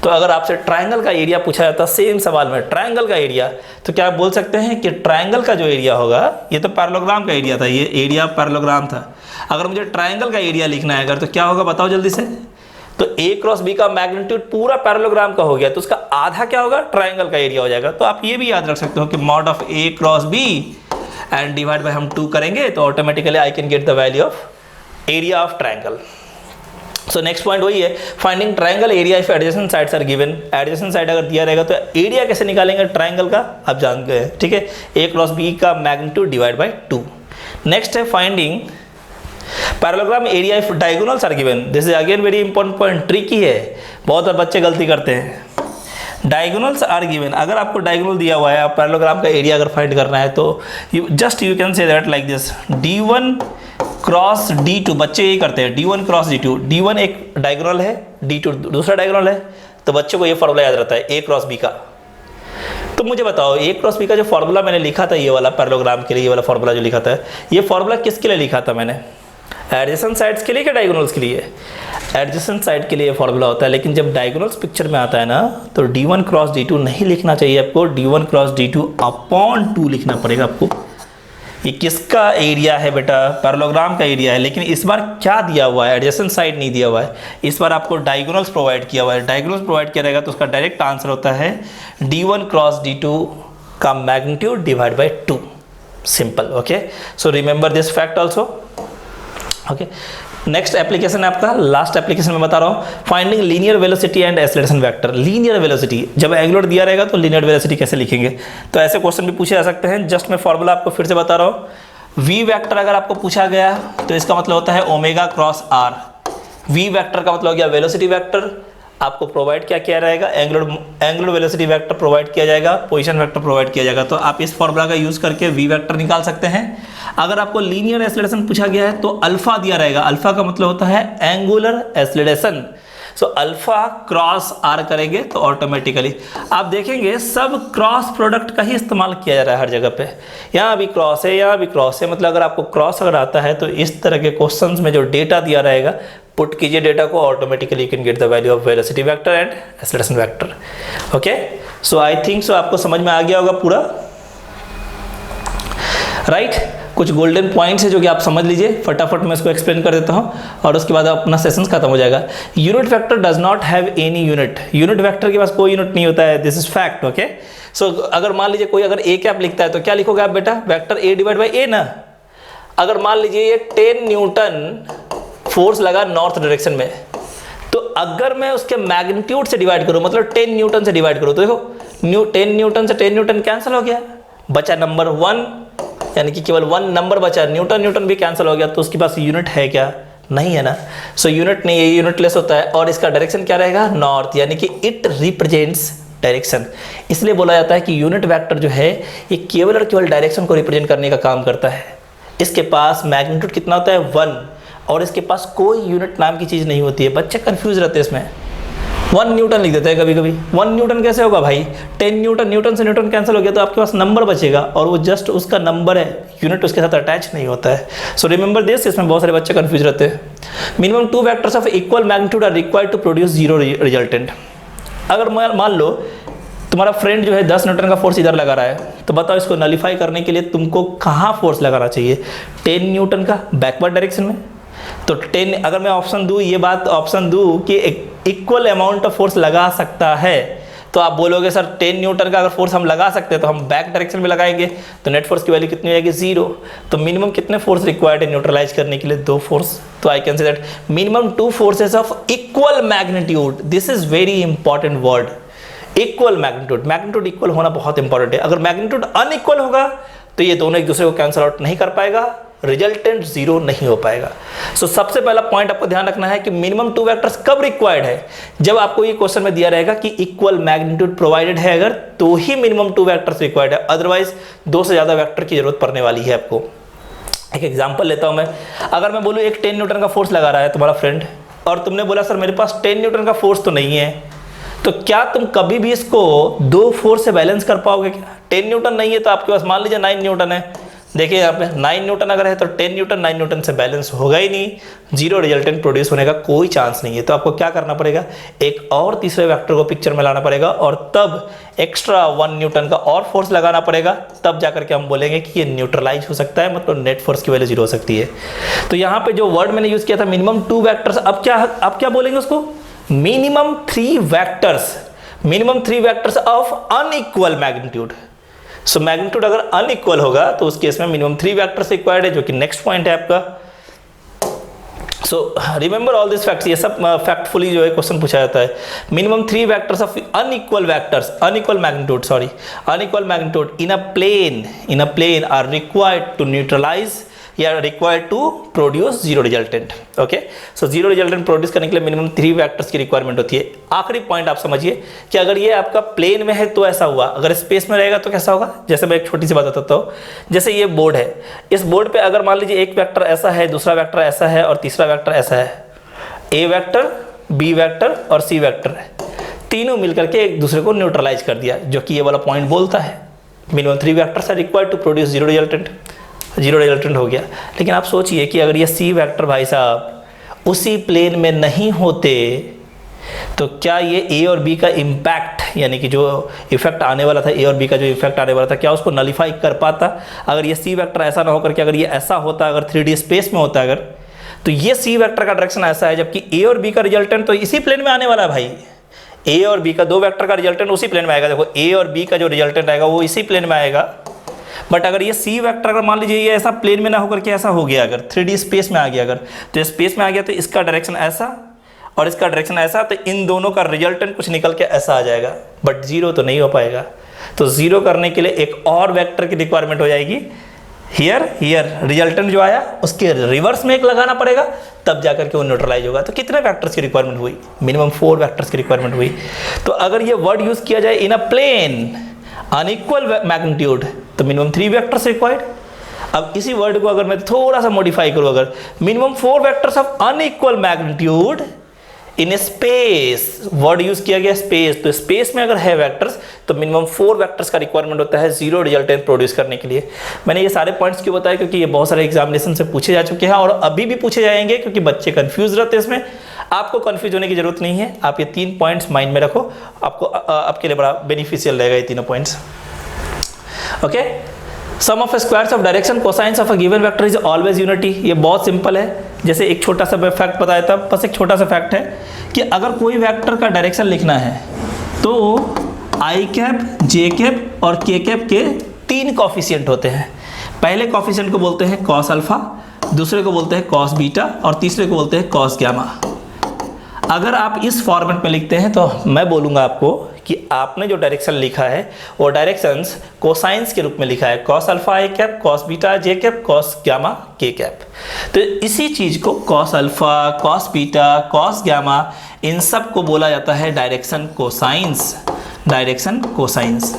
तो अगर आपसे ट्रायंगल का एरिया पूछा जाता सेम सवाल में, ट्रायंगल का एरिया, तो क्या आप बोल सकते हैं कि ट्रायंगल का जो एरिया होगा, ये तो पैरेललोग्राम का एरिया था, ये एरिया पैरेललोग्राम था, अगर मुझे ट्रायंगल का एरिया लिखना है अगर, तो क्या होगा बताओ जल्दी से। तो ए क्रॉस बी का मैग्नीट्यूड पूरा पैरेललोग्राम का हो गया, तो उसका आधा क्या होगा, ट्रायंगल का एरिया हो जाएगा। तो आप ये भी याद रख सकते हो कि mod of A cross b and divide by हम 2 करेंगे, तो automatically I can get the value of area of triangle. So next point वही है, finding triangle area if adjacent sides are given. Adjacent side अगर दिया रहेगा तो area कैसे निकालेंगे ट्रायंगल का, आप जानते हैं, ठीक है, a क्रॉस b का मैग्नीट्यूड डिवाइड बाय 2। नेक्स्ट है finding parallelogram area if diagonals are given. This is again very important point, tricky है, बहुत बार बच्चे गलती करते हैं। डायगोनल्स आर गिवन, अगर आपको डायगोनल दिया हुआ है, आप पैरेललोग्राम का एरिया अगर फाइंड करना है तो you can say that like this, d1 cross d2, बच्चे यही करते हैं, d1 क्रॉस d2, d1 एक डायगोनल है, d2 दूसरा डायगोनल है, तो बच्चे को ये फॉर्मूला याद रहता है a क्रॉस b का। तो मुझे बताओ a क्रॉस b का जो फॉर्मूला मैंने लिखा था, ये वाला पैरेललोग्राम के लिए, ये वाला फॉर्मूला जो लिखा था, ये फॉर्मूला किसके लिए लिखा था मैंने, एडजेसेंट साइड्स के लिए क्या डायगोनल्स के लिए? एडजेसेंट साइड के लिए फॉर्मूला होता है, लेकिन जब डायगोनल्स पिक्चर में आता है ना, तो d1 क्रॉस d2 नहीं लिखना चाहिए आपको, d1 क्रॉस d2 अपॉन 2 लिखना पड़ेगा आपको। ये किसका एरिया है बेटा? पैरेललोग्राम का एरिया है, लेकिन इस बार क्या दिया हुआ है? एडजेसेंट साइड नहीं दिया हुआ है, इस बार आपको डायगोनल्स प्रोवाइड किया हुआ है। डायगोनल्स प्रोवाइड किया रहेगा तो उसका डायरेक्ट आंसर होता है d1 क्रॉस d2 का magnitude divide by 2, simple. Okay, so remember this fact also. Okay, next application है आपका, लास्ट एप्लीकेशन में बता रहा हूँ, finding linear velocity and acceleration vector. Linear velocity, जब एंगुलर दिया रहेगा तो लीनियर वेलोसिटी कैसे लिखेंगे, तो ऐसे क्वेश्चन भी पूछे जा सकते हैं। जस्ट मैं फॉर्मूला आपको फिर से बता रहा हूँ। वी वेक्टर अगर आपको पूछा गया तो इसका मतलब होता है omega cross r. V vector का मतलब हो गया वेलोसिटी वेक्टर, आपको प्रोवाइड क्या किया रहेगा, एंगुलर वेलोसिटी वेक्टर प्रोवाइड किया जाएगा, पोजीशन वेक्टर प्रोवाइड किया जाएगा। तो आप इस फॉर्मूला का यूज करके वी वेक्टर निकाल सकते हैं। अगर आपको लीनियर एक्सेलरेशन पूछा गया है तो अल्फा दिया रहेगा, अल्फा का मतलब होता है angular acceleration. So alpha cross r करेंगे तो ऑटोमेटिकली आप देखेंगे सब क्रॉस प्रोडक्ट का ही इस्तेमाल किया जा रहा है हर जगह पे। यहाँ भी क्रॉस है, यहाँ भी क्रॉस है, मतलब अगर आपको क्रॉस अगर आता है तो इस तरह के क्वेश्चंस में जो डेटा दिया रहेगा पुट कीजिए डेटा को, automatically you can get the value of velocity vector and acceleration vector. Okay, so I think सो आपको समझ में आ गया होगा पूरा, राइट? कुछ गोल्डन पॉइंट्स है जो कि आप समझ लीजिए, फटाफट मैं इसको एक्सप्लेन कर देता हूं और उसके बाद अपना सेशन खत्म हो जाएगा। Unit vector does not have any unit, unit vector के पास कोई यूनिट नहीं होता है, this is fact. Okay, so अगर मान लीजिए कोई अगर ए कैप लिखता है तो क्या लिखोगे आप बेटा, वेक्टर ए डिवाइड बाई ए ना। अगर मान लीजिए ये 10 न्यूटन फोर्स लगा नॉर्थ डायरेक्शन में, तो अगर मैं उसके मैग्नीट्यूड से डिवाइड करूं, मतलब 10 न्यूटन से डिवाइड करूं, तो देखो 10 न्यूटन से 10 न्यूटन कैंसिल हो गया, बचा नंबर 1, यानी कि केवल 1 नंबर बचा, न्यूटन भी कैंसिल हो गया, तो उसके पास यूनिट है क्या? नहीं है ना। सो यूनिट नहीं है, यूनिटलेस होता है, और इसका डायरेक्शन क्या रहेगा, नॉर्थ, यानी कि इट रिप्रेजेंट्स डायरेक्शन। इसलिए बोला जाता है कि यूनिट वेक्टर जो है ये केवल और केवल डायरेक्शन को रिप्रेजेंट करने का काम करता है। इसके पास मैग्नीट्यूड कितना होता है, 1, और इसके पास कोई यूनिट नाम की चीज़ नहीं होती है। बच्चे कंफ्यूज रहते हैं इसमें, 1 न्यूटन लिख देते हैं कभी कभी। 1 न्यूटन कैसे होगा भाई, 10 न्यूटन, न्यूटन से न्यूटन कैंसिल हो गया, तो आपके पास नंबर बचेगा और वो जस्ट उसका नंबर है, यूनिट उसके साथ अटैच नहीं होता है। सो रिमेंबर दिस, इसमें बहुत सारे बच्चे कंफ्यूज रहते हैं। Minimum 2 vectors of equal magnitude are required to produce 0 resultant. अगर मान लो तुम्हारा फ्रेंड जो है 10 न्यूटन का फोर्स इधर लगा रहा है, तो बताओ इसको नलिफाई करने के लिए तुमको कहाँ फोर्स लगाना चाहिए, 10 न्यूटन का बैकवर्ड डायरेक्शन में। तो 10, अगर मैं ऑप्शन दूँ, ये बात ऑप्शन दूँ कि इक्वल अमाउंट ऑफ फोर्स लगा सकता है, तो आप बोलोगे सर 10 न्यूटन का अगर फोर्स हम लगा सकते हैं तो हम बैक डायरेक्शन में लगाएंगे, तो नेट फोर्स की वैल्यू कितनी हो जाएगी, 0। तो मिनिमम कितने फोर्स रिक्वायर्ड है न्यूट्रलाइज करने के लिए, 2 फोर्स। तो I can say that minimum 2 forces of equal magnitude, this is very important word, equal magnitude. Magnitude equal होना बहुत इंपॉर्टेंट है। अगर मैग्नीट्यूड अनइक्वल होगा तो ये दोनों एक दूसरे को कैंसिल आउट नहीं कर पाएगा, रिजल्टेंट 0 नहीं हो पाएगा। सो सबसे पहला पॉइंट आपको ध्यान रखना है कि मिनिमम 2 वेक्टर्स कब रिक्वायर्ड है, जब आपको ये क्वेश्चन में दिया रहेगा कि इक्वल मैग्नीट्यूड प्रोवाइडेड है अगर, तो ही मिनिमम 2 वेक्टर्स रिक्वायर्ड है, अदरवाइज 2 से ज्यादा वेक्टर की जरूरत पड़ने वाली है आपको। एक एग्जांपल लेता हूं मैं, अगर मैं बोलूं एक 10 न्यूटन का फोर्स लगा रहा है तुम्हारा फ्रेंड, और तुमने बोला सर मेरे पास 10 न्यूटन का फोर्स तो नहीं है, तो क्या तुम कभी भी इसको 2 फोर्स से बैलेंस कर पाओगे क्या? 10 न्यूटन नहीं है तो आपके पास मान लीजिए 9 न्यूटन है, देखिए यहाँ पे 9 न्यूटन अगर है तो 10 न्यूटन 9 न्यूटन से बैलेंस होगा ही नहीं, 0 रिजल्टेंट प्रोड्यूस होने का कोई चांस नहीं है। तो आपको क्या करना पड़ेगा, एक और तीसरे वेक्टर को पिक्चर में लाना पड़ेगा और तब एक्स्ट्रा 1 न्यूटन का और फोर्स लगाना पड़ेगा, तब जाकर के हम बोलेंगे कि ये न्यूट्रलाइज हो सकता है, मतलब नेट फोर्स की वैल्यू 0 हो सकती है। तो यहाँ पे जो वर्ड मैंने यूज किया था मिनिमम 2 वेक्टर्स, अब क्या बोलेंगे उसको, minimum 3 vectors, minimum 3 vectors of unequal magnitude. So magnitude अगर अनइक्वल होगा तो उस केस में मिनिमम 3 वेक्टर्स रिक्वायर्ड है, जो कि नेक्स्ट पॉइंट है आपका। So remember all this facts, ये सब फैक्टफुली जो है क्वेश्चन पूछा जाता है। Minimum 3 vectors of unequal magnitude in a plane are required to neutralize या required to produce zero resultant. Okay, so zero resultant produce करने के लिए मिनिमम 3 वेक्टर्स की रिक्वायरमेंट होती है। आखिरी पॉइंट आप समझिए कि अगर ये आपका प्लेन में है तो ऐसा हुआ, अगर स्पेस में रहेगा तो कैसा होगा। जैसे मैं एक छोटी सी बात बताता हूँ, जैसे ये बोर्ड है, इस बोर्ड पे अगर मान लीजिए एक वेक्टर ऐसा है, दूसरा वेक्टर ऐसा है और तीसरा वेक्टर ऐसा है, ए वेक्टर, बी वेक्टर और सी वेक्टर है, तीनों मिलकर के एक दूसरे को न्यूट्रलाइज कर दिया, जो कि ये वाला पॉइंट बोलता है minimum 3 vectors are required to produce zero resultant हो गया। लेकिन आप सोचिए कि अगर ये सी वेक्टर भाई साहब उसी प्लेन में नहीं होते तो क्या ये ए और बी का इम्पैक्ट, यानी कि जो इफेक्ट आने वाला था, ए और बी का जो इफेक्ट आने वाला था, क्या उसको नलीफाई कर पाता। अगर ये सी वेक्टर ऐसा ना होकर के अगर ये ऐसा होता, अगर 3D स्पेस में होता अगर, तो ये सी वेक्टर का डायरेक्शन ऐसा है, जबकि ए और बी का रिजल्टेंट तो इसी प्लेन में आने वाला है भाई। ए और बी का 2 वेक्टर का रिजल्टेंट उसी प्लेन में आएगा। देखो ए और बी का जो रिजल्टेंट आएगा वो इसी प्लेन में आएगा। बट अगर ये सी वेक्टर अगर मान लीजिए ये ऐसा प्लेन में ना होकर के ऐसा हो गया, अगर 3D स्पेस में आ गया, अगर तो स्पेस में आ गया तो इसका डायरेक्शन ऐसा और इसका डायरेक्शन ऐसा, तो इन दोनों का रिजल्टेंट कुछ निकल के ऐसा आ जाएगा, बट जीरो तो नहीं हो पाएगा। तो जीरो करने के लिए एक और वेक्टर की रिक्वायरमेंट हो जाएगी। हियर रिजल्टेंट जो आया उसके रिवर्स में एक लगाना पड़ेगा, तब जाकर के वो न्यूट्रलाइज होगा। तो कितने वेक्टर्स की रिक्वायरमेंट हुई? मिनिमम 4 वेक्टर्स की रिक्वायरमेंट हुई। तो अगर ये वर्ड यूज किया जाए इन अ प्लेन अनइक्वल मैग्नीट्यूड तो मिनिमम 3 वेक्टर्स रिक्वायर्ड। अब इसी वर्ड को अगर मैं थोड़ा सा मॉडिफाई करूं, अगर minimum 4 vectors of unequal magnitude in space, word use किया गया स्पेस, तो स्पेस में अगर है वेक्टर्स तो मिनिमम 4 वेक्टर्स का रिक्वायरमेंट होता है जीरो रिजल्टेंट प्रोड्यूस करने के लिए। मैंने ये सारे पॉइंट्स क्यों बताया, क्योंकि ये बहुत सारे एग्जामिनेशन से पूछे जा चुके हैं और अभी भी पूछे जाएंगे, क्योंकि बच्चे कंफ्यूज रहते हैं इसमें। आपको कंफ्यूज होने की जरूरत नहीं है, आप ये 3 पॉइंट्स माइंड में रखो, आपको आपके लिए बड़ा बेनिफिशियल रहेगा ये तीनों points. Okay, sum of squares of direction cosines of a given vector is always unity. ये बहुत सिंपल है। जैसे एक छोटा सा फैक्ट बताया था, बस एक छोटा सा फैक्ट है कि अगर कोई वेक्टर का डायरेक्शन लिखना है तो आई कैप, जे कैप और के कैप के 3 कॉफिशिएंट होते हैं। पहले कॉफिशिएंट को बोलते हैं कॉस अल्फा, दूसरे को बोलते हैं कॉस बीटा और तीसरे को बोलते हैं कॉस गामा। अगर आप इस फॉर्मेट में लिखते हैं तो मैं बोलूँगा आपको कि आपने जो डायरेक्शन लिखा है वो डायरेक्शंस कोसाइंस के रूप में लिखा है, cos alpha a cap, cos beta j cap, cos gamma k cap. तो इसी चीज़ को cos alpha, cos beta, cos gamma, इन सब को बोला जाता है डायरेक्शन कोसाइंस। Direction cosines.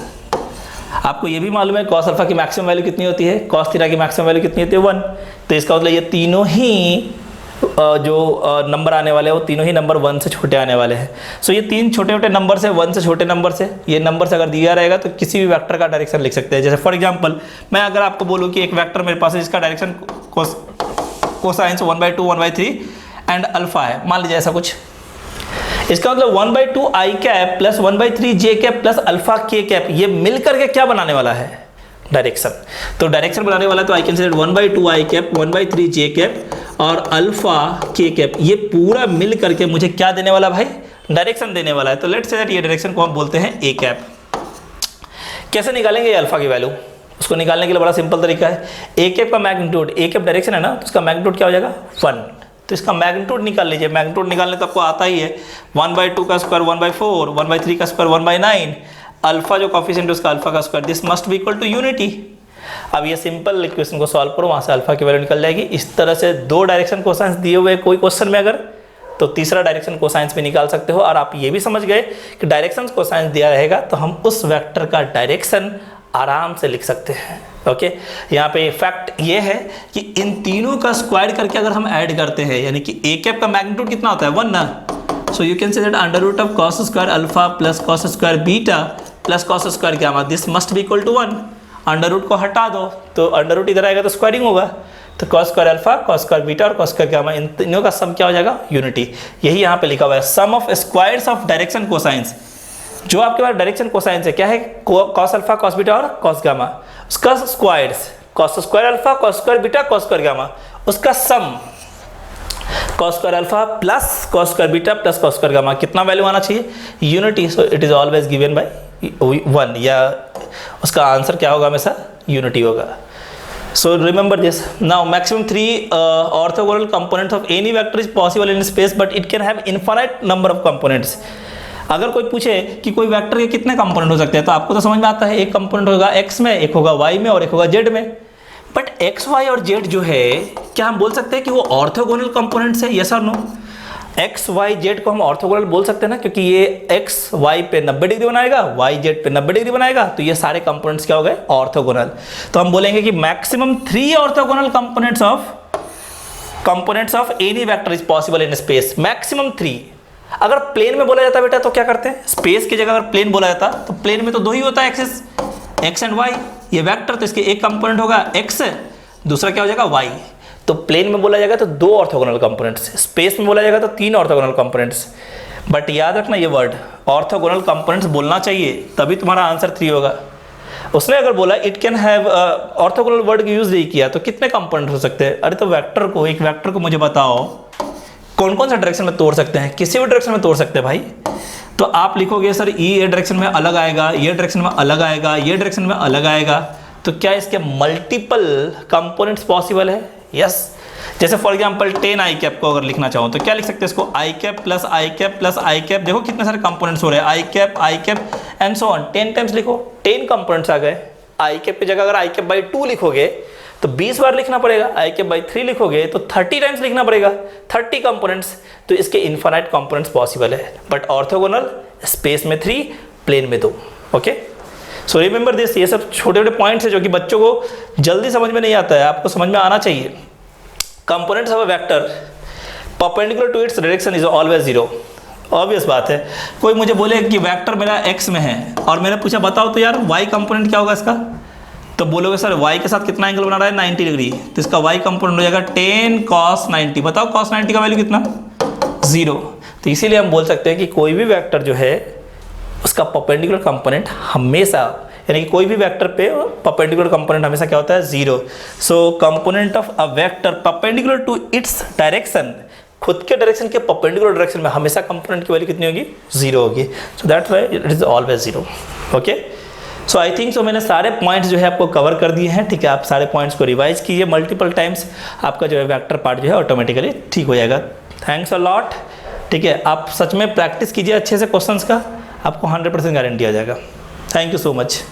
आपको ये भी मालूम है कॉस अल्फा की मैक्सिमम वैल्यू कितनी होती है, कॉस थीटा की मैक्सिमम वैल्यू कितनी होती है 1। तो इसका मतलब ये तीनों ही जो नंबर आने वाले हैं वो तीनों ही नंबर 1 से छोटे आने वाले हैं। सो ये 3 छोटे छोटे नंबर से, 1 से छोटे नंबर से, ये नंबर से अगर दिया रहेगा तो किसी भी वेक्टर का डायरेक्शन लिख सकते हैं। जैसे फॉर एग्जांपल मैं अगर आपको बोलूँ कि एक वेक्टर मेरे पास है जिसका डायरेक्शन कोसाइंस 1/2, 1/3 एंड अल्फा है, मान लीजिए ऐसा कुछ। इसका मतलब 1/2 आई कैप प्लस 1/3 जे कैप प्लस अल्फा के कैप, ये मिलकर के क्या बनाने वाला है? डायरेक्शन। तो डायरेक्शन बनाने वाला तो आई कैन से 1/2 आई कैप, 1/3 जे कैप और अल्फा के कैप, ये पूरा मिल करके मुझे क्या देने वाला भाई? डायरेक्शन देने वाला है। तो लेट्स से दैट ये डायरेक्शन को हम बोलते हैं ए कैप। कैसे निकालेंगे ये अल्फा की वैल्यू? उसको निकालने के लिए बड़ा सिंपल तरीका है। ए कैप का मैग्नीट्यूड, ए कैप डायरेक्शन है ना, तो उसका मैग्नीट्यूड क्या हो जाएगा? 1। तो इसका मैग्नीट्यूड निकाल लीजिए। मैग्नीट्यूड निकालने तो आपको आता ही है, 1/2 का स्क्वायर 1/4, 1/3 का स्क्वायर 1/9, अल्फा जो कॉफिशिएंट है उसका अल्फा का square, this must be equal to unity. अब ये सिंपल इक्वेशन को सॉल्व करो, वहाँ से अल्फा की वैल्यू निकल जाएगी। इस तरह से 2 डायरेक्शन कोसाइंस दिए हुए कोई क्वेश्चन में अगर, तो तीसरा डायरेक्शन कोसाइंस भी निकाल सकते हो। और आप ये भी समझ गए कि डायरेक्शन कोसाइंस दिया रहेगा तो हम उस वेक्टर का डायरेक्शन आराम से लिख सकते हैं। ओके, यहाँ पे फैक्ट ये है कि इन तीनों का स्क्वायर करके अगर हम ऐड करते हैं, यानी कि ए कैप का मैग्नीट्यूड कितना होता है? 1 ना। So you can say that under root of cos square alpha plus cos square beta plus cos square gamma, this must be equal to 1। Under root को हटा दो तो अंडर रूट इधर आएगा तो स्क्वायरिंग होगा। तो cos square alpha, cos square beta और कॉस स्क्वायर गामा, इन तीनों का सम क्या हो जाएगा? यूनिटी। यही यहाँ पे लिखा हुआ है, sum of squares of direction cosines. जो आपके पास डायरेक्शन कोसाइंस है क्या है? कॉस अल्फा, कॉस बीटा और कॉस गामा, उसका squares, cos square alpha, cos square beta, cos square gamma, उसका sum cos square alpha plus cos square beta plus cos square gamma, कितना वैल्यू आना चाहिए? Unity. So it is always given by 1, या उसका answer क्या होगा? हमेशा unity होगा। So remember this. Now maximum 3 orthogonal components of any vector is possible in space, but it can have infinite number of components. अगर कोई पूछे कि कोई वेक्टर के कितने कंपोनेंट हो सकते हैं तो आपको तो समझ में आता है, एक कंपोनेंट होगा x में, एक होगा y में और एक होगा z में। बट x, y और z जो है, क्या हम बोल सकते हैं कि वो ऑर्थोगोनल कंपोनेंट्स है? यस और नो? एक्स वाई जेड को हम ऑर्थोगोनल बोल सकते हैं ना, क्योंकि ये एक्स वाई पे 90 डिग्री बनाएगा, वाई जेड पे 90 डिग्री बनाएगा, तो ये सारे कंपोनेंट्स क्या हो गए? ऑर्थोगोनल। तो हम बोलेंगे कि maximum 3 orthogonal components of any vector is possible in space. Maximum 3। अगर प्लेन में बोला जाता बेटा तो क्या करते हैं? स्पेस की जगह अगर प्लेन बोला जाता तो प्लेन में तो 2 ही होता है, एक्सिस, एक्स एंड वाई। ये वेक्टर तो इसके एक कंपोनेंट होगा एक्स, दूसरा क्या हो जाएगा? वाई। तो प्लेन में बोला जाएगा तो 2 ऑर्थोगोनल कंपोनेंट्स, स्पेस में बोला जाएगा तो 3 ऑर्थोगोनल कंपोनेंट्स। बट याद रखना ये वर्ड ऑर्थोगोनल कंपोनेंट्स बोलना चाहिए, तभी तुम्हारा आंसर 3 होगा। उसने अगर बोला it can have, orthogonal word use नहीं किया, तो कितने कंपोनेंट हो सकते हैं? अरे तो वेक्टर को, एक वेक्टर को मुझे बताओ कौन कौन सा डायरेक्शन में तोड़ सकते हैं? किसी भी डायरेक्शन में तोड़ सकते हैं भाई। तो आप लिखोगे सर ये डायरेक्शन में अलग आएगा, ये डायरेक्शन में अलग आएगा, ये डायरेक्शन में अलग आएगा, तो क्या इसके मल्टीपल कंपोनेंट्स पॉसिबल है? यस। जैसे फॉर एग्जांपल 10 आई कैप को अगर लिखना चाहो तो क्या लिख सकते हैं इसको? I cap plus i cap plus i cap. देखो कितने सारे कंपोनेंट्स हो रहे हैं, i cap and so on. 10 times लिखो, 10 कंपोनेंट्स आ गए। आई कैप की जगह अगर आई कैप बाई 2 लिखोगे तो 20 बार लिखना पड़ेगा, आई कैप बाई 3 लिखोगे तो 30 टाइम्स लिखना पड़ेगा, 30 कंपोनेंट्स। तो इसके इनफाइनाइट कंपोनेंट्स पॉसिबल है, बट ऑर्थोगोनल स्पेस में 3, प्लेन में 2। Okay, so remember this. ये सब छोटे छोटे पॉइंट्स है जो कि बच्चों को जल्दी समझ में नहीं आता है, आपको समझ में आना चाहिए। Components of a vector perpendicular to its direction is always 0। Obvious बात है। कोई मुझे बोले कि वेक्टर मेरा x में है और मैंने पूछा बताओ तो यार y कंपोनेंट क्या होगा इसका, तो बोलोगे सर y के साथ कितना एंगल बना रहा है? 90 डिग्री। तो इसका y कंपोनेंट हो जाएगा 10 cos 90। बताओ cos 90 का वैल्यू कितना? 0। तो इसीलिए हम बोल सकते हैं कि कोई भी वेक्टर जो है उसका परपेंडिकुलर कंपोनेंट हमेशा, यानी कि कोई भी वेक्टर पे परपेंडिकुलर कंपोनेंट हमेशा क्या होता है? 0। So component of a vector perpendicular to its direction, खुद के डायरेक्शन के परपेंडिकुलर डायरेक्शन में हमेशा कंपोनेंट की वैल्यू कितनी होगी? 0 होगी। So that's why it is always 0। Okay, so I think सो मैंने सारे पॉइंट्स जो है आपको कवर कर दिए हैं। ठीक है, आप सारे पॉइंट्स को रिवाइज कीजिए मल्टीपल टाइम्स, आपका जो है वेक्टर पार्ट जो है ऑटोमेटिकली ठीक हो जाएगा। Thanks a lot. ठीक है, आप सच में प्रैक्टिस कीजिए अच्छे से क्वेश्चंस का, आपको 100% गारंटी आ जाएगा। Thank you so much.